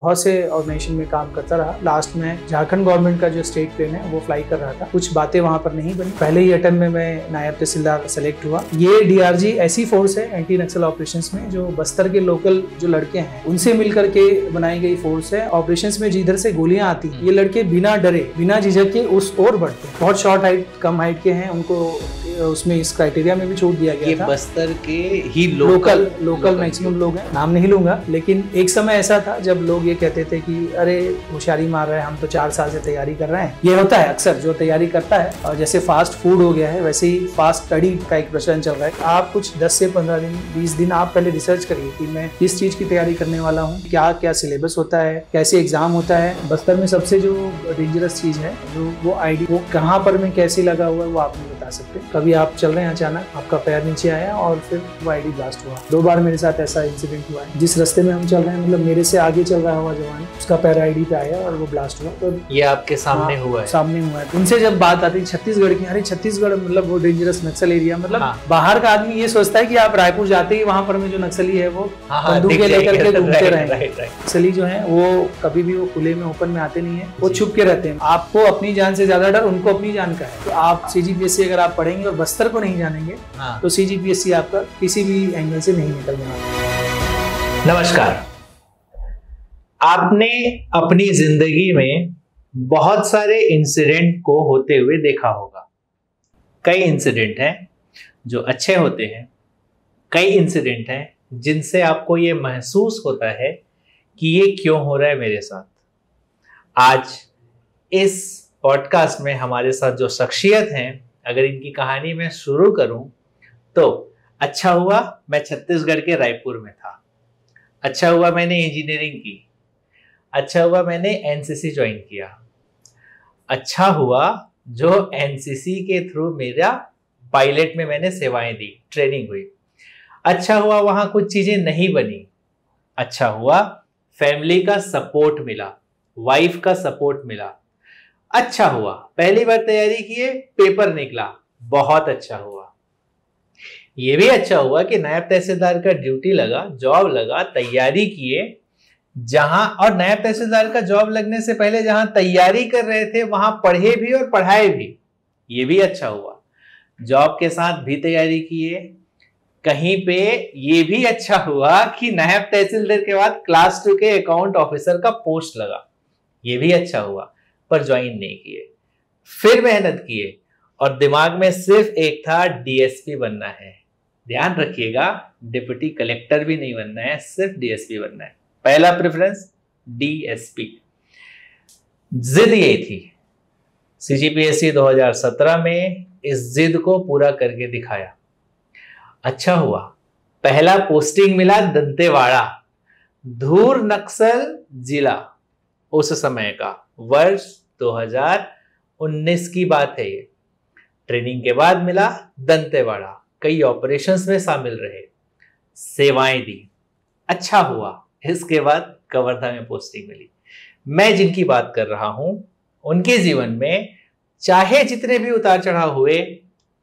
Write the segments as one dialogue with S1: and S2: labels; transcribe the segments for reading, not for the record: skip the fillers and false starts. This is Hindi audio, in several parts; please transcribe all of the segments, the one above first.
S1: बहुत से ऑर्गेनाइजेशन में काम करता रहा। लास्ट में झारखंड गवर्नमेंट का जो स्टेट प्लेन है वो फ्लाई कर रहा था। कुछ बातें वहाँ पर नहीं बनी। पहले ही अटेम्प्ट में मैं नायब तहसीलदार सेलेक्ट हुआ। ये DRG ऐसी फोर्स है एंटी नक्सल ऑपरेशंस में जो बस्तर के लोकल जो लड़के हैं उनसे मिलकर के बनाई गई फोर्स है। ऑपरेशंस में जिधर से गोलियां आती हैं ये लड़के बिना डरे बिना झिझक के उस ओर बढ़ते हैं। बहुत शॉर्ट हाइट कम हाइट के हैं, उनको उसमें इस क्राइटेरिया में भी छूट दिया गया था।
S2: बस्तर के ही
S1: लोकल मैक्सिमम लोग हैं, नाम नहीं लूंगा। लेकिन एक समय ऐसा था जब लोग ये कहते थे कि अरे होशियारी मार रहे हैं, हम तो 4 साल से तैयारी कर रहे हैं। ये होता है अक्सर जो तैयारी करता है, और जैसे फास्ट फूड हो गया है वैसे ही फास्ट स्टडी का एक प्रचलन चल रहा है। आप कुछ 10 से 15 दिन 20 दिन आप पहले रिसर्च करिए कि मैं किस चीज की तैयारी करने वाला हूँ, क्या क्या सिलेबस होता है, कैसे एग्जाम होता है। बस्तर में सबसे जो डेंजरस चीज है जो वो आईडी वो कहाँ पर में कैसे लगा हुआ है वो आप नहीं बता सकते। कभी आप चल रहे हैं, अचानक आपका पैर नीचे आया और फिर वो आईडी ब्लास्ट हुआ। 2 बार मेरे साथ ऐसा इंसिडेंट हुआ है। जिस रास्ते में हम चल रहे हैं, मतलब मेरे से आगे चल रहा हुआ जवान, उसका पैर आईडी पे आया और वो ब्लास्ट हुआ। तो
S2: ये आपके सामने हुआ है?
S1: सामने हुआ है। उनसे जब बात आती है छत्तीसगढ़ की, अरे छत्तीसगढ़ मतलब वो डेंजरस नक्सल एरिया, मतलब बाहर का आदमी ये सोचता है कि आप रायपुर जाते ही वहां पर में जो नक्सली है वो बंदूकें लेकर के घूमते रहेंगे। नक्सली जो है वो कभी भी वो खुले में ओपन में आते नहीं है, वो छुप के रहते हैं। आपको अपनी जान से ज्यादा डर उनको अपनी जान का है। तो आप CGPSC अगर आप पढ़ेंगे और बस्तर को नहीं जानेंगे तो CGPSC आपका किसी भी एंगल से नहीं निकल जाएगा।
S2: नमस्कार। आपने अपनी जिंदगी में बहुत सारे इंसिडेंट को होते हुए देखा होगा। कई इंसिडेंट हैं जो अच्छे होते हैं, कई इंसिडेंट हैं जिनसे आपको ये महसूस होता है कि ये क्यों हो रहा है मेरे साथ। आज इस पॉडकास्ट में हमारे साथ जो शख्सियत हैं, अगर इनकी कहानी मैं शुरू करूं तो अच्छा हुआ मैं छत्तीसगढ़ के रायपुर में था, अच्छा हुआ मैंने इंजीनियरिंग की, अच्छा हुआ मैंने NCC ज्वाइन किया, अच्छा हुआ जो NCC के थ्रू मेरा पायलट में मैंने सेवाएं दी, ट्रेनिंग हुई। अच्छा हुआ वहां कुछ चीजें नहीं बनी, अच्छा हुआ फैमिली का सपोर्ट मिला, वाइफ का सपोर्ट मिला। अच्छा हुआ पहली बार तैयारी किए, पेपर निकला, बहुत अच्छा हुआ। ये भी अच्छा हुआ कि नायब तहसीलदार का ड्यूटी लगा, जॉब लगा, तैयारी किए जहां, और नायब तहसीलदार का जॉब लगने से पहले जहां तैयारी कर रहे थे वहां पढ़े भी और पढ़ाए भी। ये भी अच्छा हुआ। जॉब के साथ भी तैयारी किए। कहीं पे ये भी अच्छा हुआ कि नायब तहसीलदार के बाद क्लास 2 के अकाउंट ऑफिसर का पोस्ट लगा। ये भी अच्छा हुआ, पर ज्वाइन नहीं किए। फिर मेहनत किए और दिमाग में सिर्फ एक था, DSP बनना है। ध्यान रखिएगा, डिप्टी कलेक्टर भी नहीं बनना है, सिर्फ DSP बनना है। पहला प्रेफरेंस DSP। जिद यही थी। CGPSC 2017 में इस जिद को पूरा करके दिखाया। अच्छा हुआ पहला पोस्टिंग मिला दंतेवाड़ा, धूर नक्सल जिला। उस समय का वर्ष 2019 की बात है ये। ट्रेनिंग के बाद मिला दंतेवाड़ा, कई ऑपरेशंस में शामिल रहे, सेवाएं दी। अच्छा हुआ इसके बाद कवर्धा में पोस्टिंग मिली। मैं जिनकी बात कर रहा हूं उनके जीवन में चाहे जितने भी उतार चढ़ाव हुए,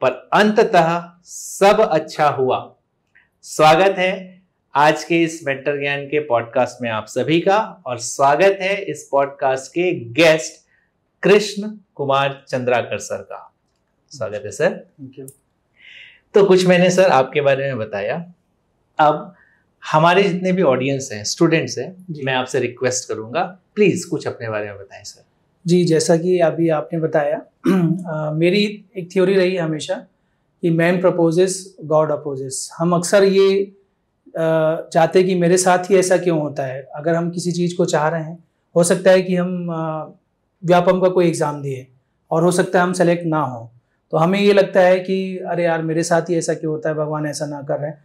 S2: पर अंततः सब अच्छा हुआ। स्वागत है आज के इस मेंटर ज्ञान के पॉडकास्ट में आप सभी का, और स्वागत है इस पॉडकास्ट के गेस्ट कृष्ण कुमार चंद्राकर सर का। स्वागत है सर।
S1: Thank you.
S2: तो कुछ मैंने सर आपके बारे में बताया। अब हमारे जितने भी ऑडियंस हैं, स्टूडेंट्स हैं, मैं आपसे रिक्वेस्ट करूंगा प्लीज कुछ अपने बारे में बताएं सर।
S1: जी, जैसा कि अभी आपने बताया, मेरी एक थ्योरी रही हमेशा कि मैन प्रपोजेस गॉड अपोजेस। हम अक्सर ये चाहते कि मेरे साथ ही ऐसा क्यों होता है। अगर हम किसी चीज़ को चाह रहे हैं, हो सकता है कि हम व्यापम का कोई एग्ज़ाम दिए और हो सकता है हम सेलेक्ट ना हो, तो हमें ये लगता है कि अरे यार मेरे साथ ही ऐसा क्यों होता है, भगवान ऐसा ना कर रहे हैं।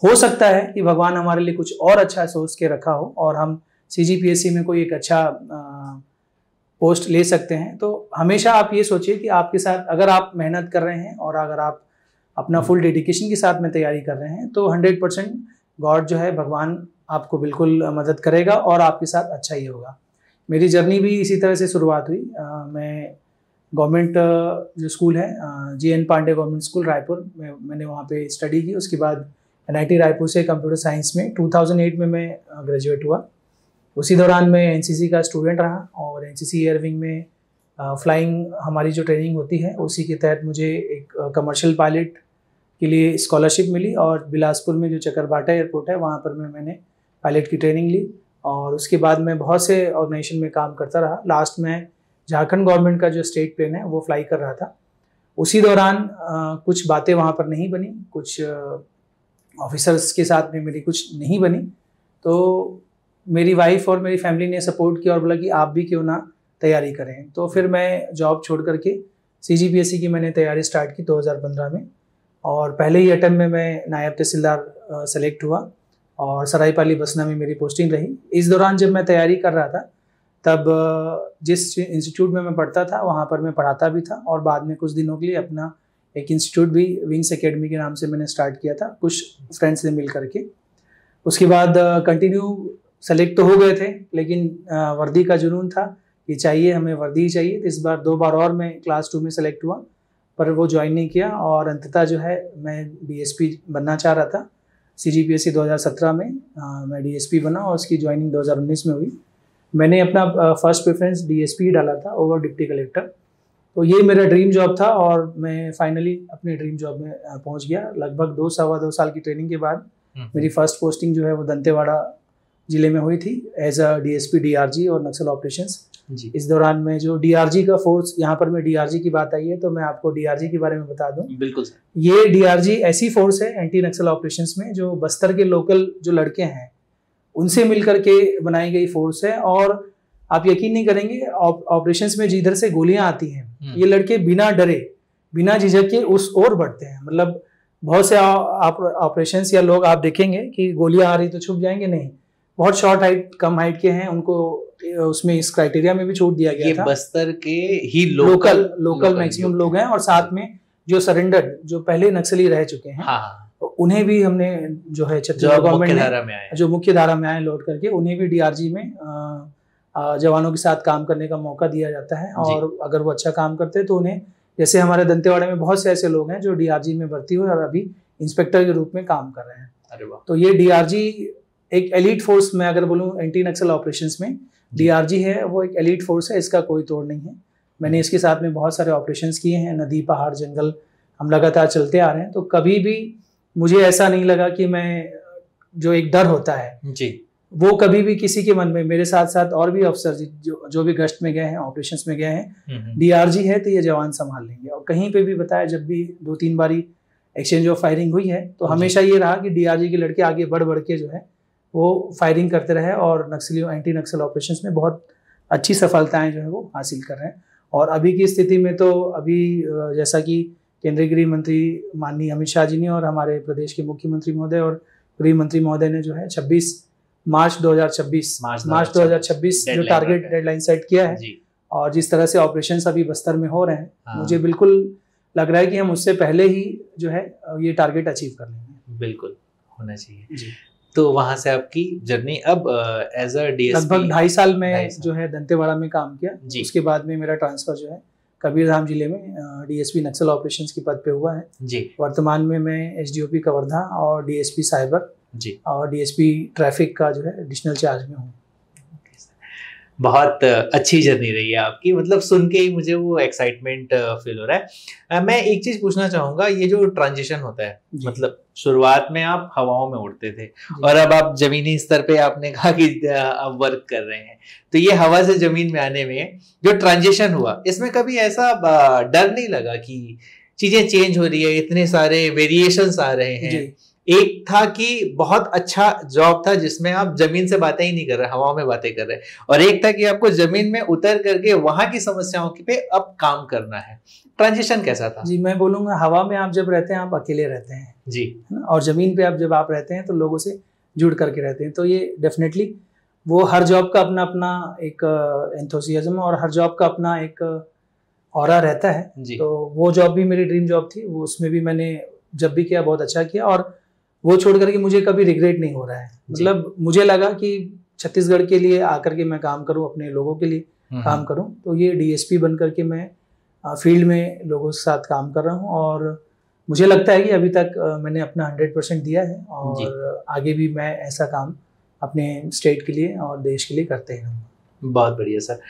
S1: हो सकता है कि भगवान हमारे लिए कुछ और अच्छा सोच के रखा हो और हम CGPSC में कोई एक अच्छा पोस्ट ले सकते हैं। तो हमेशा आप ये सोचिए कि आपके साथ अगर आप मेहनत कर रहे हैं और अगर आप अपना फुल डेडिकेशन के साथ में तैयारी कर रहे हैं तो 100% गॉड जो है, भगवान आपको बिल्कुल मदद करेगा और आपके साथ अच्छा ही होगा। मेरी जर्नी भी इसी तरह से शुरुआत हुई। मैं गवर्नमेंट जो स्कूल है JN Pandey government school Raipur में, मैंने वहाँ पे स्टडी की। उसके बाद NIT रायपुर से कंप्यूटर साइंस में 2008 में मैं ग्रेजुएट हुआ। उसी दौरान मैं एनसीसी का स्टूडेंट रहा और एनसीसी एयर विंग में फ्लाइंग हमारी जो ट्रेनिंग होती है उसी के तहत मुझे एक कमर्शियल पायलट के लिए स्कॉलरशिप मिली और बिलासपुर में जो चकरभाटा एयरपोर्ट है वहाँ पर मैंने पायलट की ट्रेनिंग ली। और उसके बाद मैं बहुत से ऑर्गेनाइजेशन में काम करता रहा। लास्ट में झारखंड गवर्नमेंट का जो स्टेट प्लेन है वो फ्लाई कर रहा था। उसी दौरान कुछ बातें वहाँ पर नहीं बनी, कुछ ऑफिसर्स के साथ में मेरी कुछ नहीं बनी, तो मेरी वाइफ और मेरी फैमिली ने सपोर्ट किया और बोला कि आप भी क्यों ना तैयारी करें। तो फिर मैं जॉब छोड़ करके CGPSC की मैंने तैयारी स्टार्ट की 2015 में और पहले ही अटेम्प्ट में मैं नायब तहसीलदार सेलेक्ट हुआ और सरायपाली बसना में मेरी पोस्टिंग रही। इस दौरान जब मैं तैयारी कर रहा था तब जिस इंस्टीट्यूट में मैं पढ़ता था वहाँ पर मैं पढ़ाता भी था और बाद में कुछ दिनों के लिए अपना एक इंस्टीट्यूट भी विंग्स एकेडमी के नाम से मैंने स्टार्ट किया था कुछ फ्रेंड्स से मिल करके। उसके बाद कंटिन्यू सेलेक्ट तो हो गए थे, लेकिन वर्दी का जुनून था कि चाहिए, हमें वर्दी ही चाहिए। तो इस बार 2 बार और मैं क्लास 2 में सेलेक्ट हुआ पर वो ज्वाइन नहीं किया और अंततः जो है मैं DSP बनना चाह रहा था। CGPSC 2017 में मैं DSP बना और उसकी ज्वाइनिंग 2019 में हुई। मैंने अपना फर्स्ट प्रेफरेंस DSP ही डाला था ओवर डिप्टी कलेक्टर। तो ये मेरा ड्रीम जॉब था और मैं फाइनली अपने ड्रीम जॉब में पहुंच गया। लगभग 2 साल की ट्रेनिंग के बाद मेरी फर्स्ट पोस्टिंग जो है वो दंतेवाड़ा जिले में हुई थी एज अ DSP DRG और नक्सल ऑपरेशंस। इस दौरान में जो DRG का फोर्स, यहाँ पर मैं DRG की बात आई है तो मैं आपको DRG के बारे में बता दूं।
S2: बिल्कुल सर।
S1: ये DRG ऐसी फोर्स है एंटी नक्सल ऑपरेशंस में जो बस्तर के लोकल जो लड़के हैं उनसे मिलकर के बनाई गई फोर्स है। और आप यकीन नहीं करेंगे, ऑपरेशंस में जिधर से गोलियां आती हैं ये लड़के बिना डरे बिना झिझक के उस ओर बढ़ते हैं। मतलब बहुत से ऑपरेशंस या लोग आप देखेंगे कि गोलियां आ रही तो छुप जाएंगे, नहीं, बहुत शॉर्ट हाइट कम हाइट के हैं, उनको उसमें इस क्राइटेरिया में भी छूट दिया गया था।
S2: बस्तर के ही
S1: लोकल मैक्सिमम लोग हैं और साथ में जो सरेंडर जो पहले नक्सली रह चुके हैं तो उन्हें भी हमने जो है छत्तीसगढ़ गवर्नमेंट ने जो मुख्य धारा में आए लौट करके उन्हें भी DRG में जवानों के साथ काम करने का मौका दिया जाता है। और अगर वो अच्छा काम करते हैं तो उन्हें, जैसे हमारे दंतेवाड़े में बहुत से ऐसे लोग हैं जो DRG में भर्ती हुए और अभी इंस्पेक्टर के रूप में काम कर रहे हैं।
S2: अरे वाह।
S1: तो ये DRG एक एलीट फोर्स, मैं अगर बोलूँ एंटी नक्सल ऑपरेशंस में DRG है वो एक एलीट फोर्स है, इसका कोई तोड़ नहीं है। मैंने इसके साथ में बहुत सारे ऑपरेशंस किए हैं, नदी पहाड़ जंगल हम लगातार चलते आ रहे हैं। तो कभी भी मुझे ऐसा नहीं लगा कि मैं, जो एक डर होता है
S2: जी,
S1: वो कभी भी किसी के मन में, मेरे साथ साथ और भी अफसर जो भी गश्त में गए हैं, ऑपरेशंस में गए हैं, DRG है तो ये जवान संभाल लेंगे। और कहीं पे भी बताया, जब भी 2-3 बारी एक्सचेंज ऑफ फायरिंग हुई है तो हमेशा ये रहा कि DRG के लड़के आगे बढ़ के जो है वो फायरिंग करते रहे और नक्सलियों एंटी नक्सल ऑपरेशंस में बहुत अच्छी सफलताएं जो है वो हासिल कर रहे हैं। और अभी की स्थिति में तो अभी जैसा कि केंद्रीय गृह मंत्री माननीय अमित शाह जी ने और हमारे प्रदेश के मुख्यमंत्री महोदय और गृह मंत्री महोदय ने जो है 26 मार्च 2026 जो टारगेट डेडलाइन सेट किया है और जिस तरह से ऑपरेशंस अभी बस्तर में हो रहे हैं, मुझे बिल्कुल लग रहा है कि हम उससे पहले ही जो है ये टारगेट अचीव कर लेंगे।
S2: बिल्कुल होना चाहिए जी। तो वहां से आपकी जर्नी अब एज अ DSP
S1: लगभग 2.5 साल में जो है दंतेवाड़ा में काम किया। उसके बाद में मेरा ट्रांसफर जो है कबीरधाम जिले में DSP नक्सल ऑपरेशंस के पद पे हुआ है
S2: जी।
S1: वर्तमान में मैं SDOP कवर्धा और DSP साइबर
S2: जी और
S1: DSP ट्रैफिक का जो है एडिशनल चार्ज में हूँ।
S2: बहुत अच्छी जर्नी रही है आपकी, मतलब सुन के ही मुझे वो एक्साइटमेंट फील हो रहा है। मैं एक चीज पूछना चाहूंगा, ये जो ट्रांजिशन होता है, मतलब शुरुआत में आप हवाओं में उड़ते थे और अब आप जमीनी स्तर पे आपने कहा कि आप वर्क कर रहे हैं, तो ये हवा से जमीन में आने में जो ट्रांजिशन हुआ, इसमें कभी ऐसा डर नहीं लगा कि चीजें चेंज हो रही है, इतने सारे वेरिएशंस आ रहे हैं? एक था कि बहुत अच्छा जॉब था जिसमें आप जमीन से बातें ही नहीं कर रहे, हवाओं में बातें कर रहे, और एक था कि आपको जमीन में उतर करके वहां की समस्याओं पे अब काम करना है। ट्रांजिशन कैसा था?
S1: जी, मैं बोलूँगा हवा में आप जब रहते हैं आप अकेले रहते हैं
S2: जी,
S1: और जमीन पे जब आप रहते हैं तो लोगों से जुड़ करके रहते हैं। तो ये डेफिनेटली वो हर जॉब का अपना अपना एक एंथुसियाज्म और हर जॉब का अपना एक ऑरा रहता है। तो वो जॉब भी मेरी ड्रीम जॉब थी, वो उसमें भी मैंने जब भी किया बहुत अच्छा किया और वो छोड़ करके मुझे कभी रिग्रेट नहीं हो रहा है। मतलब मुझे लगा कि छत्तीसगढ़ के लिए आकर के मैं काम करूं, अपने लोगों के लिए काम करूं, तो ये DSP बन करके मैं फील्ड में लोगों के साथ काम कर रहा हूं और मुझे लगता है कि अभी तक मैंने अपना 100% दिया है और आगे भी मैं ऐसा काम अपने स्टेट के लिए और देश के लिए करते हैं।
S2: बहुत बढ़िया सर।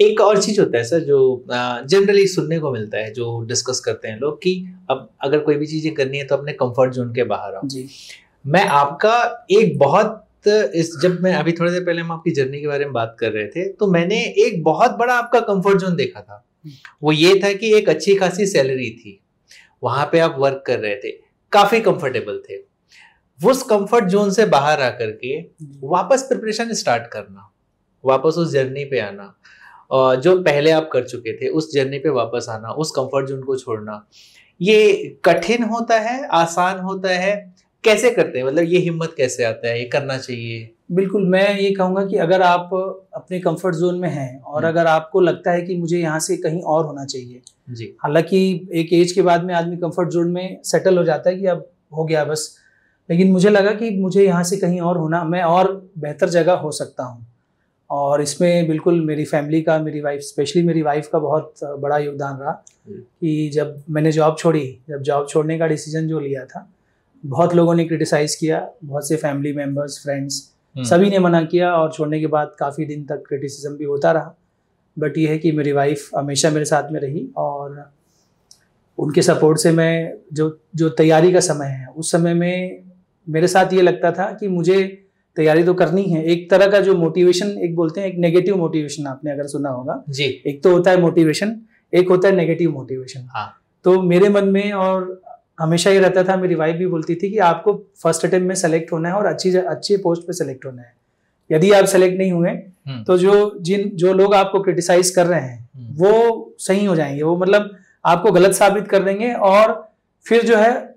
S2: एक और चीज होता है सर जो जनरली सुनने को मिलता है, जो डिस्कस करते हैं लोग, कि अब अगर कोई भी चीजें करनी है तो अपने कंफर्ट जोन के बाहर आओ।
S1: जी।
S2: मैं आपका एक बहुत जब मैं अभी थोड़ी देर पहले हम आपकी जर्नी के बारे में बात कर रहे थे, तो मैंने एक बहुत बड़ा आपका कंफर्ट जोन देखा था। वो ये था कि एक अच्छी खासी सैलरी थी, वहां पे आप वर्क कर रहे थे, काफी कंफर्टेबल थे। उस कंफर्ट जोन से बाहर आकर के वापस प्रिपरेशन स्टार्ट करना, वापस उस जर्नी पे आना, और जो पहले आप कर चुके थे उस जर्नी पे वापस आना, उस कंफर्ट जोन को छोड़ना, ये कठिन होता है, आसान होता है, कैसे करते हैं? मतलब ये हिम्मत कैसे आता है, ये करना चाहिए?
S1: बिल्कुल, मैं ये कहूँगा कि अगर आप अपने कंफर्ट जोन में हैं और अगर आपको लगता है कि मुझे यहाँ से कहीं और होना चाहिए जी, हालांकि एक एज के बाद में आदमी कंफर्ट जोन में सेटल हो जाता है कि अब हो गया बस, लेकिन मुझे लगा कि मुझे यहाँ से कहीं और होना, मैं और बेहतर जगह हो सकता हूँ। और इसमें बिल्कुल मेरी फैमिली का, मेरी वाइफ, स्पेशली मेरी वाइफ का बहुत बड़ा योगदान रहा कि जब मैंने जॉब छोड़ी, जब जॉब छोड़ने का डिसीजन जो लिया था, बहुत लोगों ने क्रिटिसाइज़ किया, बहुत से फैमिली मेम्बर्स, फ्रेंड्स, सभी ने मना किया और छोड़ने के बाद काफ़ी दिन तक क्रिटिसिज्म भी होता रहा। बट ये है कि मेरी वाइफ हमेशा मेरे साथ में रही और उनके सपोर्ट से मैं जो तैयारी का समय है उस समय में मेरे साथ ये लगता था कि मुझे तैयारी तो करनी है। एक तरह का जो मोटिवेशन, एक बोलते हैं एक नेगेटिव मोटिवेशन, आपने अगर सुना होगा जी, एक तो होता है मोटिवेशन, एक होता है नेगेटिव मोटिवेशन। हाँ। तो मेरे मन में और हमेशा ये रहता था, मेरी वाइफ भी बोलती थी कि आपको फर्स्ट अटेम्प्ट में सेलेक्ट होना है और अच्छी पोस्ट पे सेलेक्ट होना है। यदि आप सेलेक्ट नहीं हुए तो जो लोग आपको क्रिटिसाइज कर रहे हैं वो सही हो जाएंगे, वो मतलब आपको गलत साबित कर देंगे। और फिर जो है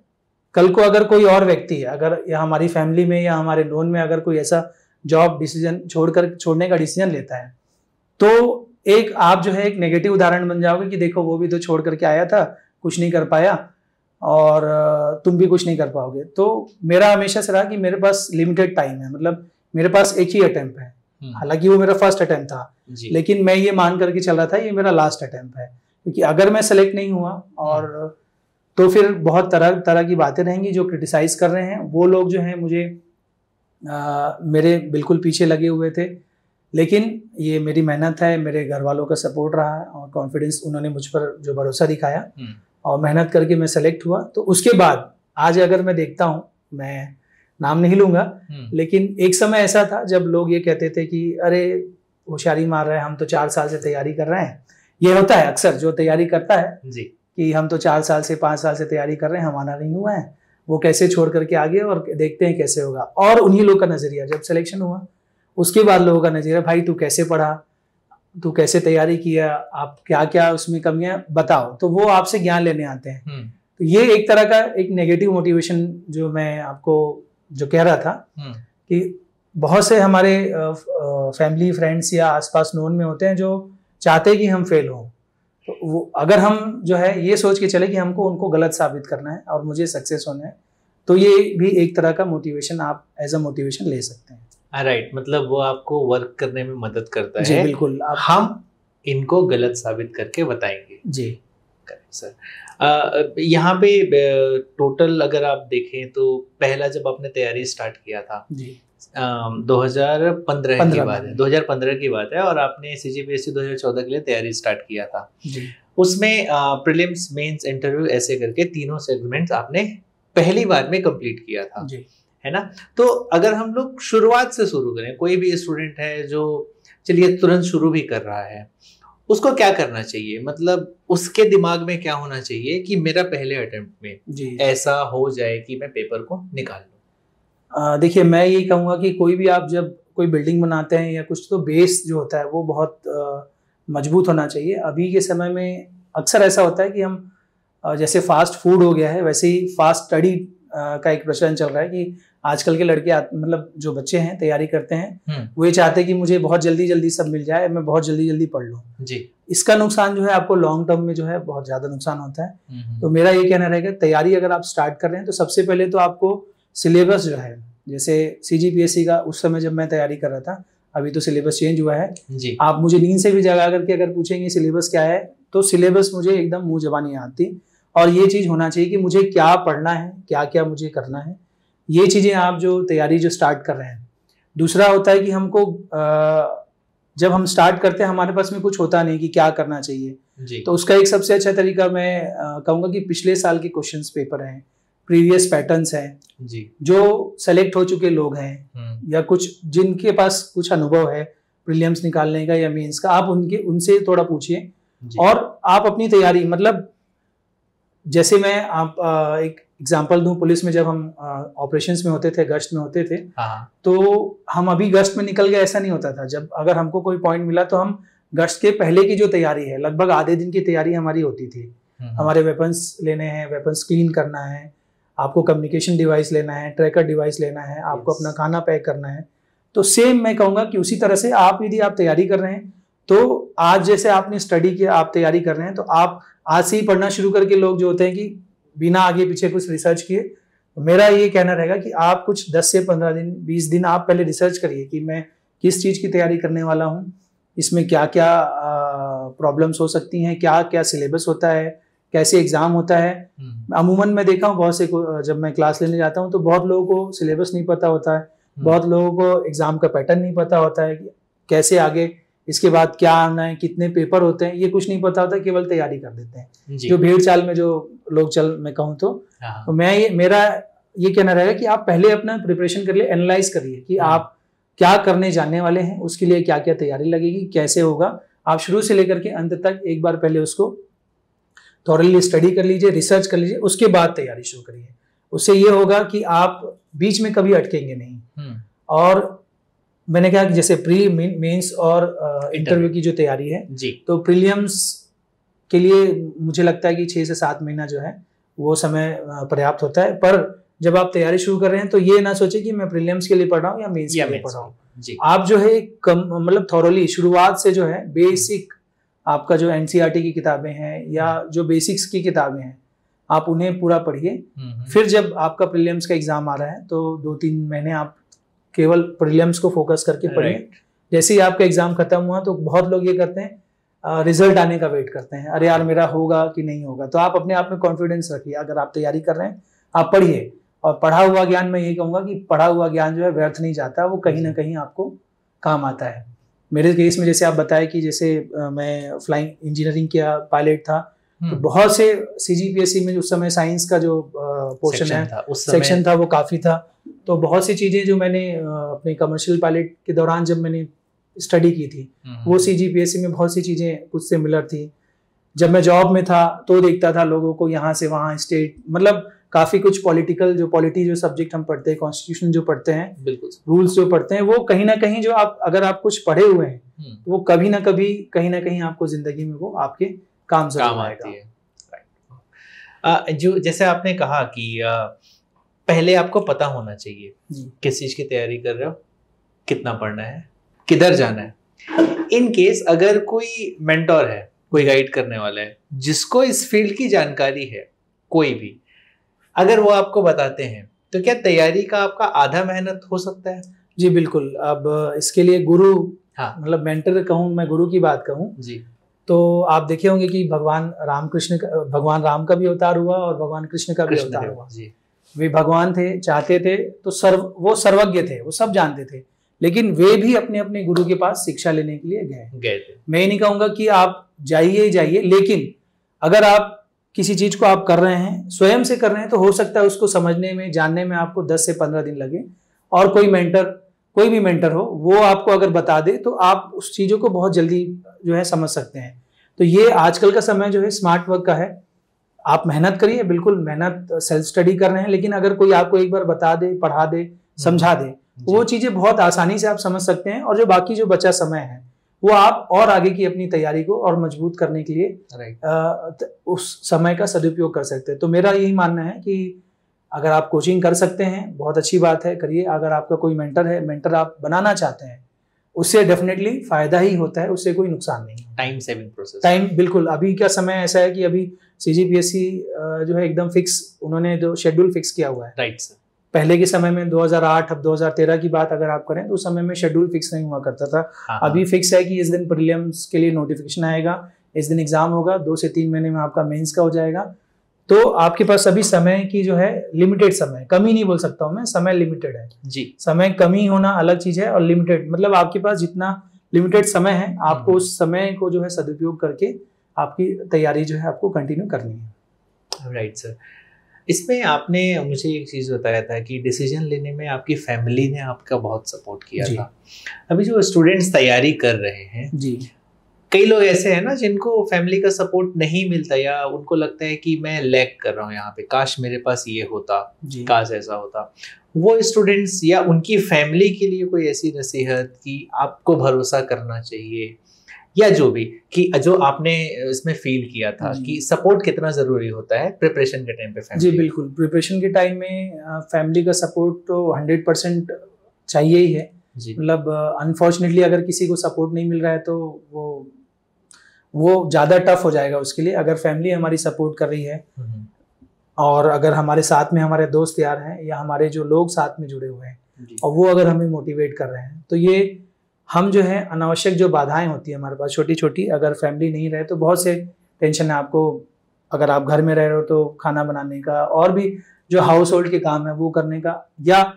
S1: कल को अगर कोई और व्यक्ति है, अगर या हमारी फैमिली में या हमारे नोन में अगर कोई ऐसा जॉब डिसीजन छोड़ने का डिसीजन लेता है, तो एक आप जो है एक नेगेटिव उदाहरण बन जाओगे कि देखो वो भी तो छोड़ करके आया था, कुछ नहीं कर पाया और तुम भी कुछ नहीं कर पाओगे। तो मेरा हमेशा से रहा कि मेरे पास लिमिटेड टाइम है, मतलब मेरे पास एक ही अटेम्प्ट है, हालांकि वो मेरा फर्स्ट अटेम्प्ट था, लेकिन मैं ये मान करके चल रहा था ये मेरा लास्ट अटेम्प्ट है, क्योंकि अगर मैं सेलेक्ट नहीं हुआ और तो फिर बहुत तरह की बातें रहेंगी। जो क्रिटिसाइज कर रहे हैं वो लोग जो हैं मुझे मेरे बिल्कुल पीछे लगे हुए थे, लेकिन ये मेरी मेहनत है, मेरे घर वालों का सपोर्ट रहा और कॉन्फिडेंस, उन्होंने मुझ पर जो भरोसा दिखाया और मेहनत करके मैं सेलेक्ट हुआ। तो उसके बाद आज अगर मैं देखता हूँ, मैं नाम नहीं लूंगा, लेकिन एक समय ऐसा था जब लोग ये कहते थे कि अरे होशियारी मार रहे हैं, हम तो 4 साल से तैयारी कर रहे हैं। ये होता है अक्सर, जो तैयारी करता है जी, कि हम तो 4 साल से 5 साल से तैयारी कर रहे हैं, हमारा नहीं हुआ है, वो कैसे छोड़ करके आगे और देखते हैं कैसे होगा। और उन्हीं लोग का नजरिया, जब सिलेक्शन हुआ उसके बाद लोगों का नजरिया, भाई तू कैसे पढ़ा, तू कैसे तैयारी किया, आप क्या क्या उसमें कमियां बताओ, तो वो आपसे ज्ञान लेने आते हैं। तो ये एक तरह का एक नेगेटिव मोटिवेशन जो मैं आपको जो कह रहा था कि बहुत से हमारे फैमिली फ्रेंड्स या आसपास नोन में होते हैं जो चाहते हैं कि हम फेल हों। तो वो अगर हम जो है ये सोच के चले कि हमको उनको गलत साबित करना है और मुझे सक्सेस होना है, तो ये भी एक तरह का मोटिवेशन आप एज अ मोटिवेशन ले सकते हैं।
S2: राइट, मतलब वो आपको वर्क करने में मदद करता है।
S1: जी बिल्कुल,
S2: हम इनको गलत साबित करके बताएंगे।
S1: जी
S2: करेक्ट सर। यहाँ पे टोटल अगर आप देखें तो पहला जब आपने तैयारी स्टार्ट किया था जी 2015 की बात है, 2015 की बात है, और आपने CGPSC 2014 के लिए तैयारी स्टार्ट किया था जी। उसमें प्रीलिम्स, मेंस, इंटरव्यू ऐसे करके तीनों सेगमेंट्स आपने पहली बार में कंप्लीट किया था जी, है ना। तो अगर हम लोग शुरुआत से शुरू करें, कोई भी स्टूडेंट है जो चलिए तुरंत शुरू भी कर रहा है, उसको क्या करना चाहिए? मतलब उसके दिमाग में क्या होना चाहिए कि मेरा पहले अटेम्प्ट में ऐसा हो जाए कि मैं पेपर को निकाल लूं?
S1: देखिए, मैं ये कहूँगा कि कोई भी आप जब कोई बिल्डिंग बनाते हैं या कुछ, तो बेस जो होता है वो बहुत मजबूत होना चाहिए। अभी के समय में अक्सर ऐसा होता है कि हम जैसे फास्ट फूड हो गया है, वैसे ही फास्ट स्टडी का एक प्रचलन चल रहा है कि आजकल के लड़के मतलब जो बच्चे हैं तैयारी करते हैं, वो ये चाहते हैं कि मुझे बहुत जल्दी सब मिल जाए, मैं बहुत जल्दी पढ़ लूँ जी। इसका नुकसान जो है आपको लॉन्ग टर्म में जो है बहुत ज़्यादा नुकसान होता है। तो मेरा ये कहना रहेगा, तैयारी अगर आप स्टार्ट कर रहे हैं तो सबसे पहले तो आपको सिलेबस जो है, जैसे CGPSC का उस समय जब मैं तैयारी कर रहा था, अभी तो सिलेबस चेंज हुआ है जी। आप मुझे नींद से भी जगा करके अगर पूछेंगे सिलेबस क्या है, तो सिलेबस मुझे एकदम मुंह ज़बानी आती। और ये चीज़ होना चाहिए कि मुझे क्या पढ़ना है, क्या क्या मुझे करना है, ये चीज़ें आप जो तैयारी जो स्टार्ट कर रहे हैं दूसरा होता है कि हमको जब हम स्टार्ट करते हैं हमारे पास में कुछ होता नहीं कि क्या करना चाहिए
S2: जी।
S1: तो उसका एक सबसे अच्छा तरीका मैं कहूँगा कि पिछले साल के क्वेश्चंस पेपर हैं, प्रीवियस पैटर्न्स हैं
S2: जी,
S1: जो सेलेक्ट हो चुके लोग हैं या कुछ जिनके पास कुछ अनुभव है प्रीलिम्स निकालने का या मेंस का, आप उनसे थोड़ा पूछिए और आप अपनी तैयारी, मतलब जैसे मैं आप एक एग्जांपल दूं, पुलिस में जब हम ऑपरेशंस में होते थे, गश्त में होते थे, तो हम अभी गश्त में निकल गए ऐसा नहीं होता था। जब अगर हमको कोई पॉइंट मिला तो हम गश्त के पहले की जो तैयारी है, लगभग आधे दिन की तैयारी हमारी होती थी। हमारे वेपन्स लेने हैं, वेपन्स क्लीन करना है, आपको कम्युनिकेशन डिवाइस लेना है, ट्रैकर डिवाइस लेना है, आपको अपना खाना पैक करना है। तो सेम मैं कहूँगा कि उसी तरह से आप यदि आप तैयारी कर रहे हैं तो आज जैसे आपने स्टडी किया, आप तैयारी कर रहे हैं, तो आप आज से ही पढ़ना शुरू करके लोग जो होते हैं कि बिना आगे पीछे कुछ रिसर्च किए, तो मेरा ये कहना रहेगा कि आप कुछ 10 से 15 दिन 20 दिन आप पहले रिसर्च करिए कि मैं किस चीज़ की तैयारी करने वाला हूँ, इसमें क्या क्या प्रॉब्लम्स हो सकती हैं, क्या क्या सिलेबस होता है, कैसे एग्जाम होता है। अमूमन मैं देखा हूँ बहुत से जब मैं क्लास लेने जाता हूँ तो बहुत लोगों को सिलेबस नहीं पता होता है, बहुत लोगों को एग्जाम का पैटर्न नहीं पता होता है कि कैसे आगे इसके बाद क्या आना है, कितने पेपर होते हैं, ये कुछ नहीं पता होता, केवल तैयारी कर देते हैं जो भीड़ चाल में जो लोग चल मैं कहूँ तो मेरा ये कहना रहेगा कि आप पहले अपना प्रिपरेशन कर लिए, एनालाइज करिए कि आप क्या करने जाने वाले हैं, उसके लिए क्या क्या तैयारी लगेगी, कैसे होगा। आप शुरू से लेकर के अंत तक एक बार पहले उसको थॉरली स्टडी कर लीजिए, रिसर्च कर लीजिए, उसके बाद तैयारी शुरू करिए। उससे ये होगा कि आप बीच में कभी अटकेंगे नहीं। और मैंने कहा कि जैसे प्री मेंस और इंटरव्यू की जो तैयारी है
S2: जी,
S1: तो प्रीलिम्स के लिए मुझे लगता है कि 6 से 7 महीना जो है वो समय पर्याप्त होता है। पर जब आप तैयारी शुरू कर रहे हैं तो ये ना सोचे कि मैं प्रीलिम्स के लिए पढ़ रहा हूँ या मेंस के लिए पढ़ रहा हूँ। आप जो है मतलब थॉरली शुरुआत से जो है बेसिक आपका जो एनसीईआरटी की किताबें हैं या जो बेसिक्स की किताबें हैं आप उन्हें पूरा पढ़िए। फिर जब आपका प्रीलिम्स का एग्जाम आ रहा है तो 2-3 महीने आप केवल प्रीलिम्स को फोकस करके पढ़िए। जैसे ही आपका एग्जाम खत्म हुआ तो बहुत लोग ये करते हैं रिजल्ट आने का वेट करते हैं, अरे यार मेरा होगा कि नहीं होगा। तो आप अपने आप में कॉन्फिडेंस रखिए, अगर आप तैयारी कर रहे हैं आप पढ़िए। और पढ़ा हुआ ज्ञान, मैं ये कहूँगा कि पढ़ा हुआ ज्ञान जो है व्यर्थ नहीं जाता, वो कहीं ना कहीं आपको काम आता है। मेरे केस में जैसे आप बताए कि जैसे मैं फ्लाइंग इंजीनियरिंग किया, पायलट था, तो बहुत से सीजीपीएससी में उस समय साइंस का जो पोर्शन है सेक्शन था वो काफ़ी था। तो बहुत सी चीज़ें जो मैंने अपने कमर्शियल पायलट के दौरान जब मैंने स्टडी की थी वो सीजीपीएससी में बहुत सी चीज़ें कुछ सिमिलर थी। जब मैं जॉब में था तो देखता था लोगों को यहाँ से वहाँ स्टेट, मतलब काफ़ी कुछ पॉलिटिकल जो सब्जेक्ट हम पढ़ते हैं, कॉन्स्टिट्यूशन जो पढ़ते हैं, बिल्कुल रूल्स जो पढ़ते हैं, वो कहीं ना कहीं जो आप अगर आप कुछ पढ़े हुए हैं तो वो कभी ना कभी कहीं ना कहीं आपको जिंदगी में वो आपके काम
S2: आती है। जो जैसे आपने कहा कि पहले आपको पता होना चाहिए किस चीज की तैयारी कर रहे हो, कितना पढ़ना है, किधर जाना है। इन केस अगर कोई मेंटोर है, कोई गाइड करने वाला है जिसको इस फील्ड की जानकारी है, कोई भी अगर वो आपको बताते हैं तो क्या तैयारी का आपका आधा मेहनत हो सकता है?
S1: जी बिल्कुल। अब इसके लिए गुरु, मतलब मेंटर कहूँ, मैं गुरु की बात कहूँ जी, तो आप देखे होंगे कि भगवान राम का भी अवतार हुआ और भगवान कृष्ण का भी अवतार हुआ जी। वे भगवान थे, चाहते थे तो वो सर्वज्ञ थे, वो सब जानते थे, लेकिन वे भी अपने अपने गुरु के पास शिक्षा लेने के लिए गए थे। मैं ये नहीं कहूँगा कि आप जाइए, लेकिन अगर आप किसी चीज को आप कर रहे हैं, स्वयं से कर रहे हैं, तो हो सकता है उसको समझने में, जानने में आपको 10 से 15 दिन लगे, और कोई भी मेंटर हो वो आपको अगर बता दे तो आप उस चीजों को बहुत जल्दी जो है समझ सकते हैं। तो ये आजकल का समय जो है स्मार्ट वर्क का है। आप मेहनत करिए, बिल्कुल मेहनत, सेल्फ स्टडी कर रहे हैं, लेकिन अगर कोई आपको एक बार बता दे, पढ़ा दे, समझा दे, वो चीजें बहुत आसानी से आप समझ सकते हैं। और जो बाकी जो बचा समय है वो आप और आगे की अपनी तैयारी को और मजबूत करने के लिए उस समय का सदुपयोग कर सकते हैं। तो मेरा यही मानना है कि अगर आप कोचिंग कर सकते हैं बहुत अच्छी बात है, करिए। अगर आपका कोई मेंटर आप बनाना चाहते हैं, उससे डेफिनेटली फायदा ही होता है, उससे कोई नुकसान नहीं।
S2: टाइम सेविंग प्रोसेस,
S1: टाइम बिल्कुल। अभी का समय ऐसा है कि अभी सीजीपीएससी जो है एकदम फिक्स, उन्होंने जो शेड्यूल फिक्स किया हुआ है।
S2: Right sir.
S1: पहले के समय में 2008 अब 2013 की बात अगर आप करें तो उस समय में शेड्यूल फिक्स नहीं हुआ करता था। अभी फिक्स है कि इस दिन प्रीलिम्स के लिए नोटिफिकेशन आएगा, इस दिन एग्जाम होगा, 2 से 3 महीने में आपका मेंस का हो जाएगा। तो आपके पास अभी समय की जो है लिमिटेड समय, कमी नहीं बोल सकता हूं मैं, समय लिमिटेड है
S2: जी।
S1: समय कमी होना अलग चीज है, और लिमिटेड मतलब आपके पास जितना लिमिटेड समय है, आपको उस समय को जो है सदुपयोग करके आपकी तैयारी जो है आपको कंटिन्यू करनी है।
S2: Right sir. इसमें आपने मुझे एक चीज़ बताया था कि डिसीजन लेने में आपकी फैमिली ने आपका बहुत सपोर्ट किया
S1: जी।
S2: था। अभी जो स्टूडेंट्स तैयारी कर रहे हैं,
S1: जी,
S2: कई लोग ऐसे हैं ना जिनको फैमिली का सपोर्ट नहीं मिलता, या उनको लगता है कि मैं लैग कर रहा हूँ यहाँ पे, काश मेरे पास ये होता,
S1: जी।
S2: काश ऐसा होता। वो स्टूडेंट्स या उनकी फैमिली के लिए कोई ऐसी नसीहत कि आपको भरोसा करना चाहिए, या जो भी कि जो आपने इसमें फील किया था
S1: जी।
S2: कि सपोर्ट कितना ज़रूरी होता है प्रिपरेशन के टाइम पे
S1: जी
S2: फैमिली?
S1: बिल्कुल, प्रिपरेशन के टाइम में फैमिली का सपोर्ट तो 100% चाहिए ही है।
S2: जी।
S1: मतलब अनफॉर्चुनेटली अगर किसी को सपोर्ट नहीं मिल रहा है तो वो ज़्यादा टफ हो जाएगा उसके लिए। अगर फैमिली हमारी सपोर्ट कर रही है और अगर हमारे साथ में हमारे दोस्त यार हैं या हमारे जो लोग साथ में जुड़े हुए हैं
S2: जी।
S1: और वो अगर हमें मोटिवेट कर रहे हैं, तो ये हम जो है अनावश्यक जो बाधाएं होती है हमारे पास छोटी छोटी, अगर फैमिली नहीं रहे तो बहुत से टेंशन है आपको। अगर आप घर में रह रहे हो तो खाना बनाने का और भी जो हाउस होल्ड के काम है वो करने का, या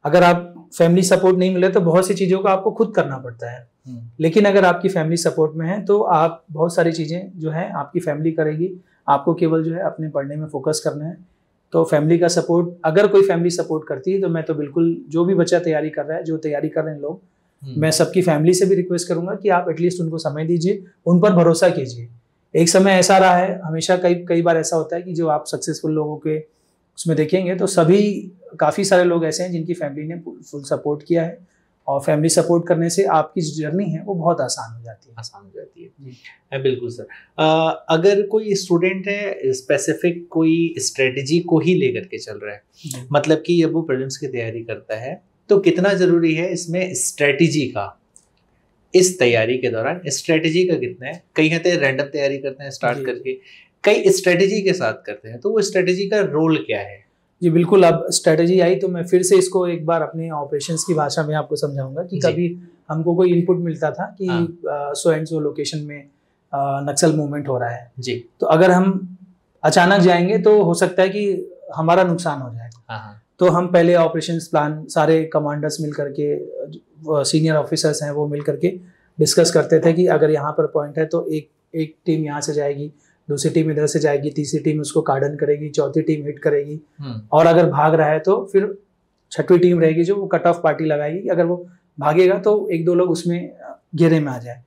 S1: अगर आप फैमिली सपोर्ट नहीं मिले तो बहुत सी चीज़ों का आपको खुद करना पड़ता है। लेकिन अगर आपकी फैमिली सपोर्ट में है तो आप बहुत सारी चीज़ें जो है आपकी फैमिली करेगी, आपको केवल जो है अपने पढ़ने में फोकस करना है। तो फैमिली का सपोर्ट, अगर कोई फैमिली सपोर्ट करती है तो मैं तो बिल्कुल, जो भी बच्चा तैयारी कर रहा है, जो तैयारी कर रहे हैं लोग, मैं सबकी फैमिली से भी रिक्वेस्ट करूंगा कि आप एटलीस्ट उनको समय दीजिए, उन पर भरोसा कीजिए। एक समय ऐसा रहा है, हमेशा कई बार ऐसा होता है कि जो आप सक्सेसफुल लोगों के उसमें देखेंगे तो सभी, काफ़ी सारे लोग ऐसे हैं जिनकी फैमिली ने फुल सपोर्ट किया है, और फैमिली सपोर्ट करने से आपकी जो जर्नी है वो बहुत आसान हो जाती है।
S2: आसान हो जाती है। बिल्कुल सर। अगर कोई स्टूडेंट है स्पेसिफिक कोई स्ट्रेटजी को ही लेकर के चल रहा है, मतलब कि जब वो प्रीलिम्स की तैयारी करता है तो कितना ज़रूरी है इसमें स्ट्रेटजी का, इस तैयारी के दौरान स्ट्रेटजी का कितना है? कई कहते हैं रैंडम तैयारी करते हैं स्टार्ट करके, कई स्ट्रेटजी के साथ करते हैं, तो वो स्ट्रेटजी का रोल क्या है?
S1: जी बिल्कुल, अब स्ट्रेटजी आई तो मैं फिर से इसको एक बार अपने ऑपरेशंस की भाषा में आपको समझाऊंगा कि कभी हमको कोई इनपुट मिलता था कि सो एंड सो लोकेशन में नक्सल मूवमेंट हो रहा है
S2: जी,
S1: तो अगर हम अचानक जाएंगे तो हो सकता है कि हमारा नुकसान हो जाए। तो हम पहले ऑपरेशंस प्लान सारे कमांडर्स मिल करके, सीनियर ऑफिसर्स हैं वो मिल करके डिस्कस करते थे कि अगर यहाँ पर पॉइंट है तो एक टीम यहाँ से जाएगी, दूसरी टीम इधर से जाएगी, तीसरी टीम उसको कार्डन करेगी, चौथी टीम हिट करेगी, और अगर भाग रहा है तो फिर छठवीं टीम रहेगी जो वो कट ऑफ पार्टी लगाएगी। अगर वो भागेगा तो एक दो लोग उसमें घेरे में आ जाए।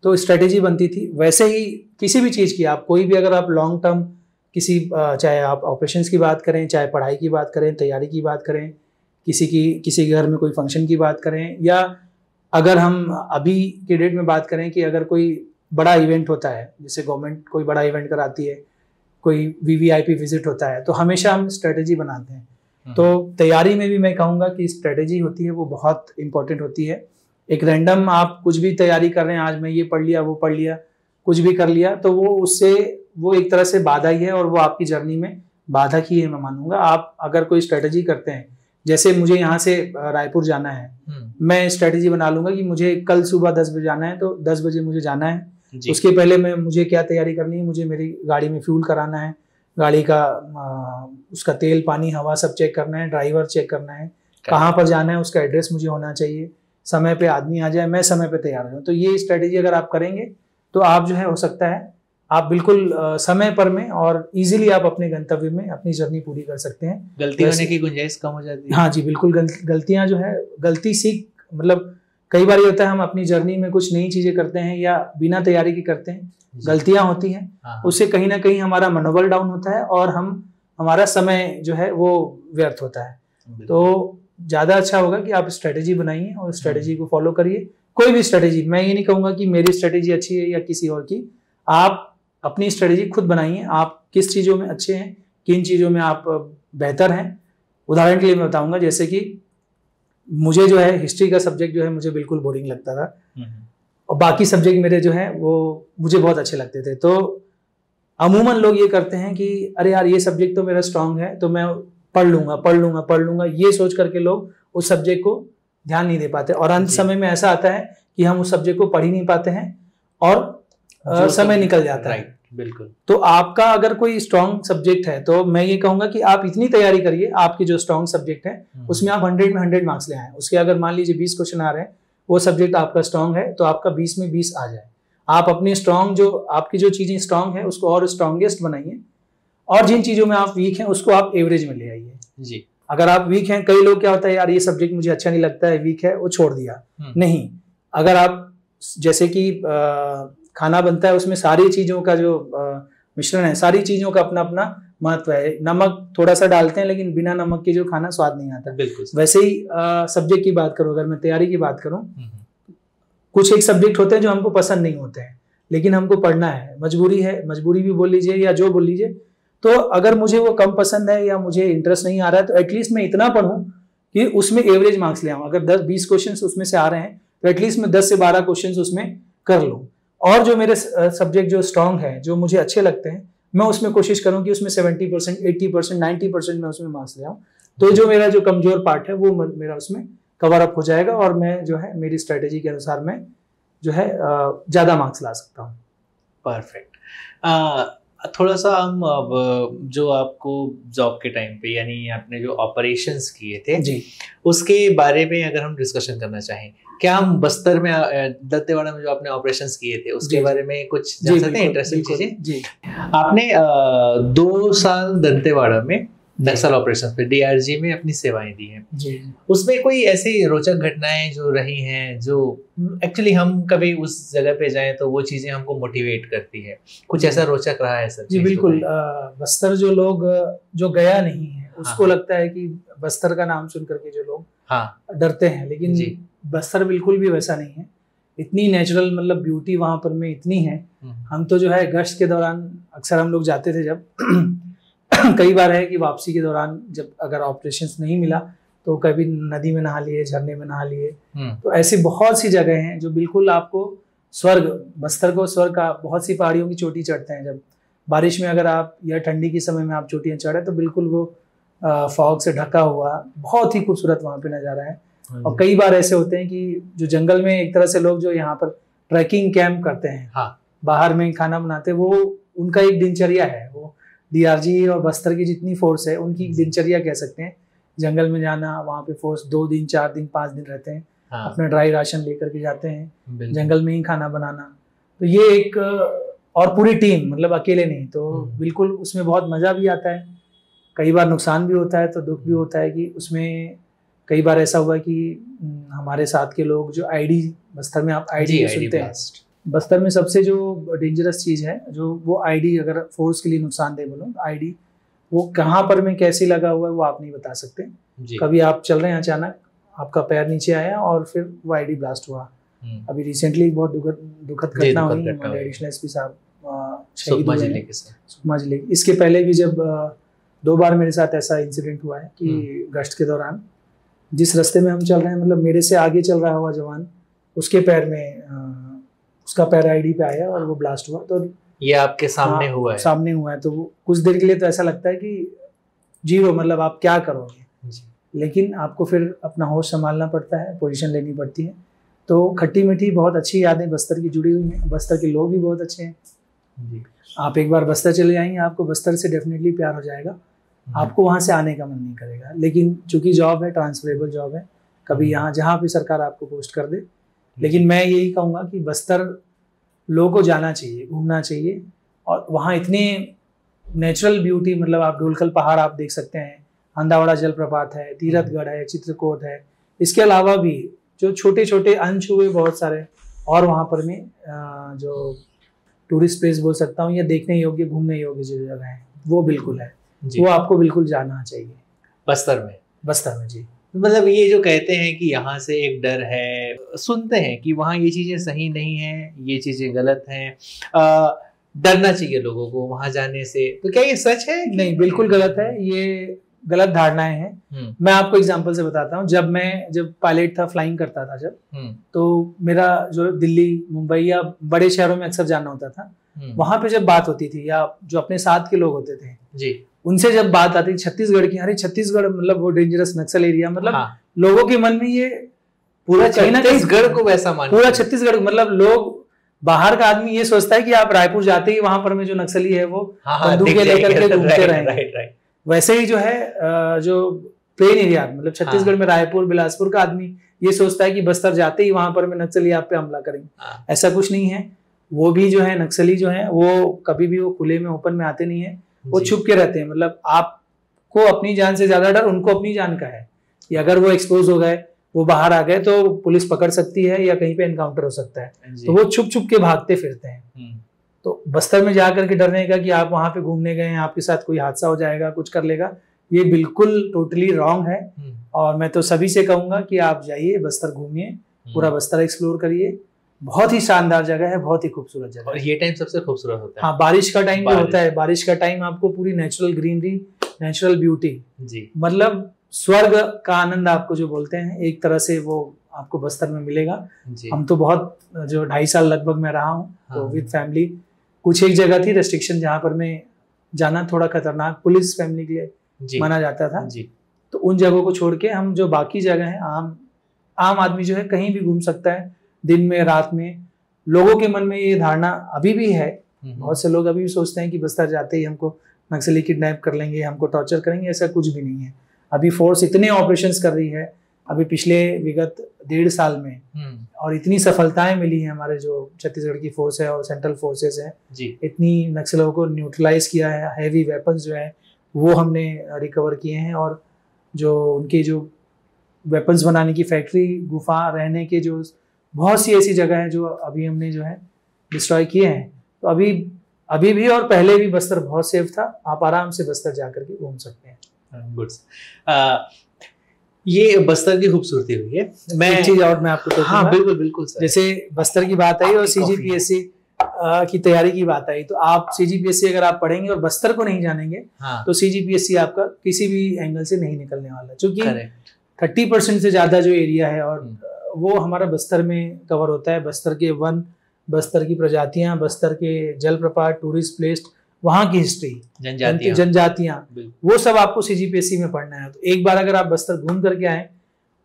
S1: तो स्ट्रेटेजी बनती थी। वैसे ही किसी भी चीज़ की, आप कोई भी, अगर आप लॉन्ग टर्म किसी, चाहे आप ऑपरेशंस की बात करें, चाहे पढ़ाई की बात करें, तैयारी की बात करें, किसी के घर में कोई फंक्शन की बात करें, या अगर हम अभी के डेट में बात करें कि अगर कोई बड़ा इवेंट होता है, जैसे गवर्नमेंट कोई बड़ा इवेंट कराती है, कोई वीवीआईपी विजिट होता है, तो हमेशा हम स्ट्रेटेजी बनाते हैं। तो तैयारी में भी मैं कहूँगा कि स्ट्रेटेजी होती है वो बहुत इंपॉर्टेंट होती है। एक रैंडम आप कुछ भी तैयारी कर रहे हैं, आज मैं ये पढ़ लिया, वो पढ़ लिया, कुछ भी कर लिया, तो वो एक तरह से बाधा ही है, और वो आपकी जर्नी में बाधा ही है, मैं मानूंगा। आप अगर कोई स्ट्रेटेजी करते हैं, जैसे मुझे यहाँ से रायपुर जाना है, मैं स्ट्रेटेजी बना लूंगा कि मुझे कल सुबह 10 बजे जाना है, तो 10 बजे मुझे जाना है। उसके पहले मुझे क्या तैयारी करनी है, मुझे मेरी गाड़ी में फ्यूल कराना है, गाड़ी का उसका तेल पानी हवा सब चेक करना है, ड्राइवर चेक करना है, कहाँ पर जाना है उसका एड्रेस मुझे होना चाहिए, समय पे आदमी आ जाए, मैं समय पे तैयार हूँ। तो ये स्ट्रेटेजी अगर आप करेंगे तो आप जो है, हो सकता है आप बिल्कुल समय पर में और इजीली आप अपने गंतव्य में अपनी जर्नी पूरी कर सकते हैं।
S2: गलती होने की गुंजाइश कम हो जाती है।
S1: हाँ जी बिल्कुल, गलतियां जो है, गलती सीख, मतलब कई बार ये होता है हम अपनी जर्नी में कुछ नई चीजें करते हैं या बिना तैयारी के करते हैं, गलतियां होती हैं, उससे कहीं ना कहीं हमारा मनोबल डाउन होता है और हमारा समय जो है वो व्यर्थ होता है। तो ज्यादा अच्छा होगा कि आप स्ट्रेटेजी बनाइए और स्ट्रेटेजी को फॉलो करिए। कोई भी स्ट्रेटेजी, मैं ये नहीं कहूंगा कि मेरी स्ट्रेटेजी अच्छी है या किसी और की, आप अपनी स्ट्रेटेजी खुद बनाइए। आप किस चीज़ों में अच्छे हैं, किन चीज़ों में आप बेहतर हैं। उदाहरण के लिए मैं बताऊंगा, जैसे कि मुझे जो है हिस्ट्री का सब्जेक्ट जो है मुझे बिल्कुल बोरिंग लगता था, और बाकी सब्जेक्ट मेरे जो है वो मुझे बहुत अच्छे लगते थे। तो अमूमन लोग ये करते हैं कि अरे यार ये सब्जेक्ट तो मेरा स्ट्रांग है तो मैं पढ़ लूंगा, ये सोच करके लोग उस सब्जेक्ट को ध्यान नहीं दे पाते, और अंत समय में ऐसा आता है कि हम उस सब्जेक्ट को पढ़ ही नहीं पाते हैं और समय निकल जाता है।
S2: बिल्कुल।
S1: तो आपका अगर कोई स्ट्रॉन्ग सब्जेक्ट है तो मैं ये कहूंगा कि आप इतनी तैयारी करिए, आपकी जो स्ट्रॉन्ग सब्जेक्ट है उसमें आप 100 में 100 मार्क्स ले आए। उसके अगर मान लीजिए 20 क्वेश्चन आ रहे हैं, वो सब्जेक्ट आपका स्ट्रॉन्ग है तो आपका 20 में 20 आ जाए। आप अपनी स्ट्रॉन्ग जो आपकी जो चीजें स्ट्रॉन्ग है उसको और स्ट्रॉन्गेस्ट बनाइए, और जिन चीजों में आप वीक हैं उसको आप एवरेज में ले आइए
S2: जी।
S1: अगर आप वीक हैं, कई लोग क्या होता है, यार ये सब्जेक्ट मुझे अच्छा नहीं लगता है, वीक है, वो छोड़ दिया। नहीं, अगर आप जैसे कि खाना बनता है उसमें सारी चीजों का जो मिश्रण है, सारी चीजों का अपना अपना महत्व है। नमक थोड़ा सा डालते हैं लेकिन बिना नमक के जो खाना स्वाद नहीं आता।
S2: बिल्कुल।
S1: वैसे ही सब्जेक्ट की बात करूं, अगर मैं तैयारी की बात करूं, कुछ एक सब्जेक्ट होते हैं जो हमको पसंद नहीं होते हैं लेकिन हमको पढ़ना है, मजबूरी है, मजबूरी भी बोल लीजिए या जो बोल लीजिए। तो अगर मुझे वो कम पसंद है या मुझे इंटरेस्ट नहीं आ रहा है तो एटलीस्ट मैं इतना पढूं कि उसमें एवरेज मार्क्स ले आऊं। अगर 10-20 क्वेश्चन उसमें से आ रहे हैं तो एटलीस्ट मैं 10 से 12 क्वेश्चन उसमें कर लूं, और जो मेरे सब्जेक्ट जो स्ट्रांग है, जो मुझे अच्छे लगते हैं, मैं उसमें कोशिश करूं कि उसमें 70%, 80%, 90% मैं उसमें मार्क्स ले आऊं। तो जो मेरा जो कमजोर पार्ट है वो मेरा उसमें कवर अप हो जाएगा और मैं जो है मेरी स्ट्रेटेजी के अनुसार मैं जो है ज्यादा मार्क्स ला सकता हूँ।
S2: परफेक्ट। थोड़ा सा हम अब जो आपको जॉब के टाइम पे, यानी आपने जो ऑपरेशंस किए थे
S1: जी,
S2: उसके बारे में अगर हम डिस्कशन करना चाहें, क्या हम बस्तर में दंतेवाड़ा में जो आपने ऑपरेशंस किए थे उसके बारे में कुछ जान सकते हैं? इंटरेस्टिंग चीजें।
S1: जी,
S2: आपने 2 साल दंतेवाड़ा में नक्सल ऑपरेशन पे DRG में अपनी सेवाएं दी हैं
S1: जी।
S2: उसमें कोई ऐसी रोचक घटनाएं जो रही हैं जो एक्चुअली हम कभी उस जगह पे जाएं तो वो चीजें हमको मोटिवेट करती है, कुछ ऐसा रोचक रहा है सर?
S1: जी बिल्कुल। बस्तर जो लोग जो गया नहीं है उसको लगता है कि बस्तर का नाम सुन करके जो लोग डरते हैं, लेकिन बस्तर बिल्कुल भी वैसा नहीं है। इतनी नेचुरल मतलब ब्यूटी वहां पर में इतनी है। हम तो जो है गश्त के दौरान अक्सर हम लोग जाते थे, जब कई बार है कि वापसी के दौरान जब अगर ऑपरेशंस नहीं मिला तो कभी नदी में नहा लिए, झरने में नहा लिए। तो ऐसी बहुत सी जगह हैं जो बिल्कुल आपको स्वर्ग, बस्तर को स्वर्ग का, बहुत सी पहाड़ियों की चोटी चढ़ते हैं। जब बारिश में अगर आप या ठंडी के समय में आप चोटियां चढ़े तो बिल्कुल वो फॉग से ढका हुआ बहुत ही खूबसूरत वहाँ पे नज़ारा है। और कई बार ऐसे होते हैं कि जो जंगल में एक तरह से लोग जो यहाँ पर ट्रैकिंग कैंप करते हैं, बाहर में खाना बनाते हैं, वो उनका एक दिनचर्या है। वो DRG और बस्तर की जितनी फोर्स है उनकी दिनचर्या कह सकते हैं। जंगल में जाना, वहाँ पे फोर्स 2 दिन 4 दिन 5 दिन रहते हैं, अपना ड्राई राशन लेकर के जाते हैं, जंगल में ही खाना बनाना। तो ये एक, और पूरी टीम, मतलब अकेले नहीं, तो बिल्कुल उसमें बहुत मजा भी आता है। कई बार नुकसान भी होता है तो दुख भी होता है कि उसमें कई बार ऐसा हुआ कि हमारे साथ के लोग जो ID, बस्तर में आप ID सुनते हैं, बस्तर में सबसे जो डेंजरस चीज़ है जो वो ID, अगर फोर्स के लिए नुकसानदेह बोलो ID, वो कहाँ पर में कैसे लगा हुआ है वो आप नहीं बता सकते। कभी आप चल रहे हैं, अचानक आपका पैर नीचे आया और फिर वो ID ब्लास्ट हुआ। अभी रिसेंटली बहुत दुखद घटना हुई, एडिशनल SP साहब सुकमा जिले के। इसके पहले भी जब 2 बार मेरे साथ ऐसा इंसिडेंट हुआ है कि गश्त के दौरान जिस रास्ते में हम चल रहे हैं, मतलब मेरे से आगे चल रहा हुआ जवान, उसके पैर में उसका पैर ID पे आया और वो ब्लास्ट हुआ। तो
S2: ये आपके सामने हुआ है? सामने
S1: हुआ है। तो वो कुछ देर के लिए तो ऐसा लगता है कि जीरो, मतलब आप क्या करोगे, लेकिन आपको फिर अपना होश संभालना पड़ता है, पोजीशन लेनी पड़ती है। तो खट्टी मीठी बहुत अच्छी यादें बस्तर की जुड़ी हुई हैं। बस्तर के लोग भी बहुत अच्छे हैं। आप एक बार बस्तर चले जाएंगे, आपको बस्तर से डेफिनेटली प्यार हो जाएगा, आपको वहाँ से आने का मन नहीं करेगा। लेकिन चूंकि जॉब है, ट्रांसफरेबल जॉब है, कभी यहाँ जहाँ पे सरकार आपको पोस्ट कर दे। लेकिन मैं यही कहूँगा कि बस्तर लोगों को जाना चाहिए, घूमना चाहिए। और वहाँ इतने नेचुरल ब्यूटी, मतलब आप ढोलकल पहाड़ आप देख सकते हैं, अंदावड़ा जलप्रपात है, तीरथगढ़ है, चित्रकूट है। इसके अलावा भी जो छोटे छोटे अंश हुए बहुत सारे और वहाँ पर में जो टूरिस्ट प्लेस बोल सकता हूँ या देखने योग्य, घूमने योग्य जो जगह है वो बिल्कुल है, वो आपको बिल्कुल जाना चाहिए बस्तर में। जी,
S2: मतलब ये जो कहते हैं कि यहाँ से एक डर है, सुनते हैं कि वहाँ ये चीजें सही नहीं है, ये चीजें गलत हैं, डरना चाहिए लोगों को वहाँ जाने से, तो क्या ये सच है?
S1: नहीं, बिल्कुल गलत है, ये गलत धारणाएं हैं। मैं आपको एग्जांपल से बताता हूँ। जब पायलट था, फ्लाइंग करता था जब, तो मेरा जो दिल्ली, मुंबई या बड़े शहरों में अक्सर जाना होता था, वहां पे जब बात होती थी या जो अपने साथ के लोग होते थे
S2: जी,
S1: उनसे जब बात आती छत्तीसगढ़ की, अरे छत्तीसगढ़ मतलब वो डेंजरस नक्सल एरिया, मतलब लोगों के मन में ये पूरा कहीं ना कहीं
S2: छत्तीसगढ़ को वैसा मान,
S1: पूरा छत्तीसगढ़ मतलब लोग बाहर का आदमी ये सोचता है कि आप रायपुर जाते ही वहां पर में जो नक्सली है वो
S2: हाँ,
S1: बंदूकें लेकर के घूमते रहेंगे।
S2: राइट।
S1: वैसे ही जो है जो प्लेन एरिया मतलब छत्तीसगढ़ में रायपुर बिलासपुर का आदमी ये सोचता है कि बस्तर जाते ही वहां पर में नक्सली आप पे हमला करेंगे। ऐसा कुछ नहीं है। वो भी जो है नक्सली जो है वो कभी भी वो खुले में ओपन में आते नहीं है, वो छुप के रहते हैं। मतलब आपको अपनी जान से ज्यादा डर उनको अपनी जान का है कि अगर वो एक्सपोज हो गए, वो बाहर आ गए तो पुलिस पकड़ सकती है या कहीं पे एनकाउंटर हो सकता है, तो वो छुप छुप के भागते फिरते हैं। तो बस्तर में जाकर के डरने का कि आप वहां पे घूमने गए हैं, आपके साथ कोई हादसा हो जाएगा, कुछ कर लेगा, ये बिल्कुल टोटली रॉन्ग है। और मैं तो सभी से कहूंगा कि आप जाइए बस्तर घूमिए, पूरा बस्तर एक्सप्लोर करिए। बहुत ही शानदार जगह है, बहुत ही खूबसूरत जगह।
S2: और ये टाइम सबसे खूबसूरत होता है।
S1: हाँ, बारिश का टाइम जो होता है, बारिश का टाइम आपको पूरी नेचुरल ग्रीनरी, नेचुरल ब्यूटी जी, मतलब स्वर्ग का आनंद आपको जो बोलते हैं एक तरह से वो आपको बस्तर में मिलेगा। हम तो बहुत जो 2.5 साल लगभग मैं रहा हूँ तो विद फैमिली। कुछ एक जगह थी रेस्ट्रिक्शन जहाँ पर मैं जाना थोड़ा खतरनाक पुलिस फैमिली के लिए माना जाता था जी। तो उन जगहों को छोड़ के हम जो बाकी जगह है आम आदमी जो है कहीं भी घूम सकता है, दिन में रात में। लोगों के मन में ये धारणा अभी भी है, बहुत से लोग अभी भी सोचते हैं कि बस्तर जाते ही हमको नक्सली किडनैप कर लेंगे, हमको टॉर्चर करेंगे। ऐसा कुछ भी नहीं है। अभी फोर्स इतने ऑपरेशंस कर रही है अभी पिछले विगत 1.5 साल में, और इतनी सफलताएं मिली हैं हमारे जो छत्तीसगढ़ की फोर्स है और सेंट्रल फोर्सेस है जी। इतनी नक्सलों को न्यूट्रलाइज किया है, हैवी वेपन्स जो है वो हमने रिकवर किए हैं, और जो उनके जो वेपन्स बनाने की फैक्ट्री, गुफा, रहने के जो बहुत सी ऐसी जगह है जो अभी हमने जो है डिस्ट्रॉय किए हैं। तो अभी भी और पहले भी बस्तर बहुत सेफ था। आप आराम से बस्तर जाकर के घूम सकते हैं।
S2: गुड। ये बस्तर की खूबसूरती हुई है। मैं
S1: एक चीज और मैं आपको
S2: हाँ बिल्कुल बिल्कुल सर।
S1: जैसे बस्तर की बात आई और सीजीपीएससी की तैयारी की बात आई, तो आप सीजीपीएससी अगर आप पढ़ेंगे और बस्तर को नहीं जानेंगे तो सीजीपीएससी आपका किसी भी एंगल से नहीं निकलने वाला, क्योंकि 30% से ज्यादा जो एरिया है और वो हमारा बस्तर में कवर होता है। बस्तर के वन, बस्तर की प्रजातियां, बस्तर के जलप्रपात, टूरिस्ट प्लेस, वहाँ की हिस्ट्री, जनजातियां, वो सब आपको सीजीपीएससी में पढ़ना है। तो एक बार अगर आप बस्तर घूम करके आए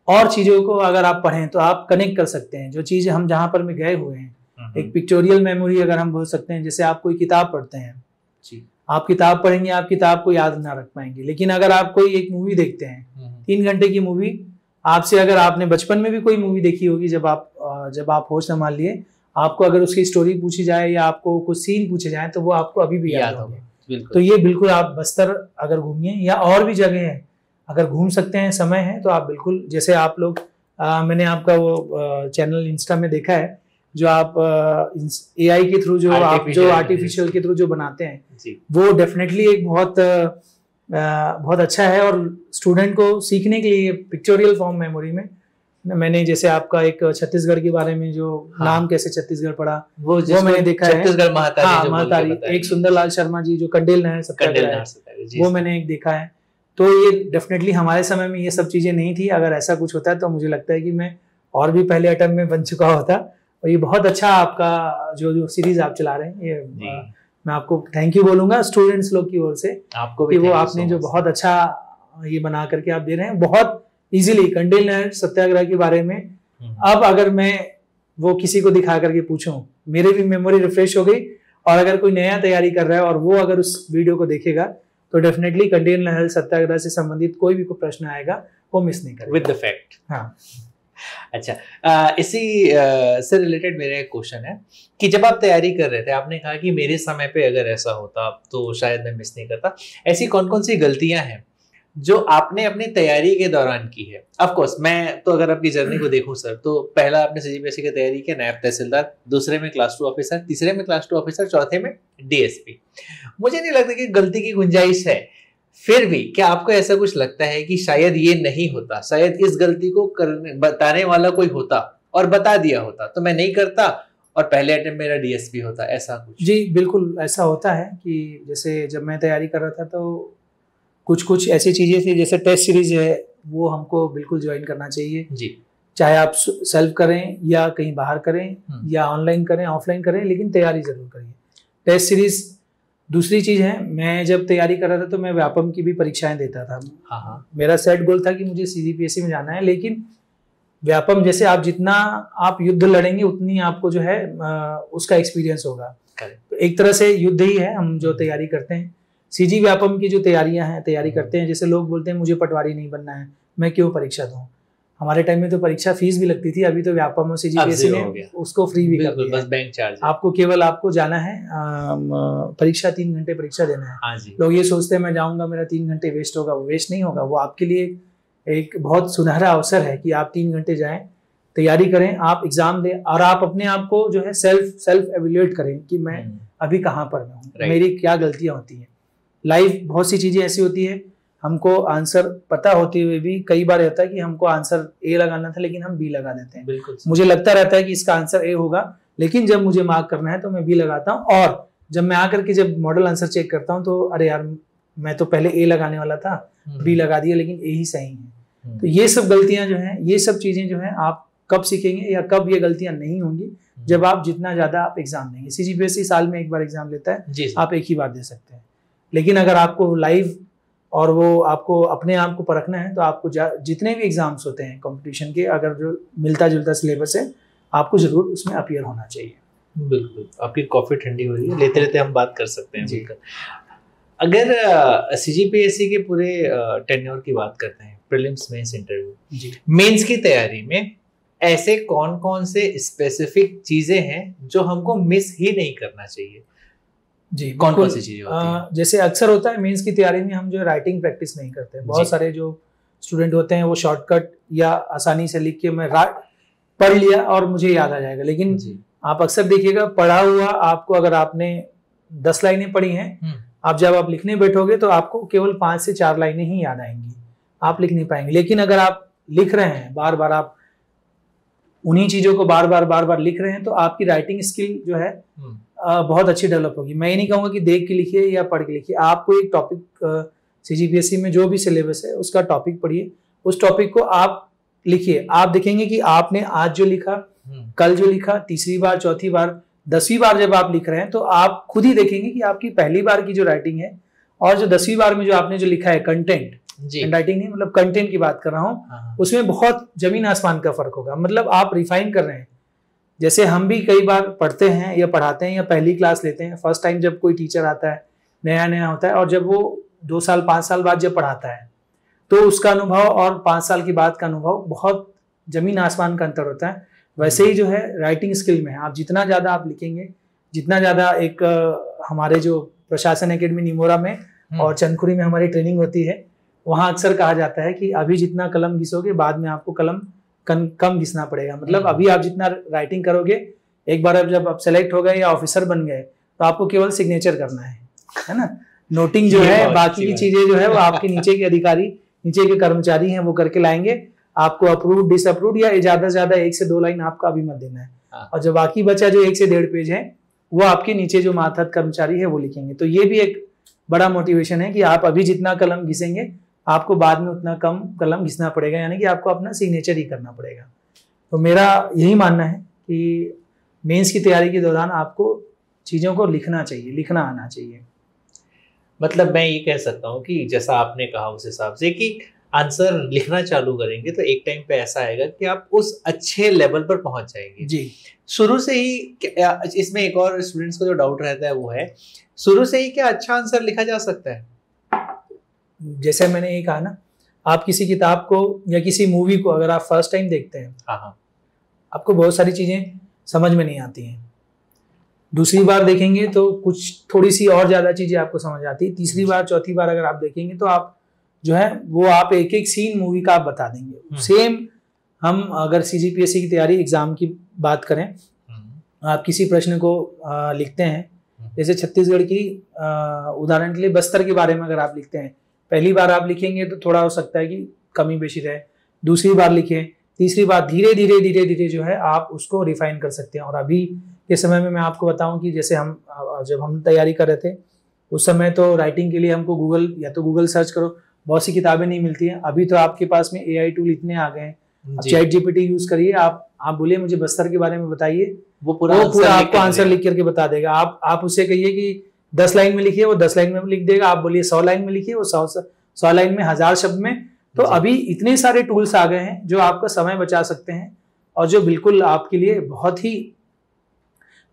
S1: और चीजों को अगर आप पढ़ें तो आप कनेक्ट कर सकते हैं जो चीजें हम जहाँ पर में गए हुए हैं। एक पिक्चोरियल मेमोरी अगर हम बोल सकते हैं, जैसे आप कोई किताब पढ़ते हैं, आप किताब पढ़ेंगे, आप किताब को याद ना रख पाएंगे, लेकिन अगर आप कोई एक मूवी देखते हैं 3 घंटे की मूवी, आपसे अगर आपने बचपन में भी कोई मूवी देखी होगी, जब आप होश संभाल लिए, आपको अगर उसकी स्टोरी पूछी जाए या आपको कुछ सीन पूछे जाए तो वो आपको अभी भी याद होंगे। तो ये बिल्कुल आप बस्तर अगर घूमिए या और भी जगह है अगर घूम सकते हैं, समय है तो आप बिल्कुल, जैसे आप लोग मैंने आपका वो चैनल इंस्टा में देखा है जो आप AI के थ्रू जो आर्टिफिशियल के थ्रू जो बनाते हैं, वो डेफिनेटली एक बहुत अच्छा है। और स्टूडेंट को सीखने के लिए पिक्चोरियल फॉर्म मेमोरी में मैंने, जैसे आपका एक छत्तीसगढ़ के बारे में जो नाम कैसे छत्तीसगढ़ पड़ा वो मैंने देखा है,
S2: छत्तीसगढ़
S1: महातारी, एक सुंदरलाल शर्मा जी जो कंडेल नहर सत्याग्रह, वो मैंने एक देखा है। तो ये डेफिनेटली हमारे समय में ये सब चीजें नहीं थी। अगर ऐसा कुछ होता है तो मुझे लगता है कि मैं और भी पहले अटेम्प्ट में बन चुका होता। और ये बहुत अच्छा आपका जो सीरीज आप चला रहे हैं, ये मैं आपको थैंक यू बोलूंगा स्टूडेंट्स लोग की ओर से, आपको भी, वो आपने जो बहुत अच्छा ये बना करके आप दे रहे हैं बहुत इजीली कंडेल नहर सत्याग्रह के बारे में। अब अगर मैं वो किसी को दिखा करके पूछूं, मेरे भी मेमोरी रिफ्रेश हो गई, और अगर कोई नया तैयारी कर रहा है और वो अगर उस वीडियो को देखेगा तो डेफिनेटली कंडेल नहर सत्याग्रह से संबंधित कोई भी प्रश्न आएगा वो मिस नहीं करेगा
S2: विद द फैक्ट।
S1: हाँ,
S2: अच्छा, इसी से रिलेटेड मेरा एक क्वेश्चन है कि जब आप तैयारी कर रहे थे, आपने कहा कि मेरे समय पे अगर ऐसा होता तो शायद मैं मिस नहीं करता। ऐसी कौन कौन सी गलतियां हैं जो आपने अपनी तैयारी के दौरान की है? ऑफ कोर्स मैं तो अगर आपकी जर्नी को देखूं सर, तो पहला आपने सीजीपीएससी की तैयारी किया नायब तहसीलदार, दूसरे में क्लास 2 ऑफिसर, तीसरे में क्लास 2 ऑफिसर, चौथे में डीएसपी। मुझे नहीं लगता कि गलती की गुंजाइश है। फिर भी क्या आपको ऐसा कुछ लगता है कि शायद ये नहीं होता, शायद इस गलती को बताने वाला कोई होता और बता दिया होता तो मैं नहीं करता और पहले अटेम्प्ट मेरा डीएसपी होता, ऐसा कुछ?
S1: जी बिल्कुल ऐसा होता है कि जैसे जब मैं तैयारी कर रहा था तो कुछ ऐसी चीजें थी, जैसे टेस्ट सीरीज है वो हमको बिल्कुल ज्वाइन करना चाहिए जी, चाहे आप सेल्फ करें या कहीं बाहर करें या ऑनलाइन करें, ऑफलाइन करें, लेकिन तैयारी जरूर करिए। टेस्ट सीरीज दूसरी चीज है, मैं जब तैयारी कर रहा था तो मैं व्यापम की भी परीक्षाएं देता था। मेरा सेट गोल था कि मुझे सीजीपीएससी में जाना है, लेकिन व्यापम जैसे आप जितना आप युद्ध लड़ेंगे उतनी आपको जो है उसका एक्सपीरियंस होगा। तो एक तरह से युद्ध ही है हम जो तैयारी करते हैं। सीजी व्यापम की जो तैयारी करते हैं, जैसे लोग बोलते हैं मुझे पटवारी नहीं बनना है, मैं क्यों परीक्षा दूं। हमारे टाइम में तो परीक्षा फीस भी लगती थी, अभी तो व्यापम और सीजीपीएससी ने उसको फ्री भी कर दिया,
S2: बस बैंक चार्ज।
S1: आपको जाना है परीक्षा, 3 घंटे परीक्षा देना है।
S2: हाँ जी।
S1: लोग ये सोचते हैं मैं जाऊंगा मेरा 3 घंटे वेस्ट होगा, वो वेस्ट नहीं होगा। वो आपके लिए एक बहुत सुनहरा अवसर है कि आप 3 घंटे जाएं, तैयारी करें, आप एग्जाम दें और आप अपने आप को जो है सेल्फ एवेल्युएट करें कि मैं अभी कहाँ पर हूँ, मेरी क्या गलतियां होती हैं। लाइफ बहुत सी चीजें ऐसी होती है, हमको आंसर पता होते हुए भी कई बार होता है कि हमको आंसर ए लगाना था लेकिन हम बी लगा देते हैं।
S2: बिल्कुल।
S1: मुझे लगता रहता है कि इसका आंसर ए होगा, लेकिन जब मुझे मार्क करना है तो मैं बी लगाता हूँ, और जब मैं आकर के जब मॉडल आंसर चेक करता हूँ तो अरे यार मैं तो पहले ए लगाने वाला था, बी लगा दिया, लेकिन ए ही सही है। तो ये सब गलतियां जो हैं, ये सब चीजें जो हैं आप कब सीखेंगे या कब ये गलतियां नहीं होंगी, जब आप जितना ज्यादा आप एग्जाम देंगे। सीजीपीएससी साल में एक बार एग्जाम लेता है, आप एक ही बार दे सकते हैं। लेकिन अगर आपको लाइव और वो आपको अपने आप को परखना है तो आपको जितने भी एग्जाम्स होते हैं कंपटीशन के, अगर जो मिलता जुलता सिलेबस है, आपको जरूर उसमें अपीयर होना चाहिए।
S2: बिल्कुल। आपकी कॉफी ठंडी हो रही है, लेते लेते हम बात कर सकते हैं। बिल्कुल। अगर सीजीपीएससी के पूरे टेन्योर की बात करते हैं, प्रीलिम्स, मेंस, इंटरव्यू, मेंस की तैयारी में ऐसे कौन कौन से स्पेसिफिक चीजें हैं जो हमको मिस ही नहीं करना चाहिए?
S1: जी,
S2: कौन कौन सी चीजें होती हैं?
S1: जैसे अक्सर होता है मेंस की तैयारी में हम जो राइटिंग प्रैक्टिस नहीं करते। बहुत सारे जो स्टूडेंट होते हैं वो शॉर्टकट या आसानी से लिख के मैं पढ़ लिया और मुझे याद आ जाएगा, लेकिन आप अक्सर देखिएगा पढ़ा हुआ आपको, अगर आपने 10 लाइनें पढ़ी हैं, आप जब आप लिखने बैठोगे तो आपको केवल 5 से 4 लाइनें ही याद आएंगी, आप लिख नहीं पाएंगे। लेकिन अगर आप लिख रहे हैं बार बार, आप उन्हीं चीजों को बार बार लिख रहे हैं, तो आपकी राइटिंग स्किल जो है बहुत अच्छी डेवलप होगी। मैं ये नहीं कहूँगा कि देख के लिखिए या पढ़ के लिखिए, आपको एक टॉपिक सीजीपीएससी में जो भी सिलेबस है उसका टॉपिक पढ़िए, उस टॉपिक को आप लिखिए। आप देखेंगे कि आपने आज जो लिखा, कल जो लिखा, तीसरी बार, चौथी बार, 10वीं बार जब आप लिख रहे हैं तो आप खुद ही देखेंगे कि आपकी पहली बार की जो राइटिंग है और जो 10वीं बार में जो आपने जो लिखा है कंटेंट, राइटिंग नहीं मतलब कंटेंट की बात कर रहा हूँ, उसमें बहुत जमीन आसमान का फर्क होगा। मतलब आप रिफाइन कर रहे हैं। जैसे हम भी कई बार पढ़ते हैं या पढ़ाते हैं या पहली क्लास लेते हैं, फर्स्ट टाइम जब कोई टीचर आता है, नया होता है, और जब वो 2 साल 5 साल बाद जब पढ़ाता है तो उसका अनुभव और 5 साल के बाद का अनुभव बहुत जमीन आसमान का अंतर होता है। वैसे ही जो है राइटिंग स्किल में आप जितना ज़्यादा आप लिखेंगे, जितना ज़्यादा एक हमारे जो प्रशासन एकेडमी निमोरा में और चंदखुरी में हमारी ट्रेनिंग होती है, वहाँ अक्सर कहा जाता है कि अभी जितना कलम घिसोगे बाद में आपको कलम कम घिसना पड़ेगा। मतलब अभी आप जितना राइटिंग करोगे, एक बार जब आप सेलेक्ट हो गए या ऑफिसर बन गए तो आपको केवल सिग्नेचर करना है ना। नोटिंग जो है, बाकी की चीजें जो है वो आपके नीचे के अधिकारी, नीचे के कर्मचारी हैं, वो करके लाएंगे। आपको अप्रूव, डिसअप्रूव या ज्यादा से ज्यादा 1 से 2 लाइन आपका अभी मत देना है, और जो बाकी बचा जो 1 से 1.5 पेज है वो आपके नीचे जो मातहत कर्मचारी है वो लिखेंगे। तो ये भी एक बड़ा मोटिवेशन है कि आप अभी जितना कलम घिसेंगे आपको बाद में उतना कम कलम घिसना पड़ेगा, यानी कि आपको अपना सिग्नेचर ही करना पड़ेगा। तो मेरा यही मानना है कि मेंस की तैयारी के दौरान आपको चीज़ों को लिखना चाहिए, लिखना आना चाहिए।
S2: मतलब मैं ये कह सकता हूँ कि जैसा आपने कहा उस हिसाब से कि आंसर लिखना चालू करेंगे तो एक टाइम पे ऐसा आएगा कि आप उस अच्छे लेवल पर पहुंच जाएंगे।
S1: जी, शुरू से ही।
S2: इसमें एक और स्टूडेंट्स को जो डाउट रहता है वो है, शुरू से ही क्या अच्छा आंसर लिखा जा सकता है?
S1: जैसे मैंने ये कहा ना, आप किसी किताब को या किसी मूवी को अगर आप फर्स्ट टाइम देखते हैं, आपको बहुत सारी चीजें समझ में नहीं आती हैं। दूसरी बार देखेंगे तो कुछ थोड़ी सी और ज्यादा चीजें आपको समझ आती है। तीसरी बार, चौथी बार अगर आप देखेंगे तो आप जो है वो आप एक एक सीन मूवी का आप बता देंगे। सेम हम अगर सीजीपीएससी की तैयारी एग्जाम की बात करें, आप किसी प्रश्न को लिखते हैं, जैसे छत्तीसगढ़ की उदाहरण के लिए बस्तर के बारे में अगर आप लिखते हैं, पहली बार आप लिखेंगे तो थोड़ा हो सकता है कि कमी बेशी रहे, दूसरी बार लिखें, तीसरी बार धीरे धीरे जो है आप उसको रिफाइन कर सकते हैं। और अभी के समय में मैं आपको बताऊं कि जैसे जब हम तैयारी कर रहे थे उस समय तो राइटिंग के लिए हमको गूगल सर्च करो, बहुत सी किताबें नहीं मिलती हैं। अभी तो आपके पास में AI टूल इतने आ गए हैं, चैट GPT यूज करिए, आप बोलिए मुझे बस्तर के बारे में बताइए, वो पूरा आपको आंसर लिख करके बता देगा। आप उससे कहिए कि 10 लाइन में लिखिए, वो 10 लाइन में लिख देगा। आप बोलिए 100 लाइन में लिखिए, वो 100 लाइन में, 1000 शब्द में तो अभी इतने सारे टूल्स आ गए हैं जो आपका समय बचा सकते हैं और जो बिल्कुल आपके लिए बहुत ही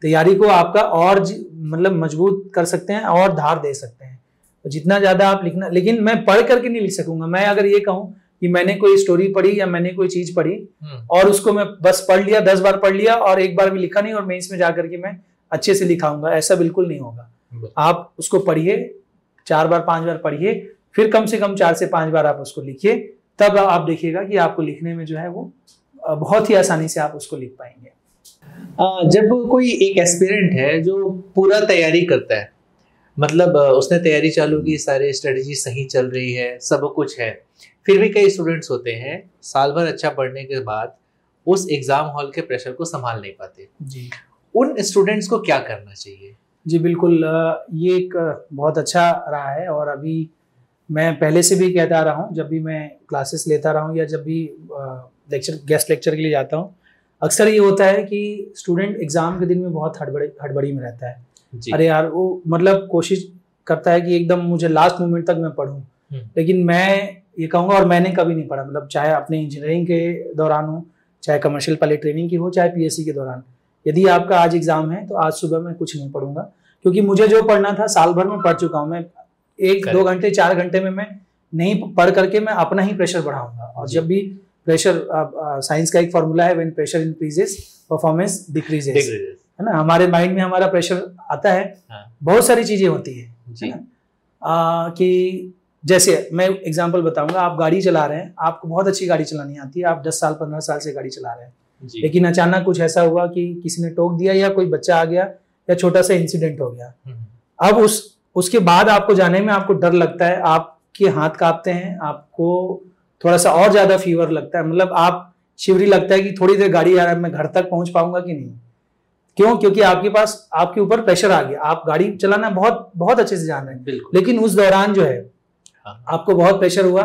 S1: तैयारी को आपका और मतलब मजबूत कर सकते हैं और धार दे सकते हैं। तो जितना ज्यादा आप लिखना, लेकिन मैं पढ़ करके नहीं लिख सकूंगा। मैं अगर ये कहूं कि मैंने कोई स्टोरी पढ़ी या मैंने कोई चीज पढ़ी और उसको मैं बस पढ़ लिया, 10 बार पढ़ लिया और एक बार भी लिखा नहीं और मैं इसमें जाकर के मैं अच्छे से लिखाऊंगा, ऐसा बिल्कुल नहीं होगा। आप उसको पढ़िए, 4 बार 5 बार पढ़िए, फिर कम से कम 4 से 5 बार आप उसको लिखिए, तब आप देखिएगा कि आपको लिखने में जो है वो बहुत ही आसानी से आप उसको लिख पाएंगे।
S2: जब कोई एक एस्पिरेंट है जो पूरा तैयारी करता है, मतलब उसने तैयारी चालू की, सारे स्ट्रेटजी सही चल रही है, सब कुछ है, फिर भी कई स्टूडेंट्स होते हैं साल भर अच्छा पढ़ने के बाद उस एग्जाम हॉल के प्रेशर को संभाल नहीं पाते
S1: जी।
S2: उन स्टूडेंट्स को क्या करना चाहिए?
S1: जी बिल्कुल, ये एक बहुत अच्छा रहा है और अभी मैं पहले से भी कहता रहा हूँ, जब भी मैं क्लासेस लेता रहा हूँ या जब भी गेस्ट लेक्चर के लिए जाता हूँ, अक्सर ये होता है कि स्टूडेंट एग्जाम के दिन में बहुत हड़बड़ी में रहता है। अरे यार, वो मतलब कोशिश करता है कि एकदम मुझे लास्ट मोमेंट तक मैं पढूं, लेकिन मैं ये कहूँगा और मैंने कभी नहीं पढ़ा, मतलब चाहे अपने इंजीनियरिंग के दौरान हो, चाहे कमर्शियल पहले ट्रेनिंग की हो, चाहे पीएससी के दौरान, यदि आपका आज एग्जाम है तो आज सुबह मैं कुछ नहीं पढ़ूंगा, क्योंकि मुझे जो पढ़ना था साल भर में पढ़ चुका हूँ। मैं 1-2 घंटे 4 घंटे में मैं नहीं पढ़ करके मैं अपना ही प्रेशर बढ़ाऊंगा। और जब भी प्रेशर, साइंस का एक फॉर्मूला है, when pressure increases performance decreases, है ना। हमारे माइंड में हमारा प्रेशर आता है, बहुत सारी चीजें होती है कि जैसे मैं एग्जांपल बताऊंगा, आप गाड़ी चला रहे हैं, आपको बहुत अच्छी गाड़ी चलानी आती है, आप 10 साल 15 साल से गाड़ी चला रहे हैं, लेकिन अचानक कुछ ऐसा हुआ कि किसी ने टोक दिया या कोई बच्चा आ गया या छोटा सा इंसिडेंट हो गया। अब उसके बाद आपको जाने में आपको डर लगता है, आपके हाथ कांपते हैं, आपको थोड़ा सा और ज्यादा फीवर लगता है, मतलब आप शिवरी लगता है कि थोड़ी देर गाड़ी आ रहा है, मैं घर तक पहुंच पाऊंगा कि नहीं। क्यों? क्योंकि आपके ऊपर प्रेशर आ गया। आप गाड़ी चलाना बहुत बहुत अच्छे से जान रहे हैं, लेकिन उस दौरान जो है आपको बहुत प्रेशर हुआ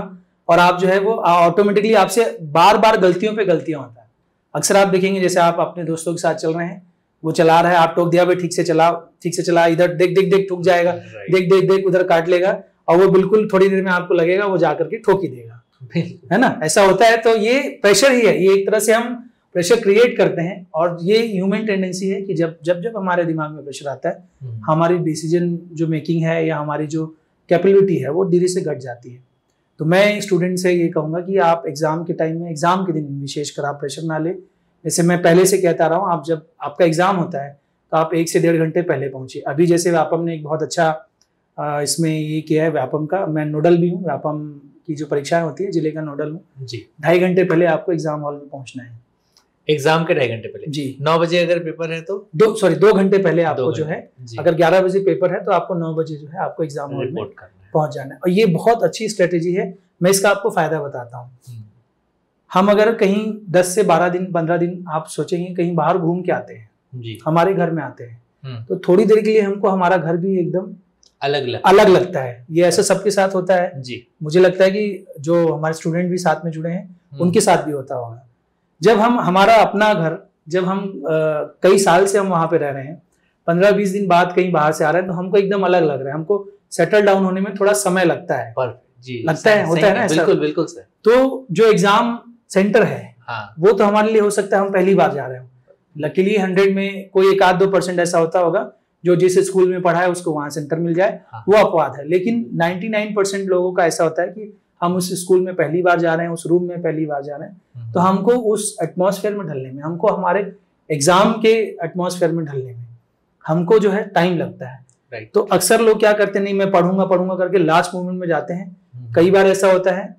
S1: और आप जो है वो ऑटोमेटिकली आपसे बार बार गलतियों पे गलतियां होता है। अक्सर आप देखेंगे, जैसे आप अपने दोस्तों के साथ चल रहे हैं, वो चला रहा है, आप टोक दिया, भाई ठीक से चला, इधर देख ठुक जाएगा, देख उधर काट लेगा, और वो बिल्कुल थोड़ी देर में आपको लगेगा वो जाकर के ठोक ही देगा, है ना। ऐसा होता है। तो ये प्रेशर ही है, ये एक तरह से हम प्रेशर क्रिएट करते हैं, और ये ह्यूमन टेंडेंसी है कि जब हमारे दिमाग में प्रेशर आता है, हमारी डिसीजन जो मेकिंग है या हमारी जो कैपेबिलिटी है वो धीरे से घट जाती है। तो मैं स्टूडेंट से ये कहूंगा कि आप एग्जाम के टाइम में, एग्जाम के दिन विशेषकर आप प्रेशर ना ले। जैसे मैं पहले से कहता रहा हूँ, आप जब आपका एग्जाम होता है तो आप 1 से 1.5 घंटे पहले पहुंचे। अभी जैसे व्यापम ने एक बहुत अच्छा इसमें ये किया है, व्यापम का, मैं नोडल भी हूँ, व्यापम की जो परीक्षाएं होती है जिले का नोडल हूँ जी। 2.5 घंटे पहले आपको एग्जाम हॉल में पहुंचना है।
S2: एग्जाम के 2.5 घंटे पहले जी। 9 बजे अगर पेपर है तो
S1: 2 घंटे पहले आपको जो है, अगर 11 बजे पेपर है तो आपको 9 बजे जो है आपको एग्जाम हॉल में पहुंच जाना है। और ये बहुत अच्छी स्ट्रेटेजी है। मैं इसका आपको फायदा बताता हूँ। हम अगर कहीं 10 से 12 दिन 15 दिन आप सोचेंगे कहीं बाहर घूम के आते हैं जी, हमारे घर में आते हैं, तो थोड़ी देर के लिए हमको हमारा घर भी एकदम अलग लगता है। ये ऐसा सबके साथ होता है जी। मुझे लगता है कि जो हमारे स्टूडेंट भी साथ में जुड़े हैं उनके साथ भी होता होगा। जब हम हमारा अपना घर, जब हम कई साल से हम वहां पे रह रहे हैं, 15-20 दिन बाद कहीं बाहर से आ रहे हैं, तो हमको एकदम अलग लग रहा है। हमको सेटल डाउन होने में थोड़ा समय लगता है जी, लगता है, होता है ना। बिल्कुल सर। तो जो एग्जाम सेंटर है वो तो हमारे लिए हो सकता है हम पहली बार जा रहे हो। लकीली 100 में कोई 1-2% ऐसा होता होगा जो जिस स्कूल में पढ़ा है उसको वहां सेंटर मिल जाए, वो अपवाद है। लेकिन 99% लोगों का ऐसा होता है कि हम उस स्कूल में पहली बार जा रहे हैं, उस रूम में पहली बार जा रहे हैं, तो हमको उस एटमॉस्फेयर में ढलने में, हमको हमारे एग्जाम के एटमॉस्फेयर में ढलने में हमको जो है टाइम लगता है। तो अक्सर लोग क्या करते हैं, नहीं मैं पढ़ूंगा करके लास्ट मोमेंट में जाते हैं। कई बार ऐसा होता है,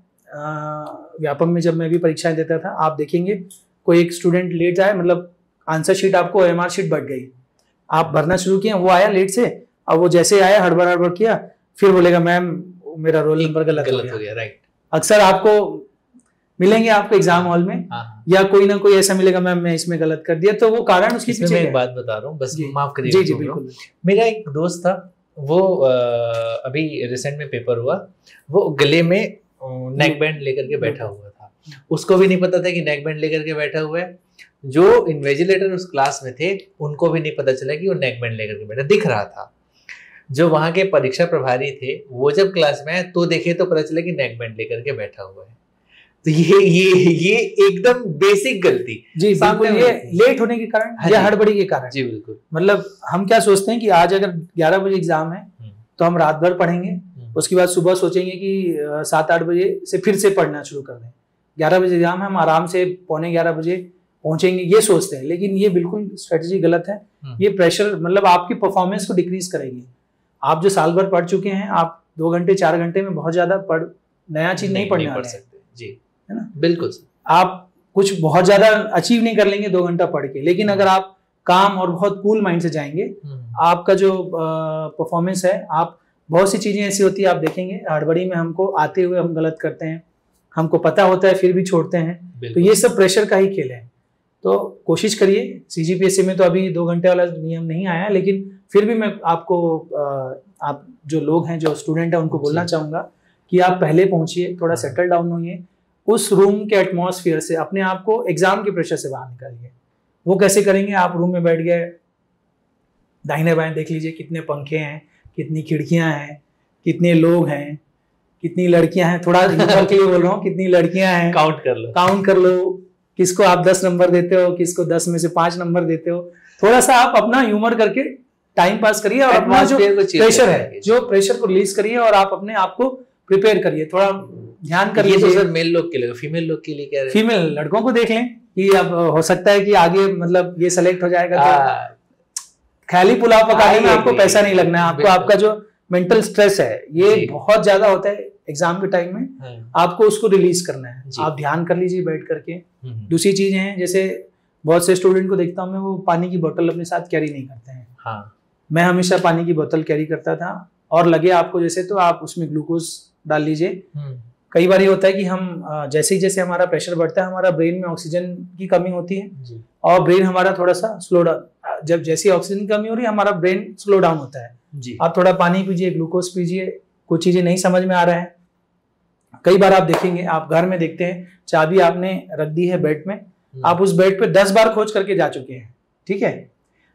S1: व्यापम में जब मैं भी परीक्षाएं देता था, आप देखेंगे कोई एक स्टूडेंट लेट जाए, मतलब आंसर शीट आपको OMR शीट बढ़ गई, आप भरना शुरू किए, वो आया लेट से, और वो जैसे आया हड़बड़ किया, फिर बोलेगा मैम मेरा रोल नंबर गलत हो गया। राइट। अक्सर आपको मिलेंगे आपको एग्जाम हॉल में, या कोई ना कोई ऐसा मिलेगा मैम मैं इसमें गलत कर दिया, तो वो कारण उसकी पीछे
S2: मैं एक बात बता रहा हूँ, बस माफ करिए। जी बिल्कुल। मेरा एक दोस्त था, वो अभी रिसेंट में पेपर हुआ, वो गले में नेक बैंड लेकर के बैठा हुआ था। उसको भी नहीं पता था कि नेक बैंड लेकर के बैठा हुआ है। जो इन्विजिलेटर उस क्लास में थे उनको भी नहीं पता चला कि वो नेक बैंड लेकर के बैठा, दिख रहा था। जो वहां के परीक्षा प्रभारी थे वो जब क्लास में आए तो देखे तो पता चला कि नेक बैंड लेकर के बैठा हुआ है। तो ये एकदम बेसिक गलती
S1: जी बिल्कुल, ये लेट होने के कारण या हड़बड़ी के कारण।
S2: जी बिल्कुल।
S1: मतलब हम क्या सोचते हैं कि आज अगर 11 बजे एग्जाम है तो हम रात भर पढ़ेंगे, उसके बाद सुबह सोचेंगे कि 7-8 बजे से फिर से पढ़ना शुरू कर दें, 11 बजे एग्जाम है, हम आराम से 11:15 बजे पहुंचेंगे, ये सोचते हैं। लेकिन ये बिल्कुल स्ट्रेटजी गलत है। ये प्रेशर मतलब आपकी परफॉर्मेंस को डिक्रीज करेगी। आप जो साल भर पढ़ चुके हैं, आप 2 घंटे 4 घंटे में बहुत ज्यादा नया चीज नहीं पढ़ने वाले हैं,
S2: जी
S1: है ना।
S2: बिल्कुल
S1: आप कुछ बहुत ज्यादा अचीव नहीं कर लेंगे 2 घंटा पढ़ के, लेकिन अगर आप काम और बहुत कूल माइंड से जाएंगे, आपका जो परफॉर्मेंस है, आप बहुत सी चीजें ऐसी होती है, आप देखेंगे हड़बड़ी में हमको आते हुए हम गलत करते हैं, हमको पता होता है फिर भी छोड़ते हैं। तो ये सब प्रेशर का ही खेल है। तो कोशिश करिए। सीजीपीएससी में तो अभी 2 घंटे वाला नियम नहीं आया, लेकिन फिर भी मैं आपको आप जो लोग हैं, जो स्टूडेंट हैं, उनको बोलना चाहूँगा कि आप पहले पहुँचिए, थोड़ा सेटल डाउन होइए, उस रूम के एटमॉस्फेयर से अपने आप को एग्जाम के प्रेशर से बाहर निकालिए। वो कैसे करेंगे? आप रूम में बैठ गए, दाहिने बाएं देख लीजिए कितने पंखे हैं, कितनी खिड़कियां हैं, कितने लोग हैं, कितनी लड़कियां हैं। थोड़ा ह्यूमर के लिए बोल रहा हूँ, कितनी लड़कियां हैं काउंट कर लो। किसको आप 10 नंबर देते हो, किसको 10 में से 5 नंबर देते हो। थोड़ा सा आप अपना ह्यूमर करके टाइम पास करिए और अपना जो प्रेशर है, जो प्रेशर को रिलीज करिए और आप अपने आप को प्रिपेयर करिए। थोड़ा ध्यान कर लीजिए।
S2: ये तो सर मेल लोग के लिए, फीमेल लोग के लिए क्या है?
S1: फीमेल लड़कों को देख लें कि अब हो सकता है कि आगे मतलब ये सेलेक्ट हो जाएगा, तो खाली पुलाव पकाने में आपको पैसा नहीं लगना है। आपको आपका जो मेंटल स्ट्रेस है, ये बहुत ज्यादा होता है एग्जाम के टाइम में, आपको उसको रिलीज करना है। आप ध्यान कर लीजिए बैठ करके। दूसरी चीजें हैं, जैसे बहुत से स्टूडेंट को देखता हूँ मैं, वो पानी की बोतल अपने साथ कैरी नहीं करते हैं। मैं हमेशा पानी की बोतल कैरी करता था, और लगे आपको जैसे तो आप उसमें ग्लूकोज डाल लीजिए। कई बार ये होता है कि हम जैसे ही जैसे हमारा प्रेशर बढ़ता है, हमारा ब्रेन में ऑक्सीजन की कमी होती है और ब्रेन हमारा थोड़ा सा स्लो डाउन, जब जैसी ऑक्सीजन की कमी हो रही है, हमारा ब्रेन स्लो डाउन होता है। आप थोड़ा पानी पीजिए, ग्लूकोज पीजिए, कुछ चीजें नहीं समझ में आ रहा है। कई बार आप देखेंगे, आप घर में देखते हैं, चाबी आपने रख दी है बेड में, आप उस बेड पे 10 बार खोज करके जा चुके हैं, ठीक है,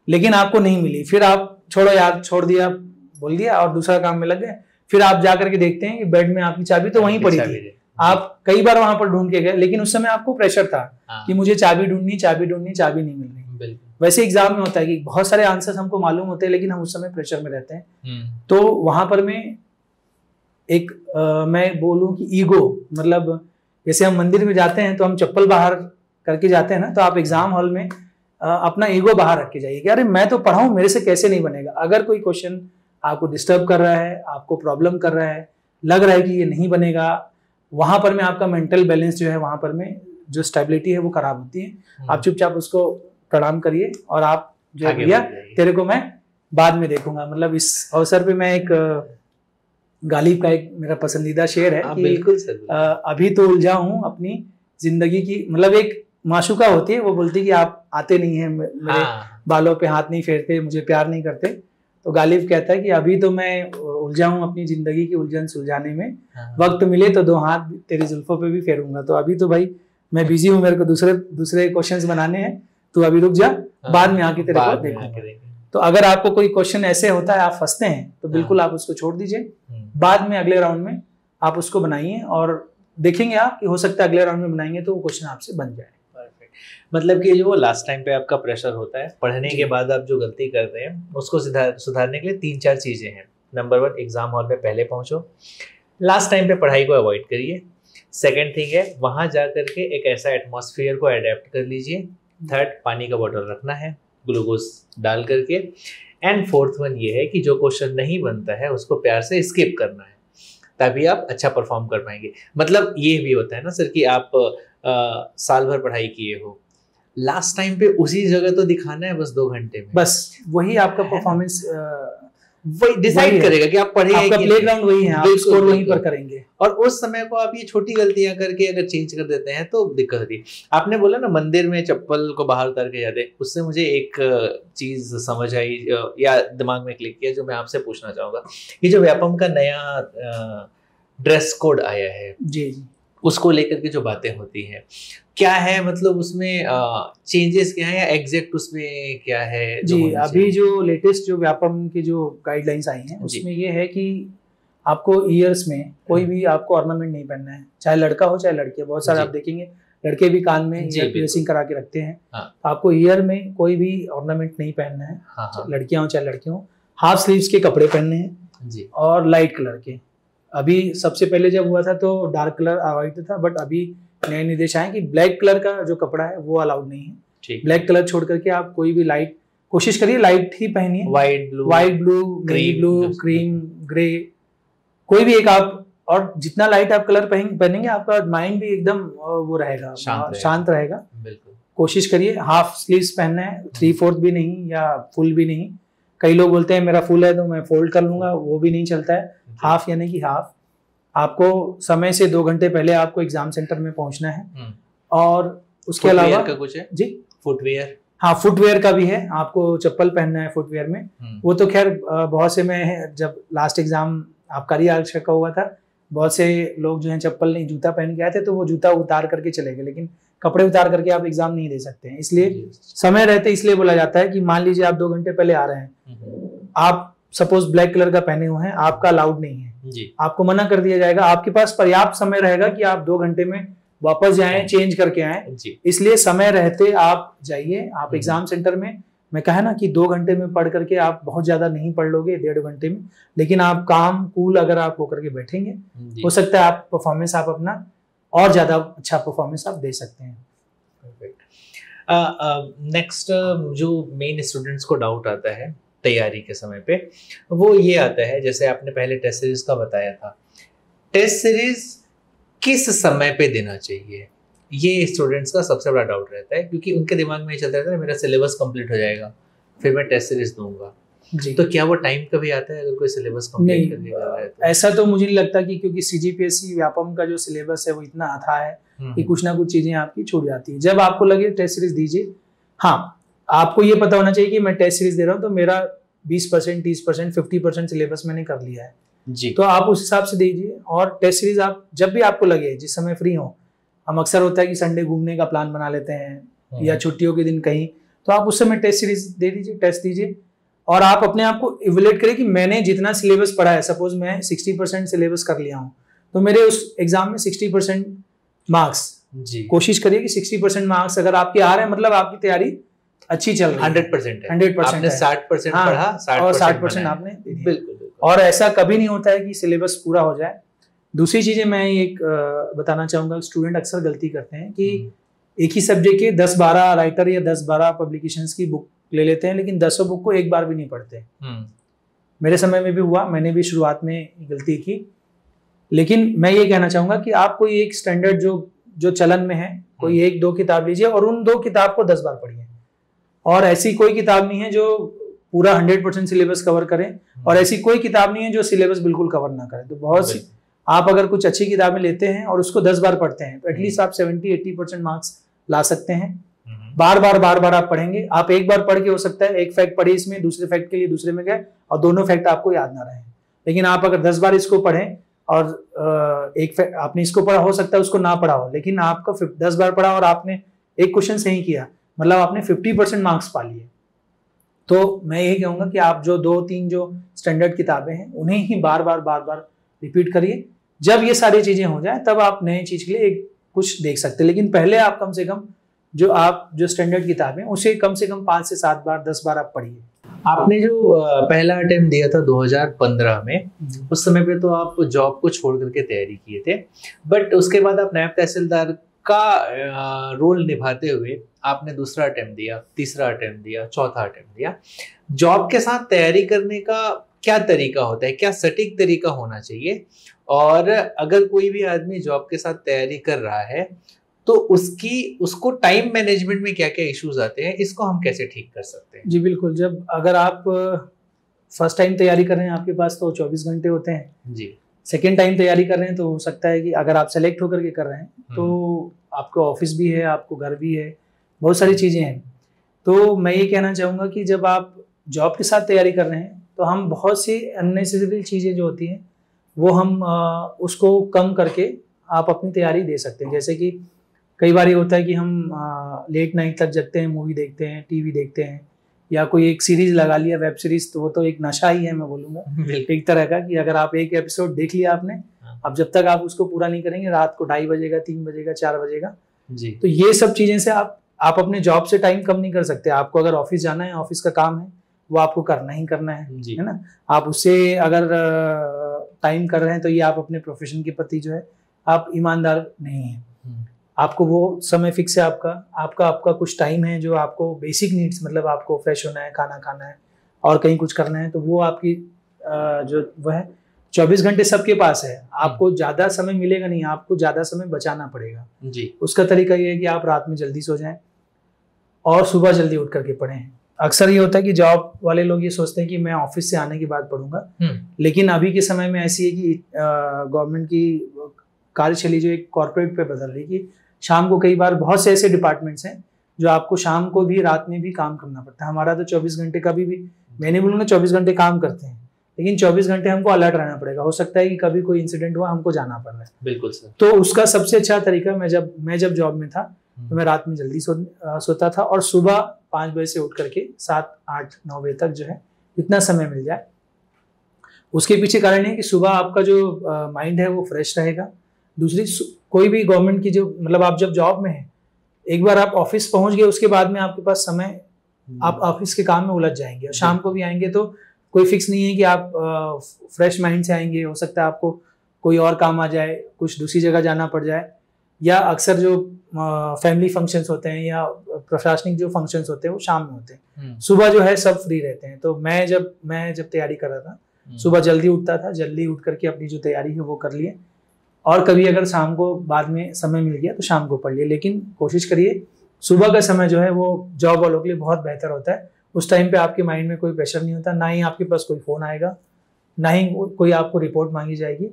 S1: लेकिन आपको नहीं मिली। फिर आप छोड़ो यार, छोड़ दिया, बोल दिया और दूसरा काम में लग गए। फिर आप जाकर के देखते हैं कि बेड में आपकी चाबी तो वहीं पड़ी थी। आप कई बार वहां पर ढूंढ के गए, लेकिन उस समय आपको प्रेशर था कि मुझे चाबी ढूंढनी, चाबी नहीं मिल रही। वैसे एग्जाम में होता है कि बहुत सारे आंसर्स हमको मालूम होते हैं, लेकिन हम उस समय प्रेशर में रहते हैं। तो वहां पर में एक मैं बोलूं कि ईगो, मतलब जैसे हम मंदिर में जाते हैं तो हम चप्पल बाहर करके जाते हैं ना, तो आप एग्जाम हॉल में अपना ईगो बाहर रख के जाइए कि अरे मैं तो पढ़ा हूं, मेरे से कैसे नहीं बनेगा। अगर कोई क्वेश्चन आपको डिस्टर्ब कर रहा है, आपको प्रॉब्लम कर रहा है, लग रहा है कि ये नहीं बनेगा, वहां पर में आपका मेंटल बैलेंस जो है, वहां पर में जो स्टेबिलिटी है वो खराब होती है। आप चुपचाप उसको प्रणाम करिए और आप जो भैया तेरे को मैं बाद में देखूंगा। मतलब इस अवसर पे मैं एक गालिब का एक मेरा पसंदीदा शेर है कि
S2: बिल्कुल सर,
S1: अभी तो उलझा हूं अपनी जिंदगी की, मतलब एक माशुका होती है, वो बोलती है कि आप आते नहीं हैं, मेरे बालों पे हाथ नहीं फेरते, मुझे प्यार नहीं करते। तो गालिब कहता है कि अभी तो मैं उलझा हूं अपनी जिंदगी की उलझन सुलझाने में, वक्त मिले तो 2 हाथ तेरी जुल्फों पे भी फेरूंगा। तो अभी तो भाई मैं बिजी हूँ, मेरे को दूसरे क्वेश्चंस बनाने हैं, तो अभी रुक जा, बाद में आके तेरे को देखूंगा। तो अगर आपको कोई क्वेश्चन ऐसे होता है, आप फंसते हैं, तो बिल्कुल आप उसको छोड़ दीजिए, बाद में अगले राउंड में आप उसको बनाइए और देखेंगे आप कि हो सकता है अगले राउंड में बनाएंगे तो वो क्वेश्चन आपसे बन जाए।
S2: मतलब कि जो लास्ट टाइम पे आपका प्रेशर होता है, पढ़ने के बाद आप जो गलती करते हैं उसको सुधारने के लिए 3-4 चीजें हैं। नंबर 1, एग्जाम हॉल में पहले पहुंचो, लास्ट टाइम पे पढ़ाई को अवॉइड करिए। सेकंड थिंग है, वहां जा करके एक ऐसा एटमॉस्फेयर को अडेप्ट कर लीजिए। थर्ड, पानी का बोतल रखना है ग्लूकोज डाल करके। एंड फोर्थ वन ये है कि जो क्वेश्चन नहीं बनता है उसको प्यार से स्किप करना है, तभी आप अच्छा परफॉर्म कर पाएंगे। मतलब ये भी होता है ना सर कि आप साल भर पढ़ाई किए हो, लास्ट टाइम पे उसी जगह तो दिखाना है बस 2 घंटे में,
S1: बस वही आपका परफॉर्मेंस
S2: वही डिसाइड करेगा कि आप पढ़े,
S1: आपका प्लेग्राउंड वही है, आप स्कोर वहीं पर करेंगे।
S2: और उस समय को आप ये छोटी गलतियां करके अगर चेंज कर देते हैं तो दिक्कत होती है। आपने बोला ना मंदिर में चप्पल को बाहर उतार के जाते, उससे मुझे एक चीज समझ आई या दिमाग में क्लिक किया जो मैं आपसे पूछना चाहूंगा। ये जो व्यापम का नया ड्रेस कोड आया है,
S1: जी,
S2: उसको लेकर के जो बातें होती हैं, क्या है मतलब उसमें चेंजेस क्या है या एग्जैक्ट उसमें क्या है?
S1: जी, अभी जो लेटेस्ट जो व्यापम की जो गाइडलाइंस आई हैं उसमें ये है कि आपको ईयर्स में कोई भी आपको ऑर्नामेंट नहीं पहनना है, चाहे लड़का हो चाहे लड़की हो। बहुत सारे आप देखेंगे लड़के भी कान में ईयर पियर्सिंग करा के रखते हैं। तो आपको ईयर में कोई भी ऑर्नामेंट नहीं पहनना है, लड़कियां हो चाहे लड़के हो। हाफ स्लीव्स के कपड़े पहनने हैं जी, और लाइट कलर के। अभी सबसे पहले जब हुआ था तो डार्क कलर अवॉइड था, बट अभी नए निर्देश आए कि ब्लैक कलर का जो कपड़ा है वो अलाउड नहीं है। ब्लैक कलर छोड़ करके आप कोई भी लाइट, कोशिश करिए लाइट ही पहनिए, white blue, navy blue, cream, grey, कोई भी एक आप। और जितना लाइट आप कलर पहनेंगे आपका माइंड भी एकदम वो रहेगा, शांत रहेगा। बिल्कुल कोशिश करिए। हाफ स्लीव्स पहनना है, 3/4 भी नहीं या फुल भी नहीं। कई लोग बोलते हैं मेरा फुल है तो मैं फोल्ड कर लूंगा, वो भी नहीं चलता है। हाफ यानी कि हाफ। आपको समय से 2 घंटे पहले आपको एग्जाम सेंटर में पहुंचना है। और उसके अलावा का कुछ है जी, फुटवेयर, हाँ फुटवेयर का भी है, आपको चप्पल पहनना है फुटवेयर में। वो तो खैर बहुत से में, जब लास्ट एग्जाम आबकारी आरक्षक का हुआ था, बहुत से लोग जो है चप्पल नहीं जूता पहन के आए थे, तो वो जूता उतार करके चले गए, लेकिन कपड़े उतार करके आप एग्जाम नहीं दे सकते हैं। इसलिए समय रहते इसलिए बोला जाता है कि मान लीजिए आप 2 घंटे पहले आ रहे हैं, आप सपोज ब्लैक कलर का पहने हुए हैं, आपका अलाउड नहीं है जी, आपको मना कर दिया जाएगा। आपके पास पर्याप्त समय रहेगा कि आप 2 घंटे में वापस जाएं, चेंज करके आएं। इसलिए समय रहते आप जाइए। आप एग्जाम सेंटर में, मैं कहा ना कि 2 घंटे में पढ़ करके आप बहुत ज्यादा नहीं पढ़ लोगे 1.5 घंटे में, लेकिन आप काम कूल अगर आप होकर के बैठेंगे, हो सकता है आप परफॉर्मेंस आप अपना और ज्यादा अच्छा परफॉर्मेंस आप दे सकते हैं।
S2: नेक्स्ट जो मेन स्टूडेंट्स को डाउट आता है तैयारी के समय पे, वो ये आता है, जैसे आपने पहले टेस्ट सीरीज का बताया था, टेस्ट सीरीज किस समय पे देना चाहिए, ये स्टूडेंट्स का सबसे बड़ा डाउट रहता है, क्योंकि उनके दिमाग में ये चलता रहता है मेरा सिलेबस कंप्लीट हो जाएगा फिर मैं टेस्ट सीरीज दूंगा जी। तो क्या वो टाइम कभी आता है अगर कोई सिलेबस कंप्लीट करने जा रहा है तो?
S1: ऐसा तो मुझे नहीं लगता, कि क्योंकि सीजीपीएससी व्यापम का जो सिलेबस है वो इतना अथाह है कि कुछ ना कुछ चीजें आपकी छूट जाती है। जब आपको लगे टेस्ट सीरीज दीजिए। हाँ, आपको ये पता होना चाहिए कि मैं टेस्ट सीरीज दे रहा हूँ तो मेरा 20%, 30%, 50% सिलेबस मैंने कर लिया है जी, तो आप उस हिसाब से दीजिए। और टेस्ट सीरीज आप जब भी आपको लगे, जिस समय फ्री हो, हम अक्सर होता है कि संडे घूमने का प्लान बना लेते हैं या छुट्टियों के दिन कहीं, तो आप उस समय टेस्ट सीरीज दे दीजिए, टेस्ट दीजिए। और आप अपने आप को इवैल्यूएट करें कि मैंने जितना सिलेबस पढ़ा है, सपोज मैं 60% सिलेबस कर लिया हूँ, तो मेरे उस एग्जाम में 60% मार्क्स जी। कोशिश करिए कि 60% मार्क्स अगर आपके आ रहे हैं, मतलब आपकी तैयारी अच्छी चल रही है। 100% आपने
S2: 60% पढ़ा
S1: और 60% आपने, बिल्कुल। और ऐसा कभी नहीं होता है कि सिलेबस पूरा हो जाए। दूसरी चीजें मैं एक बताना चाहूंगा, स्टूडेंट अक्सर गलती करते हैं कि एक ही सब्जेक्ट के 10-12 राइटर या 10-12 पब्लिकेशंस की बुक ले लेते हैं, लेकिन 10 बुक को एक बार भी नहीं पढ़ते। मेरे समय में भी हुआ, मैंने भी शुरुआत में गलती की। लेकिन मैं ये कहना चाहूंगा कि आप कोई एक स्टैंडर्ड जो चलन में है, कोई 1-2 किताब लीजिए और उन 2 किताब को 10 बार पढ़िए। और ऐसी कोई किताब नहीं है जो पूरा 100% सिलेबस कवर करे, और ऐसी कोई किताब नहीं है जो सिलेबस बिल्कुल कवर ना करे। तो बहुत सी, आप अगर कुछ अच्छी किताबें लेते हैं और उसको 10 बार पढ़ते हैं तो एटलीस्ट आप 70-80% मार्क्स ला सकते हैं। बार बार आप पढ़ेंगे। आप एक बार पढ़ के हो सकता है एक फैक्ट पढ़े इसमें, दूसरे फैक्ट के लिए दूसरे में गए और दोनों फैक्ट आपको याद ना रहे। लेकिन आप अगर 10 बार इसको पढ़ें और एक आपने इसको पढ़ा, हो सकता है उसको ना पढ़ा हो, लेकिन आपको 10 बार पढ़ा और आपने एक क्वेश्चन सही किया, मतलब आपने 50% मार्क्स पा लिए। तो मैं यही कहूंगा कि आप जो 2-3 जो स्टैंडर्ड किताबें हैं उन्हें ही बार बार रिपीट करिए। जब ये सारी चीजें हो जाए तब आप नए चीज के लिए कुछ देख सकते हैं, लेकिन पहले आप कम से कम जो स्टैंडर्ड किताबें उसे कम से कम 5 से 7 बार 10 बार आप पढ़िए।
S2: आपने जो पहला अटेम्प्ट दिया था 2015 में, उस समय पे तो आप जॉब को छोड़ करके तैयारी किए थे, बट उसके बाद आप नायब तहसीलदार का रोल निभाते हुए आपने दूसरा अटेम्प्ट दिया, तीसरा अटेम्प्ट दिया, चौथा अटेम्प्ट दिया। जॉब के साथ तैयारी करने का क्या तरीका होता है, क्या सटीक तरीका होना चाहिए, और अगर कोई भी आदमी जॉब के साथ तैयारी कर रहा है तो उसको टाइम मैनेजमेंट में क्या क्या इश्यूज आते हैं, इसको हम कैसे ठीक कर सकते हैं?
S1: जी बिल्कुल। जब अगर आप फर्स्ट टाइम तैयारी कर रहे हैं, आपके पास तो 24 घंटे होते हैं जी। सेकेंड टाइम तैयारी कर रहे हैं तो हो सकता है कि अगर आप सेलेक्ट होकर के कर रहे हैं तो आपको ऑफिस भी है, आपको घर भी है, बहुत सारी चीज़ें हैं। तो मैं ये कहना चाहूँगा कि जब आप जॉब के साथ तैयारी कर रहे हैं तो हम बहुत सी अननेसेसरी चीज़ें जो होती हैं वो हम उसको कम करके आप अपनी तैयारी दे सकते हैं। जैसे कि कई बार ये होता है कि हम लेट नाइट तक जगते हैं, मूवी देखते हैं, टीवी देखते हैं, या कोई एक सीरीज लगा लिया, वेब सीरीज, तो वो तो एक नशा ही है, मैं बोलूंगा एक तरह का, कि अगर आप एक एपिसोड देख लिया आपने, अब जब तक आप उसको पूरा नहीं करेंगे रात को 2:30 बजेगा, 3 बजेगा, 4 बजेगा जी। तो ये सब चीजें से आप अपने जॉब से टाइम कम नहीं कर सकते। आपको अगर ऑफिस जाना है, ऑफिस का काम है, वो आपको करना ही करना है ना। आप उससे अगर टाइम कर रहे हैं तो ये आप अपने प्रोफेशन के प्रति जो है आप ईमानदार नहीं है। आपको वो समय फिक्स है, आपका कुछ टाइम है जो आपको बेसिक नीड्स, मतलब आपको फ्रेश होना है, खाना खाना है और कहीं कुछ करना है, तो वो आपकी जो वो है 24 घंटे सबके पास है। आपको ज्यादा समय मिलेगा नहीं, आपको ज्यादा समय बचाना पड़ेगा जी। उसका तरीका ये है कि आप रात में जल्दी सो जाएं और सुबह जल्दी उठ करके पढ़ें। अक्सर ये होता है कि जॉब वाले लोग ये सोचते हैं कि मैं ऑफिस से आने के बाद पढ़ूंगा, लेकिन अभी के समय में ऐसी है कि गवर्नमेंट की कार्यशैली जो एक कॉर्पोरेट पे बदल रही है कि शाम को कई बार बहुत से ऐसे डिपार्टमेंट्स हैं जो आपको शाम को भी, रात में भी काम करना पड़ता है। हमारा तो 24 घंटे कभी भी, मैं नहीं बोलूँगा 24 घंटे काम करते हैं, लेकिन 24 घंटे हमको अलर्ट रहना पड़ेगा। हो सकता है कि कभी कोई इंसिडेंट हुआ, हमको जाना पड़ रहा है।
S2: बिल्कुल सर।
S1: तो उसका सबसे अच्छा तरीका, मैं जब जॉब में था तो मैं रात में जल्दी सोता था और सुबह 5 बजे से उठ करके 7, 8, 9 बजे तक जो है इतना समय मिल जाए। उसके पीछे कारण है कि सुबह आपका जो माइंड है वो फ्रेश रहेगा। दूसरी, कोई भी गवर्नमेंट की जो, मतलब आप जब जॉब में हैं, एक बार आप ऑफिस पहुंच गए उसके बाद में आपके पास समय, आप ऑफिस के काम में उलझ जाएंगे। और शाम को भी आएंगे तो कोई फिक्स नहीं है कि आप फ्रेश माइंड से आएंगे। हो सकता है आपको कोई और काम आ जाए, कुछ दूसरी जगह जाना पड़ जाए, या अक्सर जो फैमिली फंक्शंस होते हैं या प्रशासनिक जो फंक्शंस होते हैं वो शाम में होते हैं। सुबह जो है सब फ्री रहते हैं। तो मैं जब तैयारी कर रहा था, सुबह जल्दी उठता था, जल्दी उठ करके अपनी जो तैयारी है वो कर लिए, और कभी अगर शाम को बाद में समय मिल गया तो शाम को पढ़ लिए। लेकिन कोशिश करिए सुबह का समय जो है वो जॉब वालों के लिए बहुत बेहतर होता है। उस टाइम पे आपके माइंड में कोई प्रेशर नहीं होता, ना ही आपके पास कोई फोन आएगा, ना ही कोई आपको रिपोर्ट मांगी जाएगी।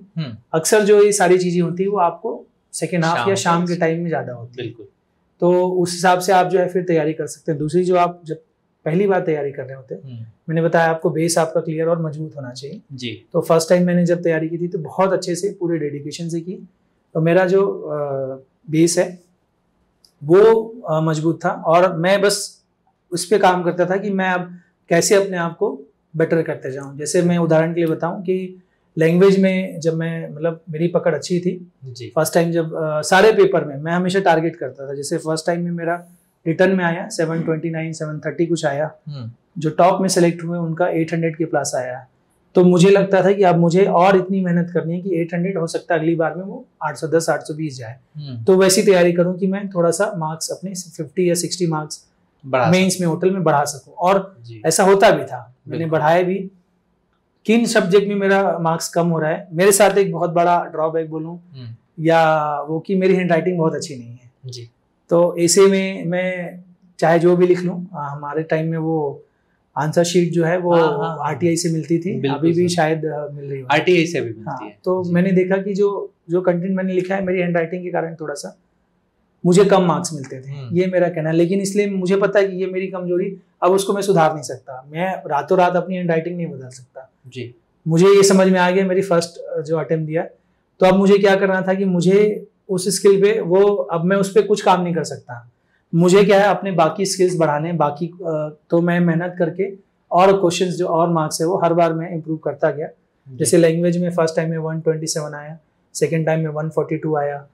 S1: अक्सर जो ये सारी चीजें होती है वो आपको सेकेंड हाफ या शाम के टाइम में ज्यादा होती है। बिल्कुल। तो उस हिसाब से आप जो है फिर तैयारी कर सकते हैं। दूसरी, जो आप जब पहली बार तैयारी कर रहे होते हैं, मैंने बताया आपको बेस आपका क्लियर और मजबूत होना चाहिए जी। तो फर्स्ट टाइम मैंने जब तैयारी की थी तो बहुत अच्छे से पूरे डेडिकेशन से की, तो मेरा जो बेस है वो मजबूत था, और मैं बस उस पर काम करता था कि मैं अब कैसे अपने आप को बेटर करते जाऊं। जैसे मैं उदाहरण के लिए बताऊं कि लैंग्वेज में जब मैं, मतलब मेरी पकड़ अच्छी थी जी। फर्स्ट टाइम जब सारे पेपर में मैं हमेशा टारगेट करता था। जैसे फर्स्ट टाइम में मेरा रिटर्न में आया 729, 730 कुछ आया, जो टॉप में सेलेक्ट हुए उनका 800 के प्लस आया। तो मुझे लगता था कि अब मुझे और इतनी मेहनत करनी है कि 800 हो सकता है अगली बार में वो 810, 820 जाए। तो वैसी तैयारी करूं कि मैं थोड़ा सा मार्क्स अपने 50 या 60 मार्क्स मेंस में, होटल में बढ़ा सकूं। और ऐसा होता भी था, मैंने बढ़ाया भी। किन सब्जेक्ट में मेरा मार्क्स कम हो रहा है, मेरे साथ एक बहुत बड़ा ड्रॉबैक बोलूं या वो कि मेरी हैंड राइटिंग बहुत अच्छी नहीं है जी। तो ऐसे में मैं चाहे जो भी लिख लूं, हमारे टाइम में वो आंसर शीट जो है वो आरटीआई से मिलती थी, अभी भी शायद मिल रही है,
S2: आरटीआई से भी मिलती है।
S1: तो मैंने देखा कि जो कंटेंट मैंने लिखा है, मेरी हैंड राइटिंग के कारण थोड़ा सा मुझे कम मार्क्स मिलते थे, ये मेरा कहना है। लेकिन इसलिए मुझे पता है कि ये मेरी कमजोरी, अब उसको मैं सुधार नहीं सकता, मैं रातों रात अपनी हैंड राइटिंग नहीं बदल सकता जी। मुझे ये समझ में आ गया मेरी फर्स्ट जो अटेम्प्ट दिया, तो अब मुझे क्या करना था कि मुझे उस स्किल पे वो, अब मैं उस पर कुछ काम नहीं कर सकता, मुझे क्या है अपने बाकी स्किल्स बढ़ाने, बाकी तो मैं मेहनत करके और क्वेश्चंस जो और मार्क्स है वो हर बार मैं इम्प्रूव करता गया। जैसे लैंग्वेज में फर्स्ट टाइम में 127 आया, सेकेंड टाइम में 142 आया,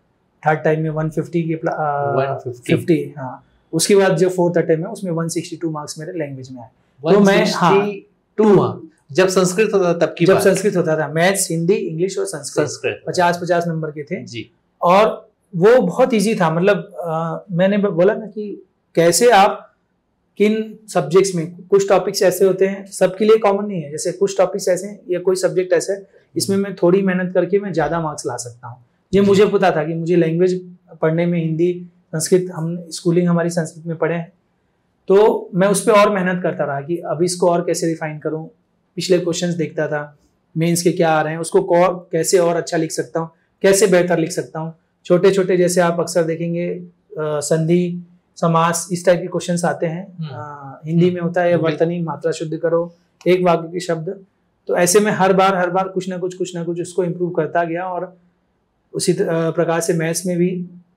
S1: थर्ड टाइम में 150 के 150 हाँ। उसके बाद जो फोर्थ अटेम्प्ट है उसमें 162 मार्क्स मेरे लैंग्वेज में आए। तो मैं
S2: 162 जब संस्कृत होता था तब की
S1: जब संस्कृत होता था, मैथ्स, हिंदी, इंग्लिश और संस्कृत 50-50 नंबर के थे जी। और वो बहुत इजी था, मतलब मैंने बोला ना कि कैसे आप किन सब्जेक्ट्स में, कुछ टॉपिक्स ऐसे होते हैं सबके लिए कॉमन नहीं है, जैसे कुछ टॉपिक्स ऐसे हैं या कोई सब्जेक्ट ऐसा है इसमें मैं थोड़ी मेहनत करके मैं ज्यादा मार्क्स ला सकता हूँ। ये मुझे पता था कि मुझे लैंग्वेज पढ़ने में, हिंदी, संस्कृत, हम स्कूलिंग हमारी संस्कृत में पढ़े हैं, तो मैं उस पर और मेहनत करता रहा कि अब इसको और कैसे रिफाइन करूँ। पिछले क्वेश्चंस देखता था, मेंस के क्या आ रहे हैं, उसको कैसे और अच्छा लिख सकता हूँ, कैसे बेहतर लिख सकता हूँ। छोटे छोटे जैसे आप अक्सर देखेंगे संधि, समास, इस टाइप के क्वेश्चंस आते हैं, हिंदी में होता है वर्तनी, मात्रा शुद्ध करो, एक वाक्य के शब्द। तो ऐसे में हर बार कुछ ना कुछ उसको इम्प्रूव करता गया। और उसी प्रकार से मैथ्स में भी,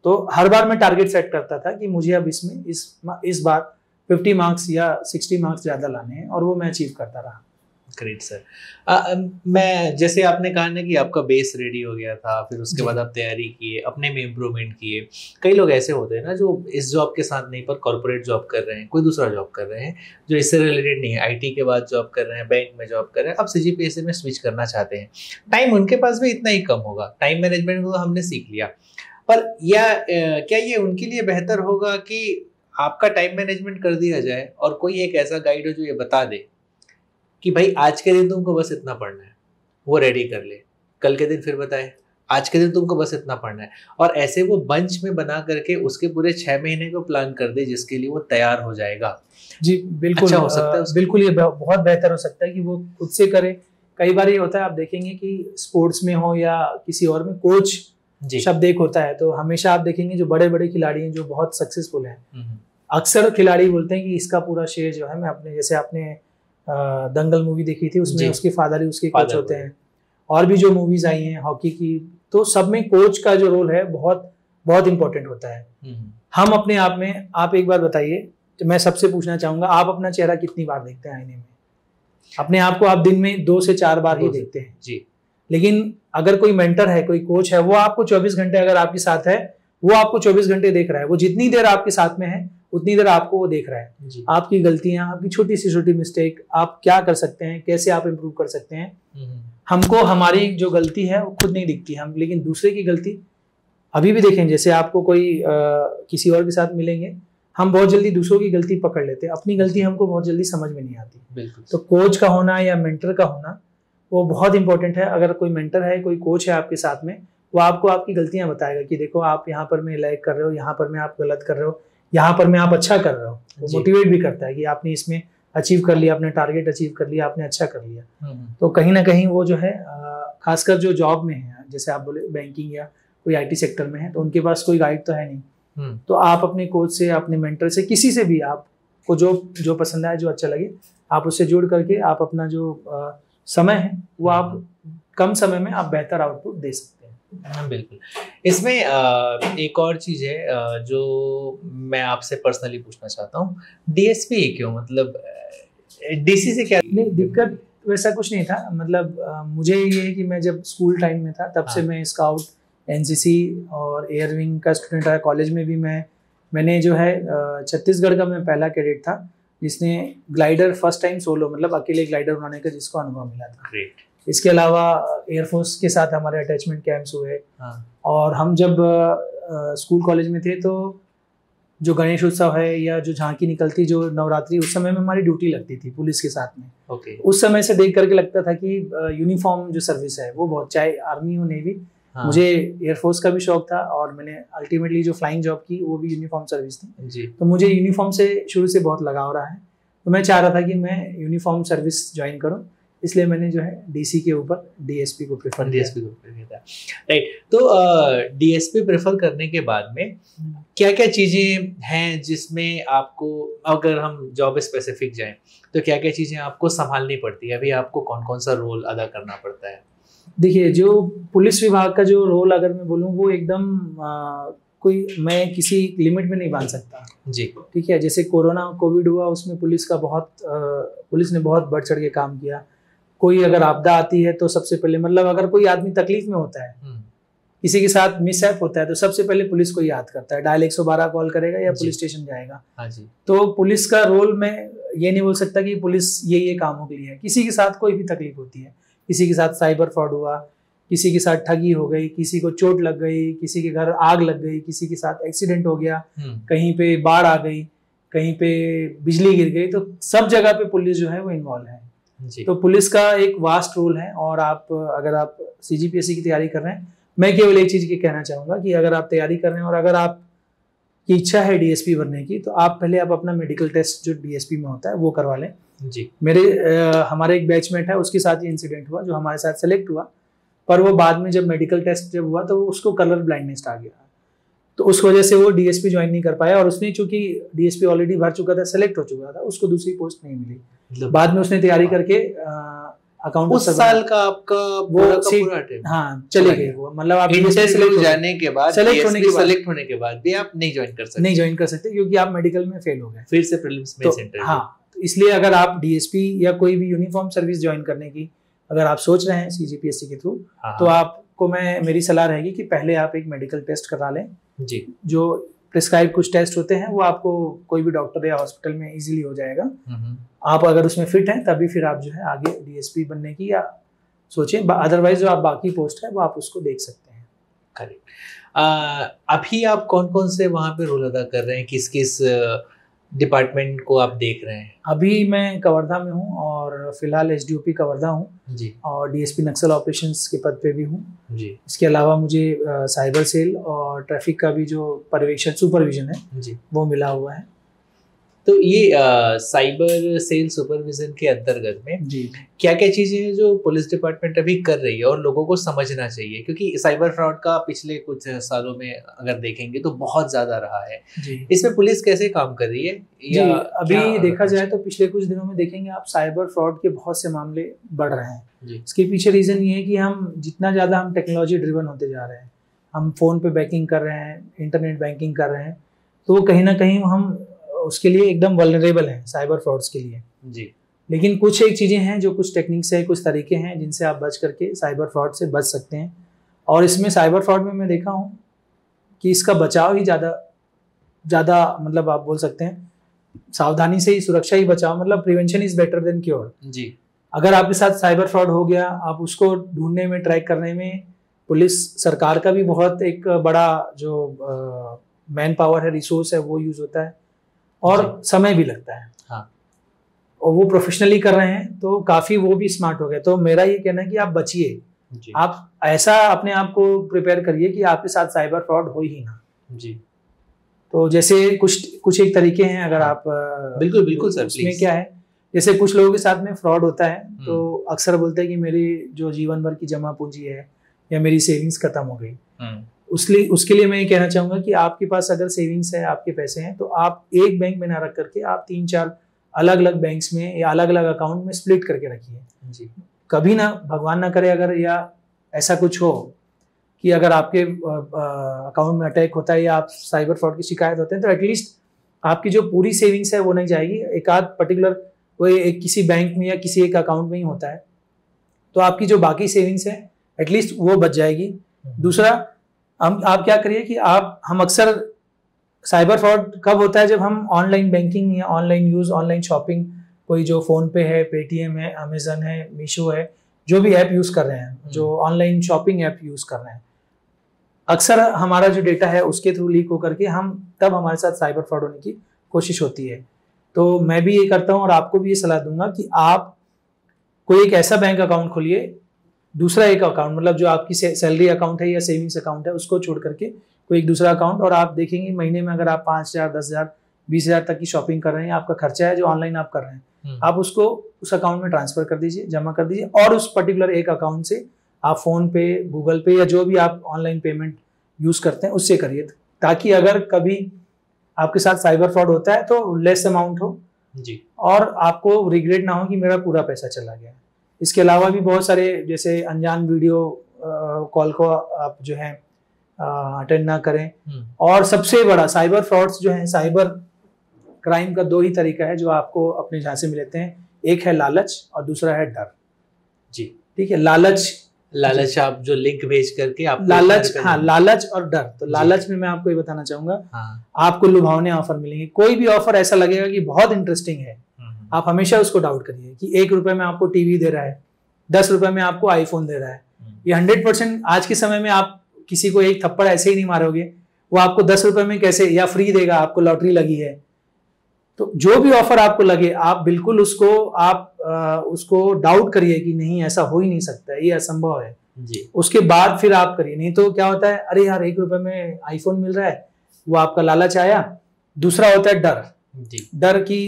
S1: तो हर बार मैं टारगेट सेट करता था कि मुझे अब इसमें इस बार 50 मार्क्स या 60 मार्क्स ज़्यादा लाने हैं, और वो मैं अचीव करता रहा।
S2: Great sir. मैं जैसे आपने कहा ना कि आपका बेस रेडी हो गया था, फिर उसके बाद आप तैयारी किए, अपने में इम्प्रूवमेंट किए। कई लोग ऐसे होते हैं ना जो इस जॉब के साथ नहीं पर कॉर्पोरेट जॉब कर रहे हैं, कोई दूसरा जॉब कर रहे हैं जो इससे रिलेटेड नहीं है, आईटी के बाद जॉब कर रहे हैं, बैंक में जॉब कर रहे हैं, अब सीजीपीएससी में स्विच करना चाहते हैं। टाइम उनके पास भी इतना ही कम होगा, टाइम मैनेजमेंट को तो हमने सीख लिया, पर क्या ये उनके लिए बेहतर होगा कि आपका टाइम मैनेजमेंट कर दिया जाए और कोई एक ऐसा गाइड हो जो ये बता दे कि भाई आज के दिन तुमको बस इतना पढ़ना है, वो रेडी कर ले, कल के दिन फिर बताए आज के दिन तुमको बस इतना पढ़ना है, और ऐसे वो बंच में बना करके उसके पूरे 6 महीने को प्लान कर दे जिसके लिए वो तैयार हो जाएगा?
S1: जी बिल्कुल,
S2: अच्छा हो सकता है
S1: बिल्कुल, ये बहुत बेहतर हो सकता है कि वो खुद से करे। कई बार ये होता है, आप देखेंगे कि स्पोर्ट्स में हो या किसी और में, कोच शब्द एक होता है, तो हमेशा आप देखेंगे जो बड़े बड़े खिलाड़ी हैं जो बहुत सक्सेसफुल हैं, अक्सर खिलाड़ी बोलते हैं कि इसका पूरा श्रेय जो है मैं अपने, जैसे आपने दंगल मूवी देखी थी, उसमें उसके फादर ही उसके कोच होते हैं, और भी जो मूवीज आई हैं हॉकी की, तो सब में कोच का जो रोल है बहुत बहुत इंपॉर्टेंट होता है। हम अपने आप में, आप एक बार बताइए, तो मैं सबसे पूछना चाहूंगा, आप अपना चेहरा कितनी बार देखते हैं आईने में? अपने आप को आप दिन में 2 से 4 बार ही देखते हैं जी। लेकिन अगर कोई मेंटर है, कोई कोच है, वो आपको 24 घंटे अगर आपके साथ है, वो आपको 24 घंटे देख रहा है, वो जितनी देर आपके साथ में है उतनी देर आपको वो देख रहा है, आपकी गलतियां, आपकी छोटी सी छोटी मिस्टेक, आप क्या कर सकते हैं, कैसे आप इम्प्रूव कर सकते हैं। हमको हमारी जो गलती है वो खुद नहीं दिखती, हम लेकिन दूसरे की गलती अभी भी देखें। जैसे आपको कोई किसी और के साथ मिलेंगे, हम बहुत जल्दी दूसरों की गलती पकड़ लेते हैं, अपनी गलती हमको बहुत जल्दी समझ में नहीं आती। तो कोच का होना या मेंटर का होना वो बहुत इंपॉर्टेंट है। अगर कोई मेंटर है, कोई कोच है आपके साथ में, वो आपको आपकी गलतियां बताएगा कि देखो आप यहाँ पर मैं लैग कर रहे हो, यहाँ पर मैं आप गलत कर रहे हो, यहाँ पर मैं आप अच्छा कर रहे हो। वो मोटिवेट भी करता है कि आपने इसमें अचीव कर लिया, अपने टारगेट अचीव कर लिया, आपने अच्छा कर लिया। तो कहीं ना कहीं वो जो है, खासकर जो जॉब में है, जैसे आप बोले बैंकिंग या कोई आईटी सेक्टर में है, तो उनके पास कोई गाइड तो है नहीं। तो आप अपने कोच से, अपने मेंटर से, किसी से भी आपको जो पसंद आए, जो अच्छा लगे, आप उससे जुड़ करके आप अपना जो समय है वो आप कम समय में आप बेहतर आउटपुट दे सकते हैं।
S2: बिल्कुल। इसमें एक और चीज़ है जो मैं आपसे पर्सनली पूछना चाहता हूँ, डीएसपी क्यों, मतलब डीसी से क्या?
S1: नहीं, दिक्कत वैसा कुछ नहीं था, मतलब मुझे ये है कि मैं जब स्कूल टाइम में था तब से मैं स्काउट, एनसीसी और एयर विंग का स्टूडेंट रहा। कॉलेज में भी मैंने जो है छत्तीसगढ़ का मैं पहला कैडेट था जिसने ग्लाइडर फर्स्ट टाइम सोलो, मतलब अकेले ग्लाइडर बनाने का जिसको अनुभव मिला था।
S2: ग्रेट।
S1: इसके अलावा एयरफोर्स के साथ हमारे अटैचमेंट कैंप्स हुए। और हम जब स्कूल कॉलेज में थे तो जो गणेश उत्सव है या जो झांकी निकलती, जो नवरात्रि, उस समय में हमारी ड्यूटी लगती थी पुलिस के साथ में। उस समय से देख करके लगता था कि यूनिफॉर्म जो सर्विस है वो बहुत, चाहे आर्मी हो नेवी, मुझे एयरफोर्स का भी शौक था और मैंने अल्टीमेटली जो फ्लाइंग जॉब की वो भी यूनिफॉर्म सर्विस थी जी। तो मुझे यूनिफॉर्म से शुरू से बहुत लगाव रहा है, तो मैं चाह रहा था कि मैं यूनिफॉर्म सर्विस ज्वाइन करूं, इसलिए मैंने जो है डीसी के ऊपर डीएसपी को प्रेफर किया।
S2: राइट। तो डीएसपी प्रेफर करने के बाद में क्या क्या चीज़ें हैं जिसमें आपको, अगर हम जॉब स्पेसिफिक जाएं, तो क्या क्या चीज़ें आपको संभालनी पड़ती है, अभी आपको कौन कौन सा रोल अदा करना पड़ता है?
S1: देखिए, जो पुलिस विभाग का जो रोल अगर मैं बोलूँ, वो एकदम कोई, मैं किसी लिमिट में नहीं बांध सकता
S2: जी।
S1: ठीक है, जैसे कोविड हुआ, उसमें पुलिस ने बहुत बढ़ चढ़ के काम किया। कोई अगर आपदा आती है तो सबसे पहले, मतलब अगर कोई आदमी तकलीफ में होता है, किसी के साथ मिसहैप होता है, तो सबसे पहले पुलिस को याद करता है, डायल 112 कॉल करेगा या पुलिस स्टेशन जाएगा।
S2: हाँ जी।
S1: तो पुलिस का रोल, मैं ये नहीं बोल सकता कि पुलिस ये कामों के लिए है। किसी के साथ कोई भी तकलीफ होती है, किसी के साथ साइबर फ्रॉड हुआ, किसी के साथ ठगी हो गई, किसी को चोट लग गई, किसी के घर आग लग गई, किसी के साथ एक्सीडेंट हो गया, कहीं पे बाढ़ आ गई, कहीं पे बिजली गिर गई, तो सब जगह पे पुलिस जो है वो इन्वॉल्व है जी। तो पुलिस का एक वास्ट रोल है। और अगर आप सीजीपीएससी की तैयारी कर रहे हैं, मैं केवल एक चीज की कहना चाहूंगा कि अगर आप तैयारी कर रहे हैं और अगर आपकी इच्छा है डीएसपी बनने की, तो आप पहले अपना मेडिकल टेस्ट जो डीएसपी में होता है वो करवा लें जी। हमारे एक बैचमेट है, उसके साथ ही इंसिडेंट हुआ, जो हमारे साथ सेलेक्ट हुआ, पर वो बाद में जब मेडिकल टेस्ट जब हुआ तो उसको कलर ब्लाइंडनेस आ गया, तो उस वजह से वो डीएसपी ज्वाइन नहीं कर पाया। और उसने, चूंकि डीएसपी ऑलरेडी भर चुका था, सेलेक्ट हो चुका था, उसको दूसरी पोस्ट नहीं मिली। बाद में उसने तैयारी करके अकाउंट
S2: उस साल का आपका पूरा का
S1: सीट,
S2: पूरा अटेम्प्ट
S1: हाँ चले गए वो, मतलब आप
S2: इंटरव्यू जाने के बाद,
S1: सेलेक्ट
S2: होने के बाद भी आप नहीं ज्वाइन कर सकते
S1: क्योंकि आप मेडिकल में फेल हो गए,
S2: फिर से प्रीलिम्स में इंटरव्यू।
S1: हाँ, तो इसलिए अगर आप डीएसपी या कोई भी यूनिफॉर्म सर्विस ज्वाइन करने की अगर आप सोच रहे हैं सीजीपीएससी के थ्रू, तो आपको मेरी सलाह रहेगी कि पहले आप एक मेडिकल टेस्ट करा लें जी। जो प्रिस्क्राइब कुछ टेस्ट होते हैं वो आपको कोई भी डॉक्टर या हॉस्पिटल में इजीली हो जाएगा। आप अगर उसमें फिट हैं तभी फिर आप जो है आगे डीएसपी बनने की या सोचें, अदरवाइज जो आप बाकी पोस्ट है वो आप उसको देख सकते हैं।
S2: करेक्ट। अभी आप कौन कौन से वहाँ पे रोल अदा कर रहे हैं, किस किस डिपार्टमेंट को आप देख रहे हैं?
S1: अभी मैं कवर्धा में हूँ और फिलहाल एसडीओपी कवर्धा हूँ जी, और डीएसपी नक्सल ऑपरेशंस के पद पे भी हूँ जी। इसके अलावा मुझे साइबर सेल और ट्रैफिक का भी जो पर्यवेक्षण सुपरविजन है जी वो मिला हुआ है।
S2: तो ये साइबर सेल सुपरविजन के अंतर्गत में जी क्या क्या चीजें हैं जो पुलिस डिपार्टमेंट अभी कर रही है और लोगों को समझना चाहिए, क्योंकि साइबर फ्रॉड का पिछले कुछ सालों में अगर देखेंगे तो बहुत ज्यादा रहा है जी। इसमें पुलिस कैसे काम कर रही है
S1: जी? अभी देखा जाए तो पिछले कुछ दिनों में देखेंगे आप साइबर फ्रॉड के बहुत से मामले बढ़ रहे हैं जी। इसके पीछे रीजन ये है कि हम जितना ज्यादा हम टेक्नोलॉजी ड्रिवन होते जा रहे हैं, हम फोन पे बैंकिंग कर रहे हैं, इंटरनेट बैंकिंग कर रहे हैं, तो कहीं ना कहीं हम उसके लिए एकदम वल्नरेबल है साइबर फ्रॉड्स के लिए जी। लेकिन कुछ एक चीज़ें हैं जो कुछ टेक्निक्स है, कुछ तरीके हैं जिनसे आप बच करके साइबर फ्रॉड से बच सकते हैं। और इसमें साइबर फ्रॉड में मैं देखा हूँ कि इसका बचाव ही ज़्यादा मतलब आप बोल सकते हैं सावधानी से ही, सुरक्षा ही बचाव, मतलब prevention is better than cure जी। अगर आपके साथ साइबर फ्रॉड हो गया, आप उसको ढूंढने में, ट्रैक करने में पुलिस सरकार का भी बहुत एक बड़ा जो मैन पावर है, रिसोर्स है, वो यूज होता है और समय भी लगता है हाँ। और वो प्रोफेशनली कर रहे हैं तो काफी वो भी स्मार्ट हो गए। तो मेरा ये कहना है कि आप बचिए, आप ऐसा अपने आप को प्रिपेयर करिए कि आपके साथ साइबर फ्रॉड हो ही ना जी। तो जैसे कुछ एक तरीके हैं, अगर आप
S2: बिल्कुल सर,
S1: उसमें क्या है, जैसे कुछ लोगों के साथ में फ्रॉड होता है तो अक्सर बोलते हैं कि मेरी जो जीवन भर की जमा पूंजी है या मेरी सेविंग्स खत्म हो गई। उसके लिए मैं ये कहना चाहूंगा कि आपके पास अगर सेविंग्स है, आपके पैसे हैं, तो आप एक बैंक में ना रख करके आप 3-4 अलग अलग बैंक्स में या अलग अलग अकाउंट में स्प्लिट करके रखिए जी। कभी ना, भगवान ना करे अगर या ऐसा कुछ हो कि अगर आपके अकाउंट में अटैक होता है या आप साइबर फ्रॉड की शिकायत होते हैं, तो एटलीस्ट आपकी जो पूरी सेविंग्स है वो नहीं जाएगी, एक आध पर्टिकुलर कोई एक किसी बैंक में या किसी एक अकाउंट में ही होता है, तो आपकी जो बाकी सेविंग्स है एटलीस्ट वो बच जाएगी। दूसरा, आप क्या करिए कि हम अक्सर साइबर फ्रॉड कब होता है, जब हम ऑनलाइन बैंकिंग या ऑनलाइन यूज, ऑनलाइन शॉपिंग, कोई जो फोन पे है, पेटीएम है, अमेजन है, मीशो है, जो भी ऐप यूज कर रहे हैं, जो ऑनलाइन शॉपिंग ऐप यूज कर रहे हैं, अक्सर हमारा जो डेटा है उसके थ्रू लीक होकर के तब हमारे साथ साइबर फ्रॉड होने की कोशिश होती है। तो मैं भी ये करता हूँ और आपको भी ये सलाह दूंगा कि आप कोई एक ऐसा बैंक अकाउंट खोलिए, दूसरा एक अकाउंट, मतलब जो आपकी सैलरी अकाउंट है या सेविंग्स अकाउंट है उसको छोड़ करके कोई एक दूसरा अकाउंट, और आप देखेंगे महीने में अगर आप 5,000, 10,000, 20,000 तक की शॉपिंग कर रहे हैं, आपका खर्चा है जो ऑनलाइन आप कर रहे हैं, आप उसको उस अकाउंट में ट्रांसफर कर दीजिए, जमा कर दीजिए, और उस पर्टिकुलर एक अकाउंट से आप फोन पे, गूगल पे या जो भी आप ऑनलाइन पेमेंट यूज करते हैं उससे करिए, ताकि अगर कभी आपके साथ साइबर फ्रॉड होता है तो लेस अमाउंट हो जी, और आपको रिग्रेट ना हो कि मेरा पूरा पैसा चला गया। इसके अलावा भी बहुत सारे, जैसे अनजान वीडियो कॉल को आप जो है अटेंड ना करें। और सबसे बड़ा साइबर फ्रॉड्स जो है, साइबर क्राइम का 2 ही तरीका है जो आपको अपने झांसे में लेते हैं, एक है लालच और दूसरा है डर जी। ठीक है, लालच आप जो लिंक भेज करके आप लालच, हाँ, लालच और डर। तो लालच में मैं आपको ये बताना चाहूंगा, आपको लुभावने ऑफर मिलेंगे, कोई भी ऑफर ऐसा लगेगा कि बहुत इंटरेस्टिंग है, आप हमेशा उसको डाउट करिए कि 1 रुपए में आपको टीवी दे रहा है, 10 रुपए में आपको आईफोन दे रहा है। ये 100% आज के समय में आप किसी को एक थप्पड़ ऐसे ही नहीं मारोगे, वो आपको 10 रुपए में कैसे या फ्री देगा, आपको लॉटरी लगी है। तो जो भी ऑफर आपको लगे, आप बिल्कुल उसको डाउट करिए कि नहीं, ऐसा हो ही नहीं सकता है, ये असंभव है जी। उसके बाद फिर आप करिए, नहीं तो क्या होता है, अरे यार 1 रुपए में आईफोन मिल रहा है, वो आपका लालच आया। दूसरा होता है डर जी। डर की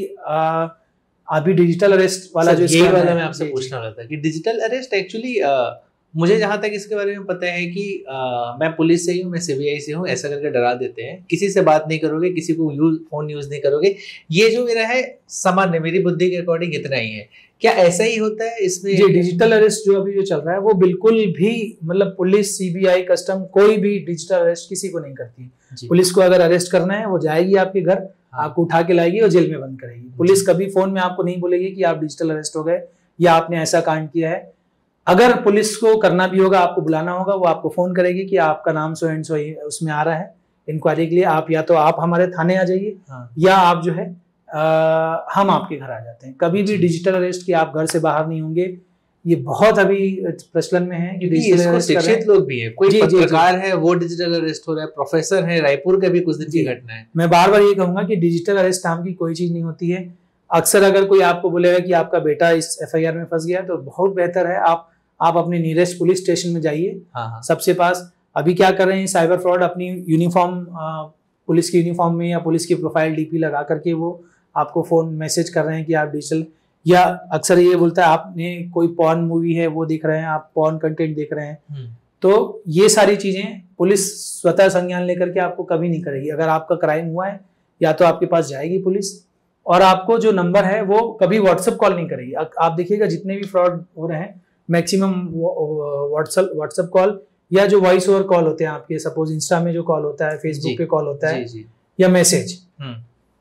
S1: अभी डिजिटल अरेस्ट वाला जो
S2: ये वाला मैं आपसे पूछना रहा था कि डिजिटल अरेस्ट एक्चुअली मुझे जहां तक इसके बारे में पता है कि मैं पुलिस से ही हूँ, मैं सीबीआई से हूँ, ऐसा करके डरा देते हैं, किसी से बात नहीं करोगे, किसी को फोन यूज नहीं करोगे, ये जो मेरा है सामान्य मेरी बुद्धि के अकॉर्डिंग इतना ही है। क्या ऐसा ही होता है इसमें?
S1: जी, डिजिटल अरेस्ट जो अभी जो चल रहा है वो बिल्कुल भी मतलब पुलिस, सीबीआई, कस्टम कोई भी डिजिटल अरेस्ट किसी को नहीं करती। पुलिस को अगर अरेस्ट करना है वो जाएगी आपके घर, हाँ। आपको उठा के लाएगी और जेल में बंद करेगी। पुलिस कभी फोन में आपको नहीं बोलेगी कि आप डिजिटल अरेस्ट हो गए या आपने ऐसा कांड किया है। अगर पुलिस को करना भी होगा, आपको बुलाना होगा, वो आपको फोन करेगी कि आपका नाम सो एंड सो उसमें आ रहा है इंक्वायरी के लिए, आप या तो आप हमारे थाने आ जाइए, हाँ। या आप जो है हम आपके घर आ जाते हैं। कभी भी डिजिटल अरेस्ट की आप घर से बाहर नहीं होंगे। ये बहुत अभी प्रचलन में है कि डिजिटल अरेस्ट
S2: शिक्षित लोग भी है, कोई पत्रकार है वो डिजिटल अरेस्ट हो रहा है, प्रोफेसर है, रायपुर का भी कुछ दिन की घटना है।
S1: मैं बार बार ये कहूंगा कि डिजिटल अरेस्ट नाम की कोई चीज नहीं होती है। अक्सर अगर कोई आपको बोलेगा कि आपका बेटा इस एफआईआर में फंस गया तो बहुत बेहतर है आप अपने नियरेस्ट पुलिस स्टेशन में जाइए, हाँ। सबसे पास। अभी क्या कर रहे हैं साइबर फ्रॉड, अपनी यूनिफॉर्म पुलिस की यूनिफॉर्म में या पुलिस की प्रोफाइल डीपी लगा करके वो आपको फोन मैसेज कर रहे हैं कि आप डिजिटल, या अक्सर ये बोलता है आपने कोई पॉर्न मूवी है वो देख रहे हैं, आप पॉर्न कंटेंट देख रहे हैं। तो ये सारी चीजें पुलिस स्वतः संज्ञान लेकर के आपको कभी नहीं करेगी। अगर आपका क्राइम हुआ है या तो आपके पास जाएगी पुलिस, और आपको जो नंबर है वो कभी व्हाट्सएप कॉल नहीं करेगी। आप देखिएगा जितने भी फ्रॉड हो रहे हैं मैक्सिमम व्हाट्सएप कॉल या जो वॉइस ओवर कॉल होते हैं आपके, सपोज इंस्टा में जो कॉल होता है, फेसबुक पे कॉल होता है, या मैसेज।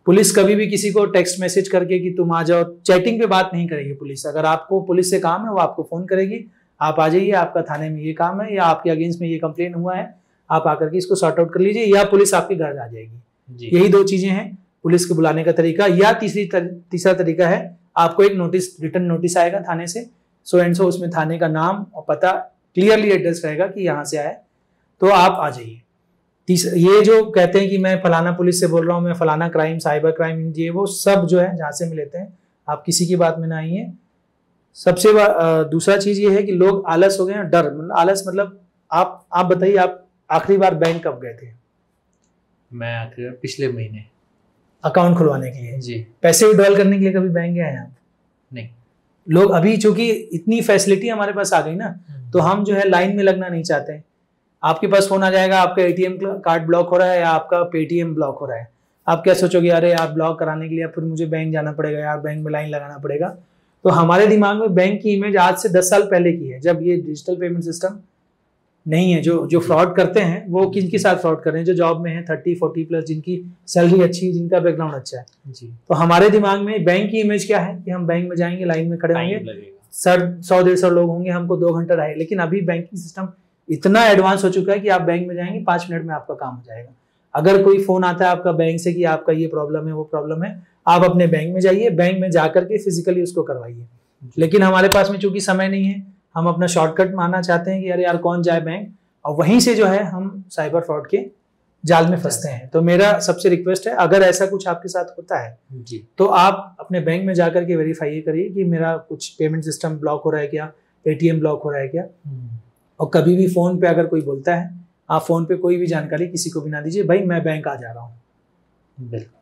S1: पुलिस कभी भी किसी को टेक्स्ट मैसेज करके कि तुम आ जाओ, चैटिंग पे बात नहीं करेगी पुलिस। अगर आपको पुलिस से काम है वो आपको फोन करेगी, आप आ जाइए, आपका थाने में ये काम है या आपके अगेंस्ट में ये कंप्लेन हुआ है, आप आकर के इसको सॉर्ट आउट कर लीजिए, या पुलिस आपके घर आ जाएगी। यही दो चीजें हैं पुलिस को बुलाने का तरीका। या तीसरा तरीका है आपको एक नोटिस, रिटर्न नोटिस आएगा थाने से, सो एंड सो, उसमें थाने का नाम और पता, क्लियरली एड्रेस रहेगा कि यहाँ से आए, तो आप आ जाइए। ये जो कहते हैं कि मैं फलाना पुलिस से बोल रहा हूँ, मैं फलाना क्राइम, साइबर क्राइम, ये वो सब जो है जहाँ से में लेते हैं, आप किसी की बात में ना आइए। सबसे दूसरा चीज ये है कि लोग आलस हो गए हैं, डर, आलस मतलब आप बताइए, आप आखिरी बार बैंक कब गए थे?
S2: मैं आखिरी बार पिछले महीने
S1: अकाउंट खुलवाने के लिए।
S2: जी।
S1: पैसे विड्रॉल करने के लिए कभी बैंक गए हैं आप?
S2: नहीं।
S1: लोग अभी चूंकि इतनी फैसिलिटी हमारे पास आ गई ना, तो हम जो है लाइन में लगना नहीं चाहते। आपके पास फोन आ जाएगा, आपका एटीएम कार्ड ब्लॉक हो रहा है या आपका पेटीएम ब्लॉक हो रहा है, आप क्या सोचोगे, अरे यार ब्लॉक कराने के लिए फिर मुझे बैंक जाना पड़ेगा, यार बैंक में लाइन लगाना पड़ेगा। तो हमारे दिमाग में बैंक की इमेज आज से 10 साल पहले की है, जब ये डिजिटल पेमेंट सिस्टम नहीं है। जो फ्रॉड करते हैं वो किनके साथ फ्रॉड कर रहे हैं? जो जॉब में है 30-40 प्लस, जिनकी सैलरी अच्छी है, जिनका बैकग्राउंड अच्छा है जी। तो हमारे दिमाग में बैंक की इमेज क्या है कि हम बैंक में जाएंगे, लाइन में खड़े होंगे, 100-150 लोग होंगे, हमको 2 घंटा रहे। लेकिन अभी बैंकिंग सिस्टम इतना एडवांस हो चुका है कि आप बैंक में जाएंगे, 5 मिनट में आपका काम हो जाएगा। अगर कोई फोन आता है आपका बैंक से कि आपका ये प्रॉब्लम है, वो प्रॉब्लम है, आप अपने बैंक में जाइए, बैंक में जाकर के फिजिकली उसको करवाइए। लेकिन हमारे पास में चूंकि समय नहीं है, हम अपना शॉर्टकट मानना चाहते हैं कि अरे यार कौन जाए बैंक, और वहीं से जो है हम साइबर फ्रॉड के जाल में फंसते हैं। तो मेरा सबसे रिक्वेस्ट है, अगर ऐसा कुछ आपके साथ होता है जी, तो आप अपने बैंक में जाकर के वेरीफाई करिए कि मेरा कुछ पेमेंट सिस्टम ब्लॉक हो रहा है क्या, एटीएम ब्लॉक हो रहा है क्या। और कभी भी फोन पे अगर कोई बोलता है, आप फोन पे कोई भी जानकारी किसी को भी ना दीजिए, भाई मैं बैंक आ जा रहा हूँ।
S2: बिल्कुल।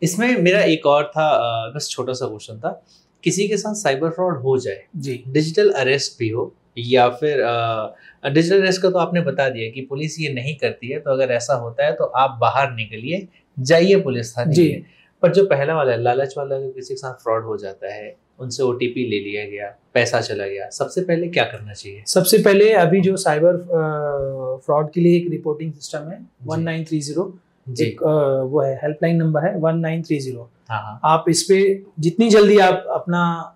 S2: इसमें मेरा एक और था, बस छोटा सा क्वेश्चन था, किसी के साथ साइबर फ्रॉड हो जाए जी, डिजिटल अरेस्ट भी हो, या फिर डिजिटल अरेस्ट का तो आपने बता दिया कि पुलिस ये नहीं करती है, तो अगर ऐसा होता है तो आप बाहर निकलिए, जाइए पुलिस थाने जी। पर जो पहला वाला लालच वाला, जो किसी के साथ फ्रॉड हो जाता है, उनसे ओटीपी ले लिया गया, पैसा चला गया, सबसे पहले क्या करना चाहिए?
S1: सबसे पहले अभी जो साइबर फ्रॉड के लिए एक रिपोर्टिंग सिस्टम है 1930, एक वो है हेल्पलाइन नंबर है 1930। हाँ। आप इस पे जितनी जल्दी आप अपना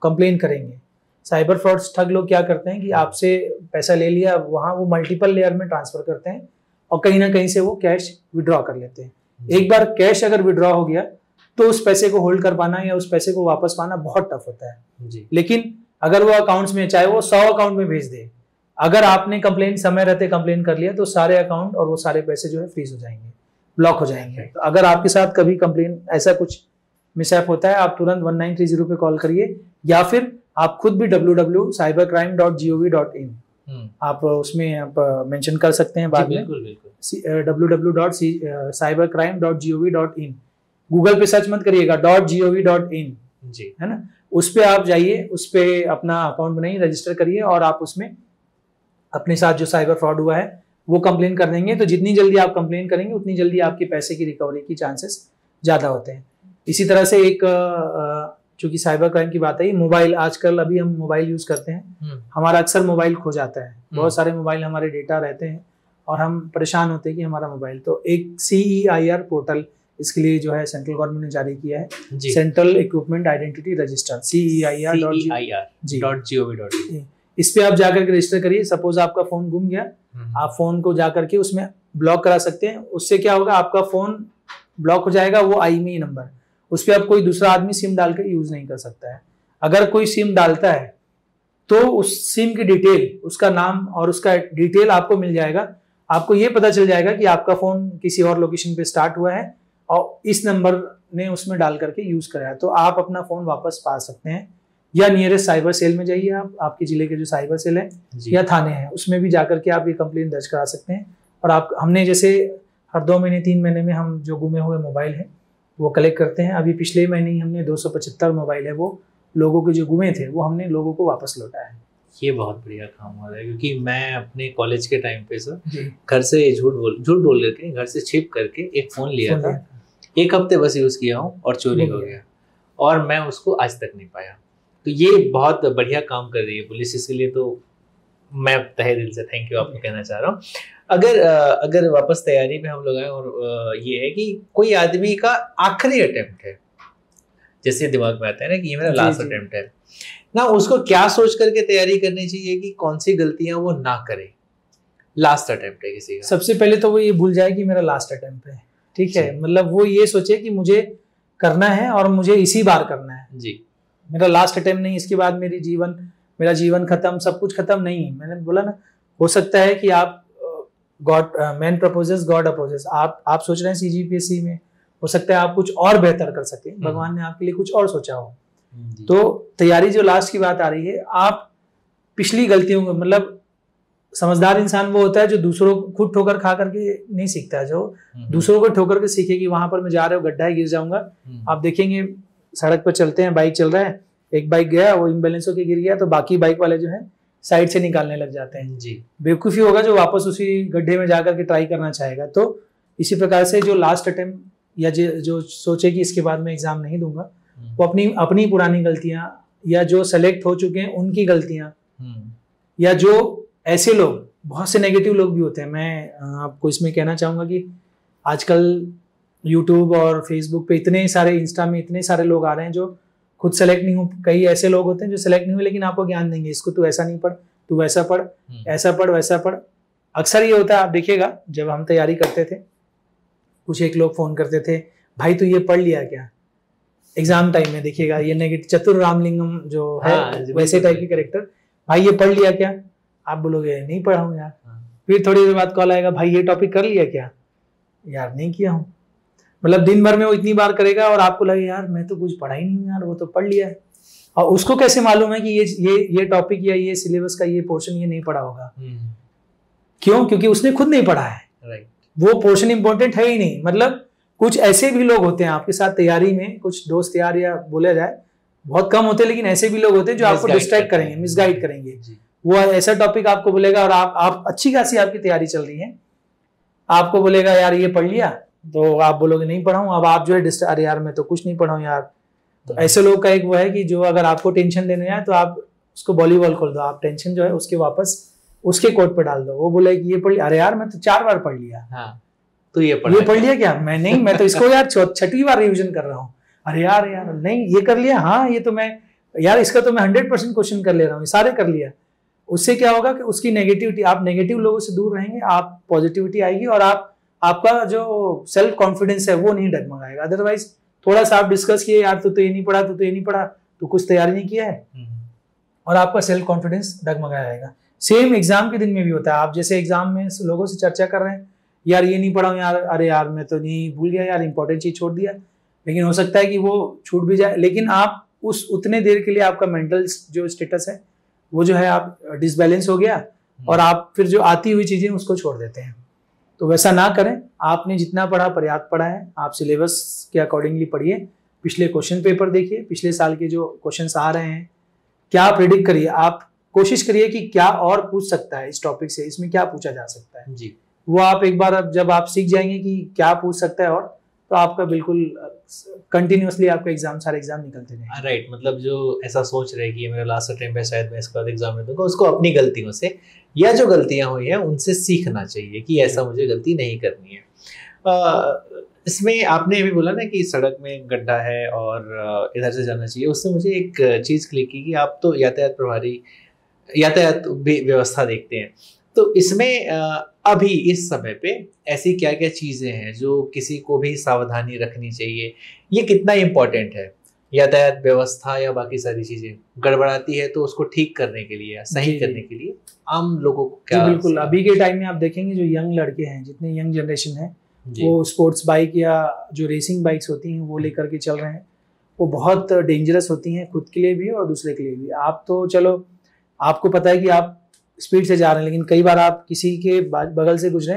S1: कंप्लेन करेंगे, साइबर फ्रॉड ठग लोग क्या करते हैं कि आपसे पैसा ले लिया, वहाँ वो मल्टीपल लेयर में ट्रांसफर करते हैं और कहीं ना कहीं से वो कैश विड्रॉ कर लेते हैं। एक बार कैश अगर विड्रॉ हो गया तो उस पैसे को होल्ड कर पाना या उस पैसे को वापस पाना बहुत टफ होता है जी। लेकिन अगर वो अकाउंट्स में, चाहे वो 100 अकाउंट में भेज दे, अगर आपने कंप्लेन समय रहते कंप्लेन कर लिया तो सारे अकाउंट और वो सारे पैसे जो है फ्रीज हो जाएंगे, ब्लॉक हो जाएंगे। तो अगर आपके साथ कभी कंप्लेन ऐसा कुछ मिसहैप होता है, आप तुरंत 1930 पे कॉल करिए, या फिर आप खुद भी www.cybercrime.gov.in आप उसमें आप मेंशन कर सकते हैं बाद में, www.cybercrime.gov.in। गूगल पे सर्च मत करिएगा, .gov.in
S2: जी।
S1: है ना। उस पर आप जाइए, उस पर अपना अकाउंट बनाइए, रजिस्टर करिए और आप उसमें अपने साथ जो साइबर फ्रॉड हुआ है वो कंप्लेन कर देंगे। तो जितनी जल्दी आप कंप्लेन करेंगे उतनी जल्दी आपके पैसे की रिकवरी की चांसेस ज़्यादा होते हैं। इसी तरह से एक चूंकि साइबर क्राइम की बात है, मोबाइल, आजकल अभी हम मोबाइल यूज़ करते हैं, हमारा अक्सर मोबाइल खो जाता है। बहुत सारे मोबाइल हमारे डेटा रहते हैं और हम परेशान होते हैं कि हमारा मोबाइल। तो एक CEIR पोर्टल इसके लिए जो है सेंट्रल गवर्नमेंट ने जारी किया है, central equipment identity register, CEIR.gov.in। इस पे आप जाकर के रजिस्टर करिए। सपोज आपका फोन गुम गया, आप फोन को जाकर के उसमें ब्लॉक करा सकते हैं। उससे क्या होगा, आपका फोन ब्लॉक हो जाएगा, वो IMEI नंबर, उस पर आप कोई दूसरा आदमी सिम डालकर यूज नहीं कर सकता है। अगर कोई सिम डालता है तो उस सिम की डिटेल, उसका नाम और उसका डिटेल आपको मिल जाएगा। आपको ये पता चल जाएगा कि आपका फोन किसी और लोकेशन पे स्टार्ट हुआ है और इस नंबर ने उसमें डाल करके यूज कराया, तो आप अपना फोन वापस पा सकते हैं। या नियरेस्ट साइबर सेल में जाइए, आप आपके जिले के जो साइबर सेल है या थाने हैं उसमें भी जाकर के आप ये कंप्लेंट दर्ज करा सकते हैं। और आप, हमने जैसे हर 2 महीने 3 महीने में हम जो गुमे हुए मोबाइल हैं वो कलेक्ट करते हैं। अभी पिछले महीने ही हमने 275 मोबाइल है वो लोगों के जो गुमे थे वो हमने लोगों को वापस लौटाया है।
S2: ये बहुत बढ़िया काम हो रहा है, क्योंकि मैं अपने कॉलेज के टाइम पे सर घर से झूठ बोल करके घर से छिप करके एक फ़ोन लिया था। 1 हफ्ते बस यूज़ किया हूँ और चोरी हो गया और मैं उसको आज तक नहीं पाया। तो ये बहुत बढ़िया काम कर रही है पुलिस, इसके लिए तो मैं तहे दिल से थैंक यू आपको कहना चाह रहा हूँ। अगर वापस तैयारी में हम लोग आए और ये है कि कोई आदमी का आखिरी अटेम्प्ट है, जैसे दिमाग में आता है ना कि ये मेरा लास्ट अटेम्प्ट है ना, उसको क्या सोच करके तैयारी करनी चाहिए कि कौन सी गलतियां वो ना करे। लास्ट अटेम्प्ट है किसी का,
S1: सबसे पहले तो वो ये भूल जाए कि मेरा लास्ट अटेम्प्ट है, ठीक है। मतलब वो ये सोचे कि मुझे करना है और मुझे इसी बार करना है
S2: जी,
S1: मेरा लास्ट अटेम्प्ट नहीं, इसके बाद मेरा जीवन खत्म, सब कुछ खत्म नहीं। मैंने बोला ना, हो सकता है कि आप मैन प्रपोजेस गॉड अपोजेस, आप सोच रहे हैं CGPSC में, हो सकता है आप कुछ और बेहतर कर सके, भगवान ने आपके लिए कुछ और सोचा हो। तो तैयारी जो लास्ट की बात आ रही है, आप पिछली गलतियों को, मतलब समझदार इंसान वो होता है जो दूसरों को खुद ठोकर खा करके नहीं सीखता है, जो दूसरों को ठोकर के सीखे कि वहां पर मैं जा रहा हूँ, गड्ढा है, गिर जाऊंगा। आप देखेंगे सड़क पर चलते हैं, बाइक चल रहा है, एक बाइक गया, वो इम्बैलेंस होकर गिर गया, तो बाकी बाइक वाले जो है साइड से निकालने लग जाते हैं जी। बेवकूफ़ी होगा जो वापस उसी गड्ढे में जाकर के ट्राई करना चाहेगा। तो इसी प्रकार से जो लास्ट अटेम्प्ट या जो सोचे कि इसके बाद मैं एग्जाम नहीं दूंगा, वो अपनी पुरानी गलतियां या जो सेलेक्ट हो चुके हैं उनकी गलतियां, या जो ऐसे लोग, बहुत से नेगेटिव लोग भी होते हैं। मैं आपको इसमें कहना चाहूँगा कि आजकल यूट्यूब और फेसबुक पे इतने सारे, इंस्टा में इतने सारे लोग आ रहे हैं जो खुद सेलेक्ट नहीं हो। कई ऐसे लोग होते हैं जो सेलेक्ट नहीं हुए लेकिन आपको ज्ञान देंगे, इसको तू ऐसा नहीं पढ़, तू वैसा पढ़, ऐसा पढ़, वैसा पढ़। अक्सर ये होता है, आप देखिएगा जब हम तैयारी करते थे, कुछ एक लोग फोन करते थे, भाई तू ये पढ़ लिया क्या एग्जाम टाइम में, देखिएगा ये नेगेटिव चतुर रामलिंगम जो है वैसे टाइप की कैरेक्टर, भाई ये पढ़ लिया क्या, आप बोलोगे नहीं पढ़ा हूँ यार। फिर थोड़ी देर बाद कॉल आएगा, भाई ये टॉपिक कर लिया क्या, यार नहीं किया हूँ। मतलब दिन भर में वो इतनी बार करेगा और आपको लगे यार मैं तो कुछ पढ़ा ही नहीं यार, वो तो पढ़ लिया है। और उसको कैसे मालूम है कि ये टॉपिक या ये सिलेबस का ये पोर्शन ये नहीं पढ़ा होगा। क्यों? क्योंकि उसने खुद नहीं पढ़ा है, वो पोर्शन इंपॉर्टेंट है ही नहीं। मतलब कुछ ऐसे भी लोग होते हैं आपके साथ तैयारी में, कुछ दोस्त यार या बोला जाए बहुत कम होते हैं, लेकिन ऐसे भी लोग होते हैं जो आपको डिस्ट्रैक्ट करेंगे, मिसगाइड करेंगे। वो ऐसा टॉपिक आपको बोलेगा और आप अच्छी खासी आपकी तैयारी चल रही है, आपको बोलेगा यार ये पढ़ लिया, तो आप बोलोगे नहीं पढ़ा हूँ। अब आप जो है अरे यार मैं तो कुछ नहीं पढ़ा हूँ यार। तो ऐसे लोग का एक वो है कि जो अगर आपको टेंशन देने आए तो आप उसको वॉलीबॉल खोल दो, आप टेंशन जो है उसके वापस उसके कोर्ट पे डाल दो। वो बोले कि ये पढ़ लिया, अरे यार मैं तो 4 बार पढ़ लिया।
S2: हाँ, तो ये
S1: पढ़ लिया क्या? मैं नहीं, मैं तो इसको यार 6वीं बार रिविजन कर रहा हूँ। अरे यार नहीं ये कर लिया, हाँ ये तो मैं यार इसका तो मैं 100% क्वेश्चन कर ले रहा हूँ, सारे कर लिया। उससे क्या होगा कि उसकी नेगेटिविटी, आप नेगेटिव लोगों से दूर रहेंगे, आप पॉजिटिविटी आएगी और आपका जो सेल्फ कॉन्फिडेंस है वो नहीं डगमगाएगा। अदरवाइज थोड़ा सा आप डिस्कस किए यार तू तो ये नहीं पढ़ा, तू तो ये नहीं पढ़ा, तू कुछ तैयारी नहीं किया है, और आपका सेल्फ कॉन्फिडेंस डगमगाया रहेगा। सेम एग्जाम के दिन में भी होता है। आप जैसे एग्जाम में लोगों से चर्चा कर रहे हैं, यार ये नहीं पढ़ा हूँ यार, अरे यार मैं तो नहीं, भूल गया यार, इंपॉर्टेंट चीज छोड़ दिया। लेकिन हो सकता है कि वो छूट भी जाए, लेकिन आप उस उतने देर के लिए आपका मेंटल जो स्टेटस है वो जो है आप डिसबैलेंस हो गया और आप फिर जो आती हुई चीजें उसको छोड़ देते हैं। तो वैसा ना करें। आपने जितना पढ़ा पर्याप्त पढ़ा है, आप सिलेबस के अकॉर्डिंगली पढ़िए, पिछले क्वेश्चन पेपर देखिए, पिछले साल के जो क्वेश्चंस आ रहे हैं, क्या प्रिडिक्ट करिए, आप कोशिश करिए कि क्या और पूछ सकता है इस टॉपिक से, इसमें क्या पूछा जा सकता है
S2: जी।
S1: वो आप एक बार जब आप सीख जाएंगे कि क्या पूछ सकता है, और तो आपका बिल्कुल कंटिन्यूअसली आपका सारे एग्जाम निकलते रहेंगे।
S2: राइट, मतलब जो ऐसा सोच रहे कि ये मेरा लास्ट अटेम्प्ट है, शायद मैं इसके बाद एग्जाम में दूंगा, उसको अपनी गलतियों से या जो गलतियां हुई हैं उनसे सीखना चाहिए कि ऐसा मुझे गलती नहीं करनी है। इसमें आपने भी बोला ना कि सड़क में गड्ढा है और इधर से जाना चाहिए, उससे मुझे एक चीज़ क्लिक की कि आप तो यातायात प्रभारी, यातायात व्यवस्था देखते हैं, तो इसमें अभी इस समय पे ऐसी क्या क्या चीज़ें हैं जो किसी को भी सावधानी रखनी चाहिए, ये कितना इम्पोर्टेंट है? यातायात व्यवस्था या बाकी सारी चीज़ें गड़बड़ाती है तो उसको ठीक करने के लिए, सही करने के लिए आम लोगों को क्या?
S1: बिल्कुल, अभी के टाइम में आप देखेंगे जो यंग लड़के हैं, जितने यंग जनरेशन है, वो स्पोर्ट्स बाइक या जो रेसिंग बाइक्स होती हैं वो लेकर के चल रहे हैं। वो बहुत डेंजरस होती हैं, खुद के लिए भी और दूसरे के लिए भी। आप तो चलो आपको पता है कि आप स्पीड से जा रहे हैं, लेकिन कई बार आप किसी के बगल से गुजरे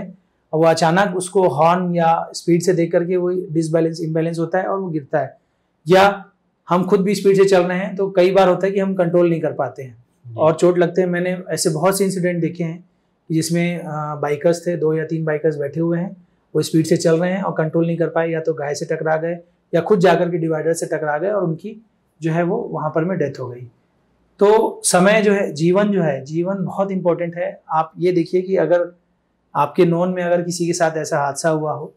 S1: और वो अचानक उसको हॉर्न या स्पीड से देख करके वो डिसबैलेंस इम्बैलेंस होता है और वो गिरता है, या हम खुद भी स्पीड से चल रहे हैं तो कई बार होता है कि हम कंट्रोल नहीं कर पाते हैं और चोट लगते हैं। मैंने ऐसे बहुत से इंसिडेंट देखे हैं जिसमें बाइकर्स थे, 2 या 3 बाइकर्स बैठे हुए हैं, वो स्पीड से चल रहे हैं और कंट्रोल नहीं कर पाए, या तो गाय से टकरा गए या खुद जाकर के डिवाइडर से टकरा गए और उनकी जो है वो वहाँ पर में डेथ हो गई। तो समय जो है, जीवन बहुत इंपॉर्टेंट है। आप ये देखिए कि अगर आपके नॉन में अगर किसी के साथ ऐसा हादसा हुआ हो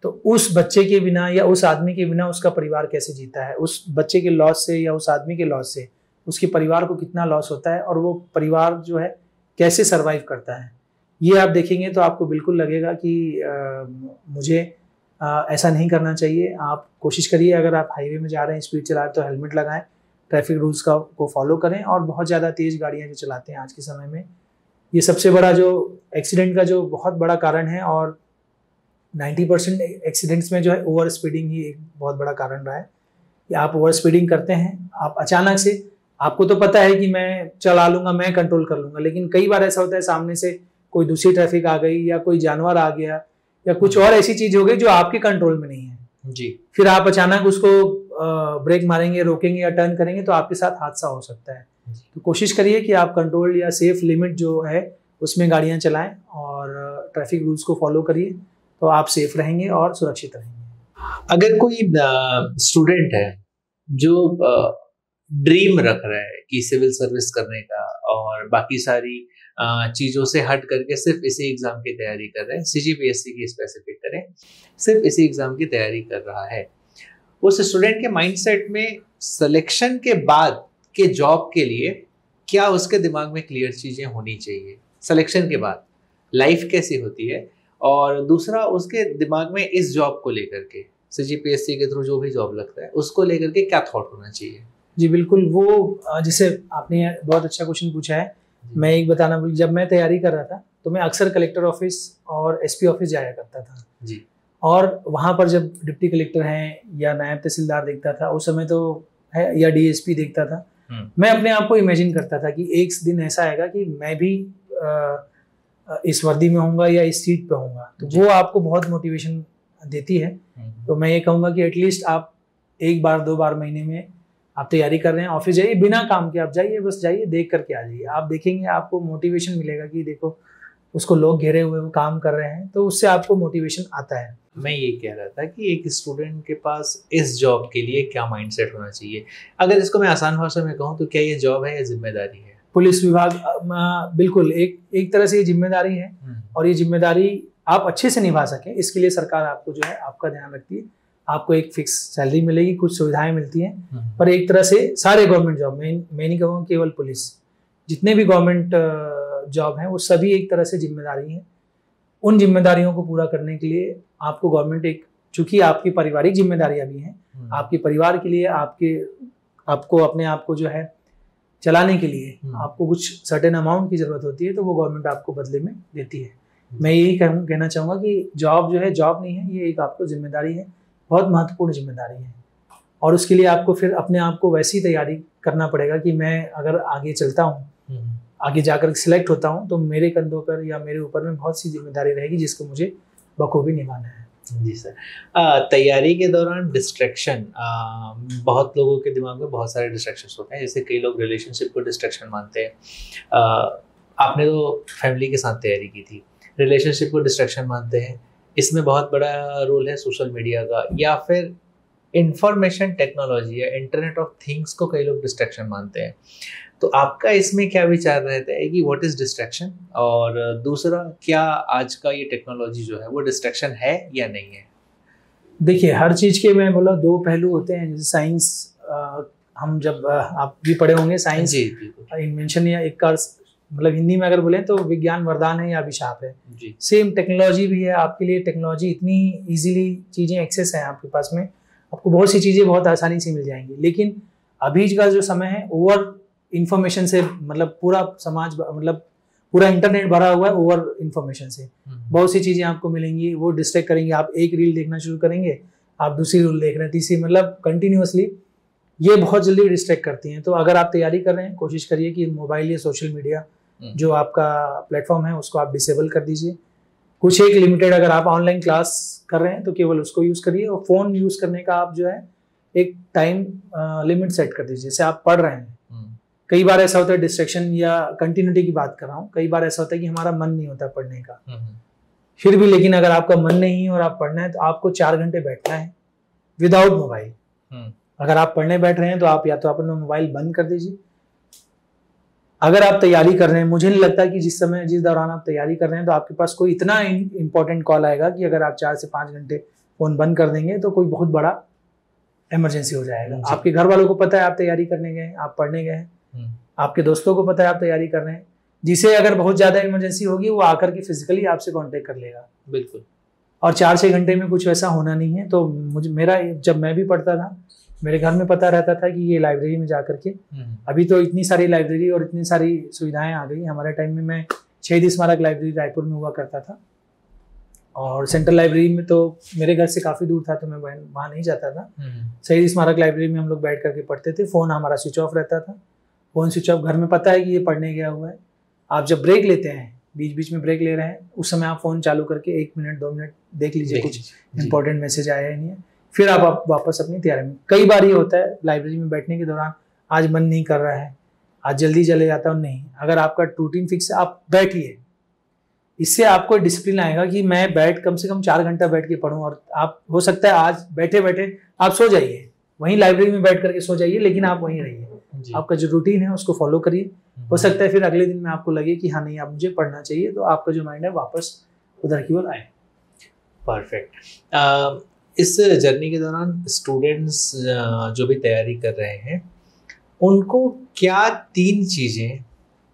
S1: तो उस बच्चे के बिना या उस आदमी के बिना उसका परिवार कैसे जीता है, उस बच्चे के लॉस से या उस आदमी के लॉस से उसके परिवार को कितना लॉस होता है और वो परिवार जो है कैसे सरवाइव करता है, ये आप देखेंगे तो आपको बिल्कुल लगेगा कि मुझे ऐसा नहीं करना चाहिए। आप कोशिश करिए, अगर आप हाईवे में जा रहे हैं, स्पीड चला रहे हैं तो हेलमेट लगाएं, ट्रैफिक रूल्स को फॉलो करें, और बहुत ज़्यादा तेज़ गाड़ियाँ जो चलाते हैं आज के समय में, ये सबसे बड़ा जो एक्सीडेंट का जो बहुत बड़ा कारण है, और 90% एक्सीडेंट्स में जो है ओवर स्पीडिंग ही एक बहुत बड़ा कारण रहा है कि आप ओवर स्पीडिंग करते हैं, आप अचानक से, आपको तो पता है कि मैं चला लूँगा, मैं कंट्रोल कर लूँगा, लेकिन कई बार ऐसा होता है सामने से कोई दूसरी ट्रैफिक आ गई या कोई जानवर आ गया या कुछ और ऐसी चीज़ हो गई जो आपके कंट्रोल में नहीं है
S2: जी,
S1: फिर आप अचानक उसको ब्रेक मारेंगे, रोकेंगे या टर्न करेंगे तो आपके साथ हादसा हो सकता है। तो कोशिश करिए कि आप कंट्रोल या सेफ लिमिट जो है उसमें गाड़ियाँ चलाएं और ट्रैफिक रूल्स को फॉलो करिए, तो आप सेफ रहेंगे और सुरक्षित रहेंगे।
S2: अगर कोई स्टूडेंट है जो ड्रीम रख रहा है कि सिविल सर्विस करने का और बाकी सारी चीज़ों से हट करके सिर्फ इसी एग्ज़ाम की तैयारी कर रहे हैं, CGPSC की स्पेसिफिक करें, सिर्फ इसी एग्ज़ाम की तैयारी कर रहा है, उस स्टूडेंट के माइंडसेट में सिलेक्शन के बाद के जॉब के लिए क्या उसके दिमाग में क्लियर चीज़ें होनी चाहिए? सिलेक्शन के बाद लाइफ कैसी होती है, और दूसरा उसके दिमाग में इस जॉब को लेकर के, CGPSC के थ्रू जो भी जॉब लगता है उसको लेकर के क्या थॉट होना चाहिए?
S1: जी बिल्कुल, वो जैसे आपने बहुत अच्छा क्वेश्चन पूछा है। मैं एक बताना भूल, जब मैं तैयारी कर रहा था तो मैं अक्सर कलेक्टर ऑफिस और SP ऑफिस जाया करता था
S2: जी,
S1: और वहाँ पर जब डिप्टी कलेक्टर हैं या नायब तहसीलदार देखता था उस समय तो है, या DSP देखता था, मैं अपने आप को इमेजिन करता था कि एक दिन ऐसा आएगा कि मैं भी इस वर्दी में होऊंगा या इस सीट पे होऊंगा, तो वो आपको बहुत मोटिवेशन देती है। तो मैं ये कहूँगा कि एटलीस्ट आप 1 बार 2 बार महीने में आप तैयारी कर रहे हैं, ऑफिस जाइए, बिना काम के आप जाइए, बस जाइए, देख करके आ जाइए, आप देखेंगे आपको मोटिवेशन मिलेगा कि देखो उसको लोग घेरे हुए वो काम कर रहे हैं, तो उससे आपको मोटिवेशन आता है।
S2: मैं ये कह रहा था कि एक स्टूडेंट के पास इस जॉब के लिए क्या माइंडसेट होना चाहिए? अगर इसको मैं आसान भाषा में कहूँ तो क्या ये जॉब है या जिम्मेदारी है?
S1: पुलिस विभाग बिल्कुल एक तरह से ये जिम्मेदारी है, और ये जिम्मेदारी आप अच्छे से निभा सकें इसके लिए सरकार आपको जो है आपका ध्यान रखती है। आपको एक फिक्स सैलरी मिलेगी, कुछ सुविधाएं मिलती हैं, पर एक तरह से सारे गवर्नमेंट जॉब, मैं नहीं कहूँगा केवल पुलिस, जितने भी गवर्नमेंट जॉब हैं वो सभी एक तरह से जिम्मेदारी हैं। उन जिम्मेदारियों को पूरा करने के लिए आपको गवर्नमेंट चूंकि आपकी पारिवारिक जिम्मेदारियां भी हैं, आपके परिवार के लिए आपको अपने आप को जो है चलाने के लिए आपको कुछ सर्टेन अमाउंट की जरूरत होती है, तो वो गवर्नमेंट आपको बदले में देती है। मैं यही कहना चाहूँगा कि जॉब जो है जॉब नहीं है, ये एक आपको जिम्मेदारी है, बहुत महत्वपूर्ण जिम्मेदारी है, और उसके लिए आपको फिर अपने आप को वैसी तैयारी करना पड़ेगा कि मैं अगर आगे चलता हूँ, आगे जाकर सिलेक्ट होता हूँ, तो मेरे कंधों पर या मेरे ऊपर में बहुत सी जिम्मेदारी रहेगी जिसको मुझे बखूबी निभाना है।
S2: जी सर। तैयारी के दौरान डिस्ट्रैक्शन, बहुत लोगों के दिमाग में बहुत सारे डिस्ट्रैक्शंस होते हैं। जैसे कई लोग रिलेशनशिप को डिस्ट्रैक्शन मानते हैं। आपने तो फैमिली के साथ तैयारी की थी, रिलेशनशिप को डिस्ट्रैक्शन मानते हैं। इसमें बहुत बड़ा रोल है सोशल मीडिया का, या फिर इंफॉर्मेशन टेक्नोलॉजी या इंटरनेट ऑफ थिंग्स को कई लोग डिस्ट्रैक्शन मानते हैं। तो आपका इसमें क्या विचार रहता है कि व्हाट इज डिस्ट्रैक्शन, और दूसरा क्या आज का ये टेक्नोलॉजी जो है वो डिस्ट्रैक्शन है या नहीं है?
S1: देखिए, हर चीज़ के मैं बोला दो पहलू होते हैं। जैसे साइंस, हम जब आप भी पढ़े होंगे साइंस,
S2: जी,
S1: इन्वेंशन या एक का मतलब हिंदी में अगर बोले तो विज्ञान वरदान है या अभिशाप है।
S2: जी।
S1: सेम टेक्नोलॉजी भी है आपके लिए। टेक्नोलॉजी इतनी इजीली चीज़ें एक्सेस हैं आपके पास में, आपको बहुत सी चीज़ें बहुत आसानी से मिल जाएंगी। लेकिन अभी का जो समय है ओवर इन्फॉर्मेशन से, मतलब पूरा समाज, मतलब पूरा इंटरनेट भरा हुआ है ओवर इन्फॉर्मेशन से। बहुत सी चीज़ें आपको मिलेंगी, वो डिस्ट्रैक्ट करेंगे। आप एक रील देखना शुरू करेंगे, आप दूसरी रील देख रहे हैं, तीसरी, मतलब कंटिन्यूअसली ये बहुत जल्दी डिस्ट्रैक्ट करती हैं। तो अगर आप तैयारी कर रहे हैं, कोशिश करिए कि मोबाइल या सोशल मीडिया जो आपका प्लेटफॉर्म है उसको आप डिसेबल कर दीजिए। कुछ एक लिमिटेड, अगर आप ऑनलाइन क्लास कर रहे हैं तो केवल उसको यूज़ करिए। और फ़ोन यूज़ करने का आप जो है एक टाइम लिमिट सेट कर दीजिए। जैसे आप पढ़ रहे हैं, कई बार ऐसा होता है, डिस्ट्रैक्शन या कंटिन्यूटी की बात कर रहा हूँ, कई बार ऐसा होता है कि हमारा मन नहीं होता पढ़ने का। फिर भी लेकिन अगर आपका मन नहीं है और आप पढ़ना है तो आपको 4 घंटे बैठना है विदाउट मोबाइल। अगर आप पढ़ने बैठ रहे हैं तो आप या तो अपना मोबाइल बंद कर दीजिए। अगर आप तैयारी कर रहे हैं, मुझे नहीं लगता कि जिस दौरान आप तैयारी कर रहे हैं तो आपके पास कोई इतना इंपॉर्टेंट कॉल आएगा कि अगर आप 4 से 5 घंटे फ़ोन बंद कर देंगे तो कोई बहुत बड़ा इमरजेंसी हो जाएगा। आपके घर वालों को पता है आप तैयारी करने गए हैं, आप पढ़ने गए हैं, आपके दोस्तों को पता है आप तैयारी कर रहे हैं। जिसे अगर बहुत ज़्यादा इमरजेंसी होगी वो आकर के फिजिकली आपसे कांटेक्ट कर लेगा।
S2: बिल्कुल।
S1: और 4-6 घंटे में कुछ वैसा होना नहीं है। तो जब मैं भी पढ़ता था, मेरे घर में पता रहता था कि ये लाइब्रेरी में जा करके, अभी तो इतनी सारी लाइब्रेरी और इतनी सारी सुविधाएं आ गई। हमारे टाइम में मैं शहीद स्मारक लाइब्रेरी रायपुर में हुआ करता था, और सेंट्रल लाइब्रेरी में तो मेरे घर से काफ़ी दूर था तो मैं वहाँ नहीं जाता था। शहीद स्मारक लाइब्रेरी में हम लोग बैठ करके पढ़ते थे। फ़ोन हमारा स्विच ऑफ रहता था। फ़ोन स्विच ऑफ, घर में पता है कि ये पढ़ने गया हुआ है। आप जब ब्रेक लेते हैं, बीच बीच में ब्रेक ले रहे हैं, उस समय आप फ़ोन चालू करके 1 मिनट 2 मिनट देख लीजिए कुछ इंपॉर्टेंट मैसेज आया है नहीं है, फिर आप वापस अपनी तैयारी में। कई बार ये होता है लाइब्रेरी में बैठने के दौरान, आज मन नहीं कर रहा है, आज जल्दी चले जाता हूँ, नहीं, अगर आपका रूटीन फिक्स है आप बैठिए। इससे आपको डिसिप्लिन आएगा कि मैं कम से कम 4 घंटा बैठ के पढूं। और आप, हो सकता है आज बैठे बैठे आप सो जाइए, वहीं लाइब्रेरी में बैठ करके सो जाइए, लेकिन आप वहीं रहिए। आपका जो रूटीन है उसको फॉलो करिए। हो सकता है फिर अगले दिन में आपको लगे कि हाँ नहीं, अब मुझे पढ़ना चाहिए, तो आपका जो माइंड है वापस उधर की ओर आए।
S2: परफेक्ट। इस जर्नी के दौरान स्टूडेंट्स जो भी तैयारी कर रहे हैं, उनको क्या 3 चीज़ें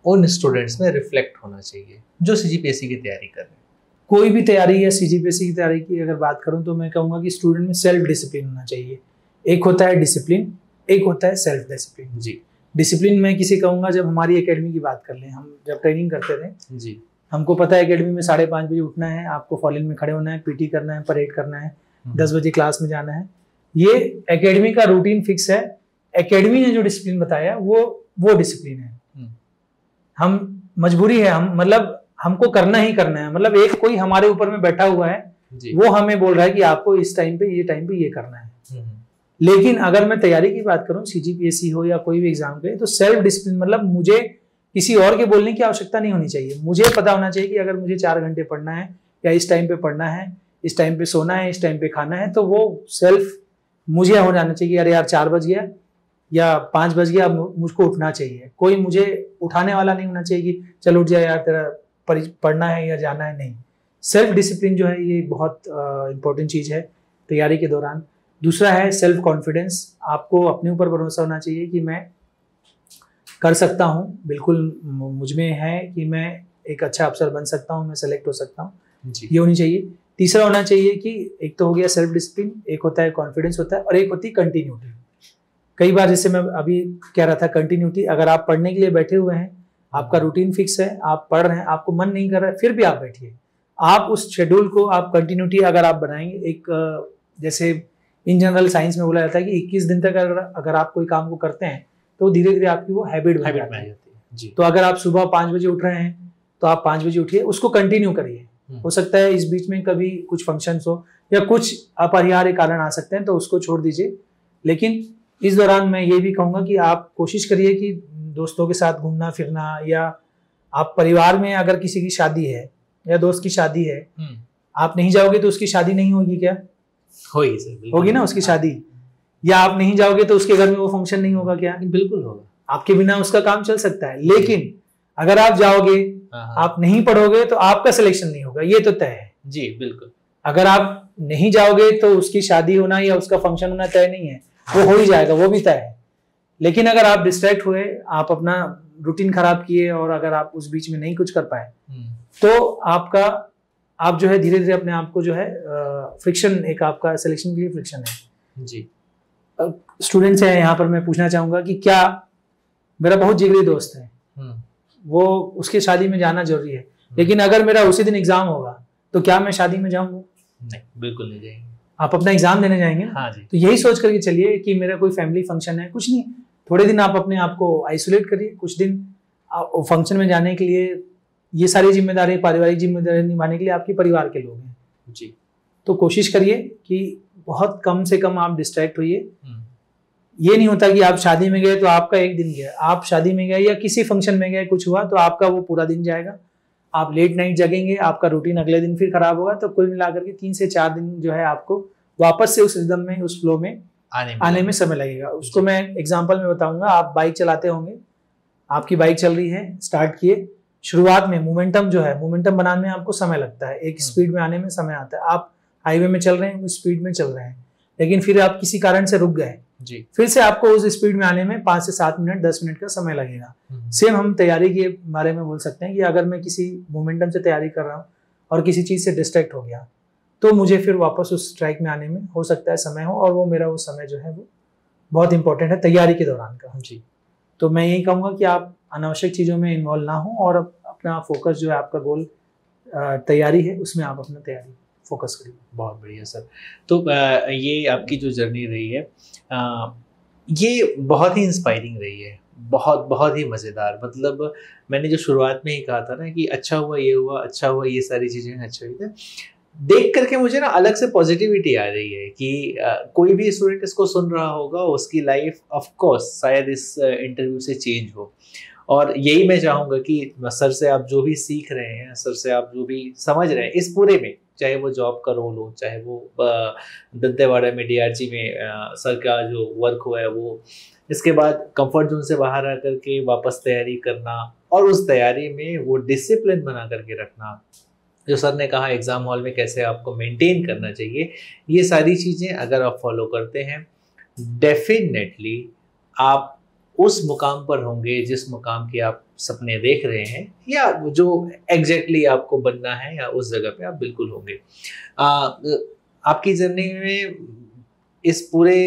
S2: उन स्टूडेंट्स में रिफ्लेक्ट होना चाहिए जो सीजीपीएससी की तैयारी कर रहे हैं?
S1: कोई भी तैयारी या सीजीपीएससी की तैयारी की अगर बात करूं तो मैं कहूँगा कि स्टूडेंट में सेल्फ डिसिप्लिन होना चाहिए। एक होता है डिसिप्लिन, एक होता है सेल्फ डिसिप्लिन।
S2: जी।
S1: डिसिप्लिन मैं किसे कहूँगा, जब हमारी एकेडमी की बात कर लें, हम जब ट्रेनिंग करते थे
S2: जी,
S1: हमको पता है एकेडमी में 5:30 बजे उठना है, आपको फॉलिन में खड़े होना है, पीटी करना है, परेड करना है, 10 बजे क्लास में जाना है। ये एकेडमी का रूटीन फिक्स है। एकेडमी ने जो डिसिप्लिन बताया वो डिसिप्लिन है। हम मजबूरी है, हम मतलब हमको करना ही करना है। मतलब एक कोई हमारे ऊपर में बैठा हुआ है, वो हमें बोल रहा है कि आपको इस टाइम पे ये करना है। लेकिन अगर मैं तैयारी की बात करूं, सीजीपीएससी हो या कोई भी एग्जाम के, तो सेल्फ डिसिप्लिन मतलब मुझे किसी और के बोलने की आवश्यकता नहीं होनी चाहिए। मुझे पता होना चाहिए कि अगर मुझे 4 घंटे पढ़ना है या इस टाइम पे पढ़ना है, इस टाइम पे सोना है, इस टाइम पे खाना है, तो वो सेल्फ मुझे हो जाना चाहिए। अरे यार 4 बज गया या 5 बज गया, मुझको उठना चाहिए। कोई मुझे उठाने वाला नहीं होना चाहिए कि चल उठ जाए यार, तेरा पढ़ना है या जाना है, नहीं। सेल्फ डिसिप्लिन जो है ये बहुत इंपॉर्टेंट चीज़ है तैयारी के दौरान। दूसरा है सेल्फ कॉन्फिडेंस। आपको अपने ऊपर भरोसा होना चाहिए कि मैं कर सकता हूँ, बिल्कुल मुझ में है कि मैं एक अच्छा अफसर बन सकता हूँ, मैं सेलेक्ट हो सकता हूँ, ये होनी चाहिए। तीसरा होना चाहिए कि एक तो हो गया सेल्फ डिसिप्लिन, एक होता है कॉन्फिडेंस होता है, और एक होती है कंटिन्यूटी। कई बार जैसे मैं अभी कह रहा था कंटिन्यूटी, अगर आप पढ़ने के लिए बैठे हुए हैं, आपका रूटीन फिक्स है, आप पढ़ रहे हैं, आपको मन नहीं कर रहा है, फिर भी आप बैठिए। आप उस शेड्यूल को, आप कंटिन्यूटी अगर आप बनाएंगे, एक जैसे इन जनरल साइंस में बोला जाता है कि 21 दिन तक अगर आप कोई काम को करते हैं तो धीरे धीरे आपकी वो हैबिट बन जाती है। जी। तो अगर आप सुबह 5 बजे उठ रहे हैं तो आप 5 बजे उठिए, उसको कंटिन्यू करिए। हो सकता है इस बीच में कभी कुछ फंक्शंस हो, या कुछ अपरिहार्य कारण आ सकते हैं तो उसको छोड़ दीजिए। लेकिन इस दौरान मैं ये भी कहूँगा कि आप कोशिश करिए कि दोस्तों के साथ घूमना फिरना, या आप परिवार में अगर किसी की शादी है या दोस्त की शादी है, आप नहीं जाओगे तो उसकी शादी नहीं होगी क्या?
S2: होगी सर,
S1: होगी ना उसकी शादी। या आप नहीं जाओगे तो उसके घर में वो फंक्शन नहीं होगा क्या?
S2: बिल्कुल होगा।
S1: आपके बिना उसका काम चल सकता है। लेकिन अगर आप जाओगे, आप नहीं पढ़ोगे तो आपका सिलेक्शन नहीं होगा, ये तो तय है।
S2: जी बिल्कुल।
S1: अगर आप नहीं जाओगे तो उसकी शादी होना या उसका फंक्शन होना तय नहीं है, वो हो ही जाएगा, वो भी तय है। लेकिन अगर आप डिस्ट्रैक्ट हुए, आप अपना रूटीन खराब किए और अगर आप उस बीच में नहीं कुछ कर पाए तो आप जो है धीरे धीरे अपने आप को जो है फ्रिक्शन, एक आपका सिलेक्शन के लिए फ्रिक्शन है।
S2: जी।
S1: स्टूडेंट्स हैं यहाँ पर, मैं पूछना चाहूंगा कि क्या मेरा बहुत जिगरी दोस्त है, वो उसकी शादी में जाना जरूरी है, लेकिन अगर मेरा उसी दिन एग्जाम होगा तो क्या मैं शादी में जाऊंगा?
S2: नहीं, बिल्कुल नहीं जाएंगे।
S1: आप अपना एग्जाम देने जाएंगे।
S2: हाँ जी।
S1: तो यही सोच करके चलिए कि मेरा कोई फैमिली फंक्शन है, कुछ नहीं, थोड़े दिन आप अपने आप को आइसोलेट करिए, कुछ दिन फंक्शन में जाने के लिए ये सारी जिम्मेदारी, पारिवारिक जिम्मेदारी निभाने के लिए आपके परिवार के लोग हैं
S2: जी।
S1: तो कोशिश करिए कि बहुत कम से कम आप डिस्ट्रैक्ट होइए। ये नहीं होता कि आप शादी में गए तो आपका एक दिन गया, आप शादी में गए या किसी फंक्शन में गए, कुछ हुआ तो आपका वो पूरा दिन जाएगा, आप लेट नाइट जगेंगे, आपका रूटीन अगले दिन फिर खराब होगा। तो कुल मिलाकर के 3 से 4 दिन जो है आपको वापस से उस रिदम में, उस फ्लो में आने में समय लगेगा। उसको मैं एग्जांपल में बताऊंगा। आप बाइक चलाते होंगे, आपकी बाइक चल रही है, स्टार्ट किए, शुरुआत में मोमेंटम जो है, मोमेंटम बनाने में आपको समय लगता है, एक स्पीड में आने में समय आता है। आप हाईवे में चल रहे हैं, उस स्पीड में चल रहे हैं, लेकिन फिर आप किसी कारण से रुक गए
S2: जी,
S1: फिर से आपको उस स्पीड में आने में 5 से 7 मिनट 10 मिनट का समय लगेगा। सेम हम तैयारी के बारे में बोल सकते हैं कि अगर मैं किसी मोमेंटम से तैयारी कर रहा हूँ और किसी चीज़ से डिस्ट्रैक्ट हो गया तो मुझे फिर वापस उस ट्रैक में आने में हो सकता है समय हो, और वो मेरा वो समय जो है वो बहुत इंपॉर्टेंट है तैयारी के दौरान का जी। तो मैं यही कहूँगा कि आप अनावश्यक चीज़ों में इन्वॉल्व ना हो और अपना फोकस जो है, आपका गोल तैयारी है, उसमें आप अपना तैयारी फोकस करिए।
S2: बहुत बढ़िया सर। तो ये आपकी जो जर्नी रही है, ये बहुत ही इंस्पायरिंग रही है, बहुत बहुत ही मज़ेदार। मतलब मैंने जो शुरुआत में ही कहा था ना कि अच्छा हुआ ये हुआ, अच्छा हुआ ये सारी चीज़ें अच्छा हुई थी, देख करके मुझे ना अलग से पॉजिटिविटी आ रही है कि कोई भी स्टूडेंट इसको सुन रहा होगा, उसकी लाइफ ऑफ कोर्स शायद इस इंटरव्यू से चेंज हो। और यही मैं चाहूँगा कि सर से आप जो भी सीख रहे हैं, सर से आप जो भी समझ रहे हैं इस पूरे में, चाहे वो जॉब का रोल हो, चाहे वो दंतेवाड़ा में DRG में सर का जो वर्क हुआ है वो, इसके बाद कंफर्ट जोन से बाहर आकर के वापस तैयारी करना और उस तैयारी में वो डिसिप्लिन बना करके रखना, जो सर ने कहा एग्ज़ाम हॉल में कैसे आपको मेंटेन करना चाहिए, ये सारी चीज़ें अगर आप फॉलो करते हैं डेफिनेटली आप उस मुकाम पर होंगे जिस मुकाम के आप सपने देख रहे हैं, या जो एग्जैक्टली आपको बनना है, या उस जगह पे आप बिल्कुल होंगे। आपकी जर्नी में इस पूरे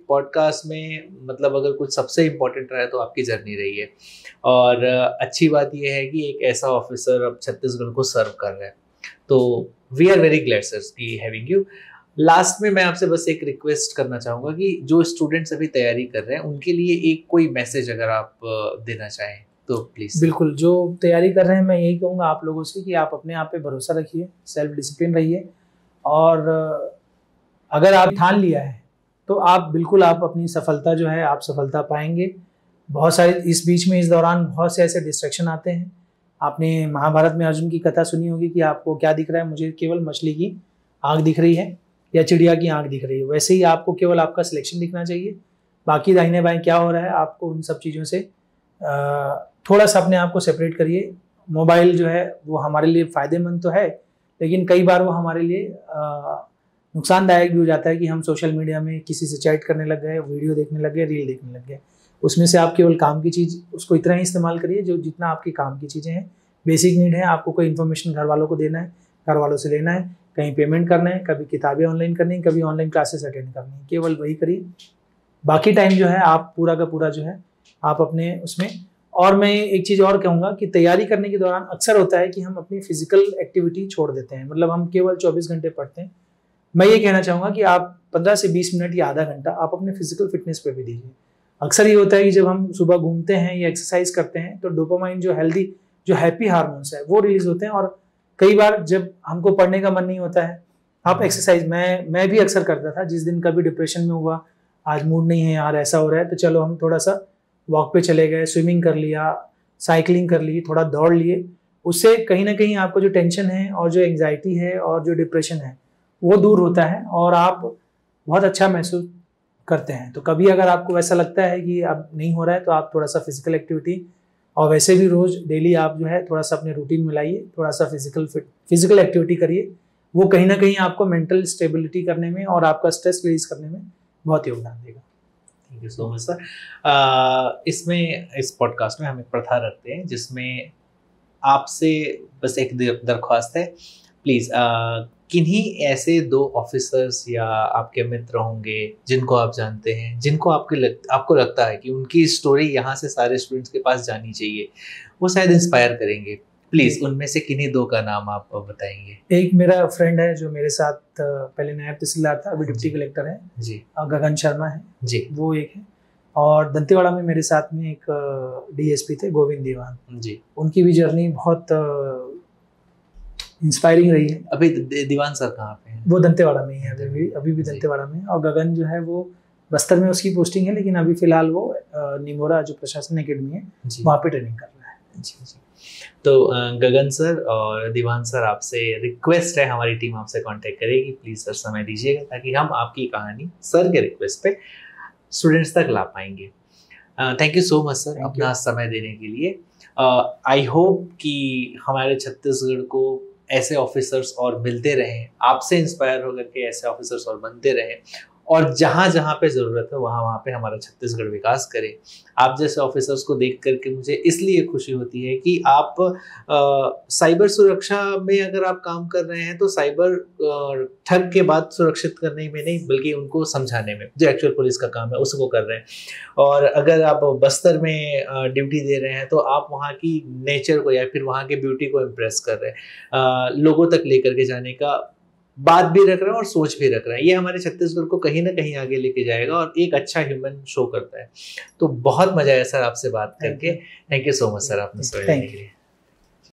S2: पॉडकास्ट में मतलब अगर कुछ सबसे इम्पोर्टेंट रहा है तो आपकी जर्नी रही है। और अच्छी बात यह है कि एक ऐसा ऑफिसर अब छत्तीसगढ़ को सर्व कर रहा है, तो we are very glad sir की हैविंग यू। लास्ट में मैं आपसे बस एक रिक्वेस्ट करना चाहूँगा कि जो स्टूडेंट्स अभी तैयारी कर रहे हैं उनके लिए एक कोई मैसेज अगर आप देना चाहें तो प्लीज़।
S1: बिल्कुल, जो तैयारी कर रहे हैं मैं यही कहूँगा आप लोगों से कि आप अपने आप पे भरोसा रखिए, सेल्फ डिसिप्लिन रहिए, और अगर आप ठान लिया है तो आप बिल्कुल आप अपनी सफलता जो है, आप सफलता पाएंगे। बहुत सारे इस बीच में, इस दौरान बहुत से ऐसे डिस्ट्रैक्शन आते हैं। आपने महाभारत में अर्जुन की कथा सुनी होगी कि आपको क्या दिख रहा है, मुझे केवल मछली की आँख दिख रही है या चिड़िया की आँख दिख रही है। वैसे ही आपको केवल आपका सिलेक्शन दिखना चाहिए, बाकी दाहिने बाएं क्या हो रहा है आपको उन सब चीज़ों से थोड़ा सा अपने आप को सेपरेट करिए। मोबाइल जो है वो हमारे लिए फ़ायदेमंद तो है, लेकिन कई बार वो हमारे लिए नुकसानदायक भी हो जाता है कि हम सोशल मीडिया में किसी से चैट करने लग गए, वीडियो देखने लग गए, रील देखने लग गए। उसमें से आप केवल काम की चीज़ उसको इतना ही इस्तेमाल करिए जो जितना आपकी काम की चीज़ें हैं, बेसिक नीड है। आपको कोई इन्फॉर्मेशन घर वालों को देना है, घर वालों से लेना है, कहीं पेमेंट करना है, कभी किताबें ऑनलाइन करनी है, कभी ऑनलाइन क्लासेस अटेंड करनी है, केवल वही करिए। बाकी टाइम जो है आप पूरा का पूरा जो है आप अपने उसमें। और मैं एक चीज़ और कहूँगा कि तैयारी करने के दौरान अक्सर होता है कि हम अपनी फिजिकल एक्टिविटी छोड़ देते हैं, मतलब हम केवल 24 घंटे पढ़ते हैं। मैं ये कहना चाहूँगा कि आप 15 से 20 मिनट या आधा घंटा आप अपने फिजिकल फिटनेस पे भी दीजिए। अक्सर ये होता है कि जब हम सुबह घूमते हैं या एक्सरसाइज करते हैं तो डोपामाइन जो हेल्दी, जो हैप्पी हार्मोन्स है वो रिलीज होते हैं, और कई बार जब हमको पढ़ने का मन नहीं होता है आप एक्सरसाइज, मैं भी अक्सर करता था, जिस दिन कभी डिप्रेशन में हुआ, आज मूड नहीं है यार, ऐसा हो रहा है, तो चलो हम थोड़ा सा वॉक पे चले गए, स्विमिंग कर लिया, साइकिलिंग कर ली, थोड़ा दौड़ लिए। उससे कहीं ना कहीं आपको जो टेंशन है और जो एंग्जाइटी है और जो डिप्रेशन है वो दूर होता है और आप बहुत अच्छा महसूस करते हैं। तो कभी अगर आपको वैसा लगता है कि अब नहीं हो रहा है, तो आप थोड़ा सा फिजिकल एक्टिविटी, और वैसे भी रोज डेली आप जो है थोड़ा सा अपने रूटीन में लाइए, थोड़ा सा फिजिकल एक्टिविटी करिए। वो कहीं ना कहीं आपको मेंटल स्टेबिलिटी करने में और आपका स्ट्रेस रिलीज करने में बहुत योगदान देगा।
S2: Thank you so much sir. इसमें इस पॉडकास्ट में हम एक प्रथा रखते हैं जिसमें आपसे बस एक दरख्वास्त है, प्लीज़ किन्हीं ऐसे 2 ऑफिसर्स या आपके मित्र होंगे जिनको आप जानते हैं, जिनको आपको लगता है कि उनकी स्टोरी यहाँ से सारे स्टूडेंट्स के पास जानी चाहिए, वो शायद इंस्पायर करेंगे, प्लीज़ उनमें से किन्हीं 2 का नाम आप बताएंगे।
S1: एक मेरा फ्रेंड है जो मेरे साथ पहले नायब तहसीलदार था, अभी डिप्टी कलेक्टर है
S2: जी,
S1: गगन शर्मा है
S2: जी,
S1: वो एक है। और दंतेवाड़ा में मेरे साथ में एक डीएसपी थे गोविंद दीवान
S2: जी,
S1: उनकी भी जर्नी बहुत इंस्पायरिंग रही है।
S2: अभी दीवान सर कहाँ पे हैं?
S1: वो दंतेवाड़ा में ही है, अभी भी दंतेवाड़ा में। और गगन जो है वो बस्तर में उसकी पोस्टिंग है, लेकिन अभी फिलहाल वो निमोरा जो प्रशासन अकेडमी है वहाँ पे ट्रेनिंग कर रहा है।
S2: जी जी। तो गगन सर और दीवान सर, आपसे रिक्वेस्ट है, हमारी टीम आपसे कांटेक्ट करेगी, प्लीज़ सर समय दीजिएगा ताकि हम आपकी कहानी सर के रिक्वेस्ट पे स्टूडेंट्स तक ला पाएंगे। Thank you so much sir अपना समय देने के लिए। आई होप कि हमारे छत्तीसगढ़ को ऐसे ऑफिसर्स और मिलते रहें, आपसे इंस्पायर होकर के ऐसे ऑफिसर्स और बनते रहें, और जहाँ जहाँ पे ज़रूरत है वहाँ पे हमारा छत्तीसगढ़ विकास करे। आप जैसे ऑफिसर्स को देख करके मुझे इसलिए खुशी होती है कि आप साइबर सुरक्षा में अगर आप काम कर रहे हैं तो साइबर ठग के बाद सुरक्षित करने में नहीं, बल्कि उनको समझाने में, जो एक्चुअल पुलिस का काम है उसको कर रहे हैं। और अगर आप बस्तर में ड्यूटी दे रहे हैं तो आप वहाँ की नेचर को या फिर वहाँ के ब्यूटी को इम्प्रेस कर रहे हैं, लोगों तक लेकर के जाने का बात भी रख रहे हैं और सोच भी रख रहे हैं। ये हमारे छत्तीसगढ़ को कहीं ना कहीं आगे लेके जाएगा और एक अच्छा ह्यूमन शो करता है। तो बहुत मजा आया सर आपसे बात करके। Thank you so much sir आपने समय देने के लिए।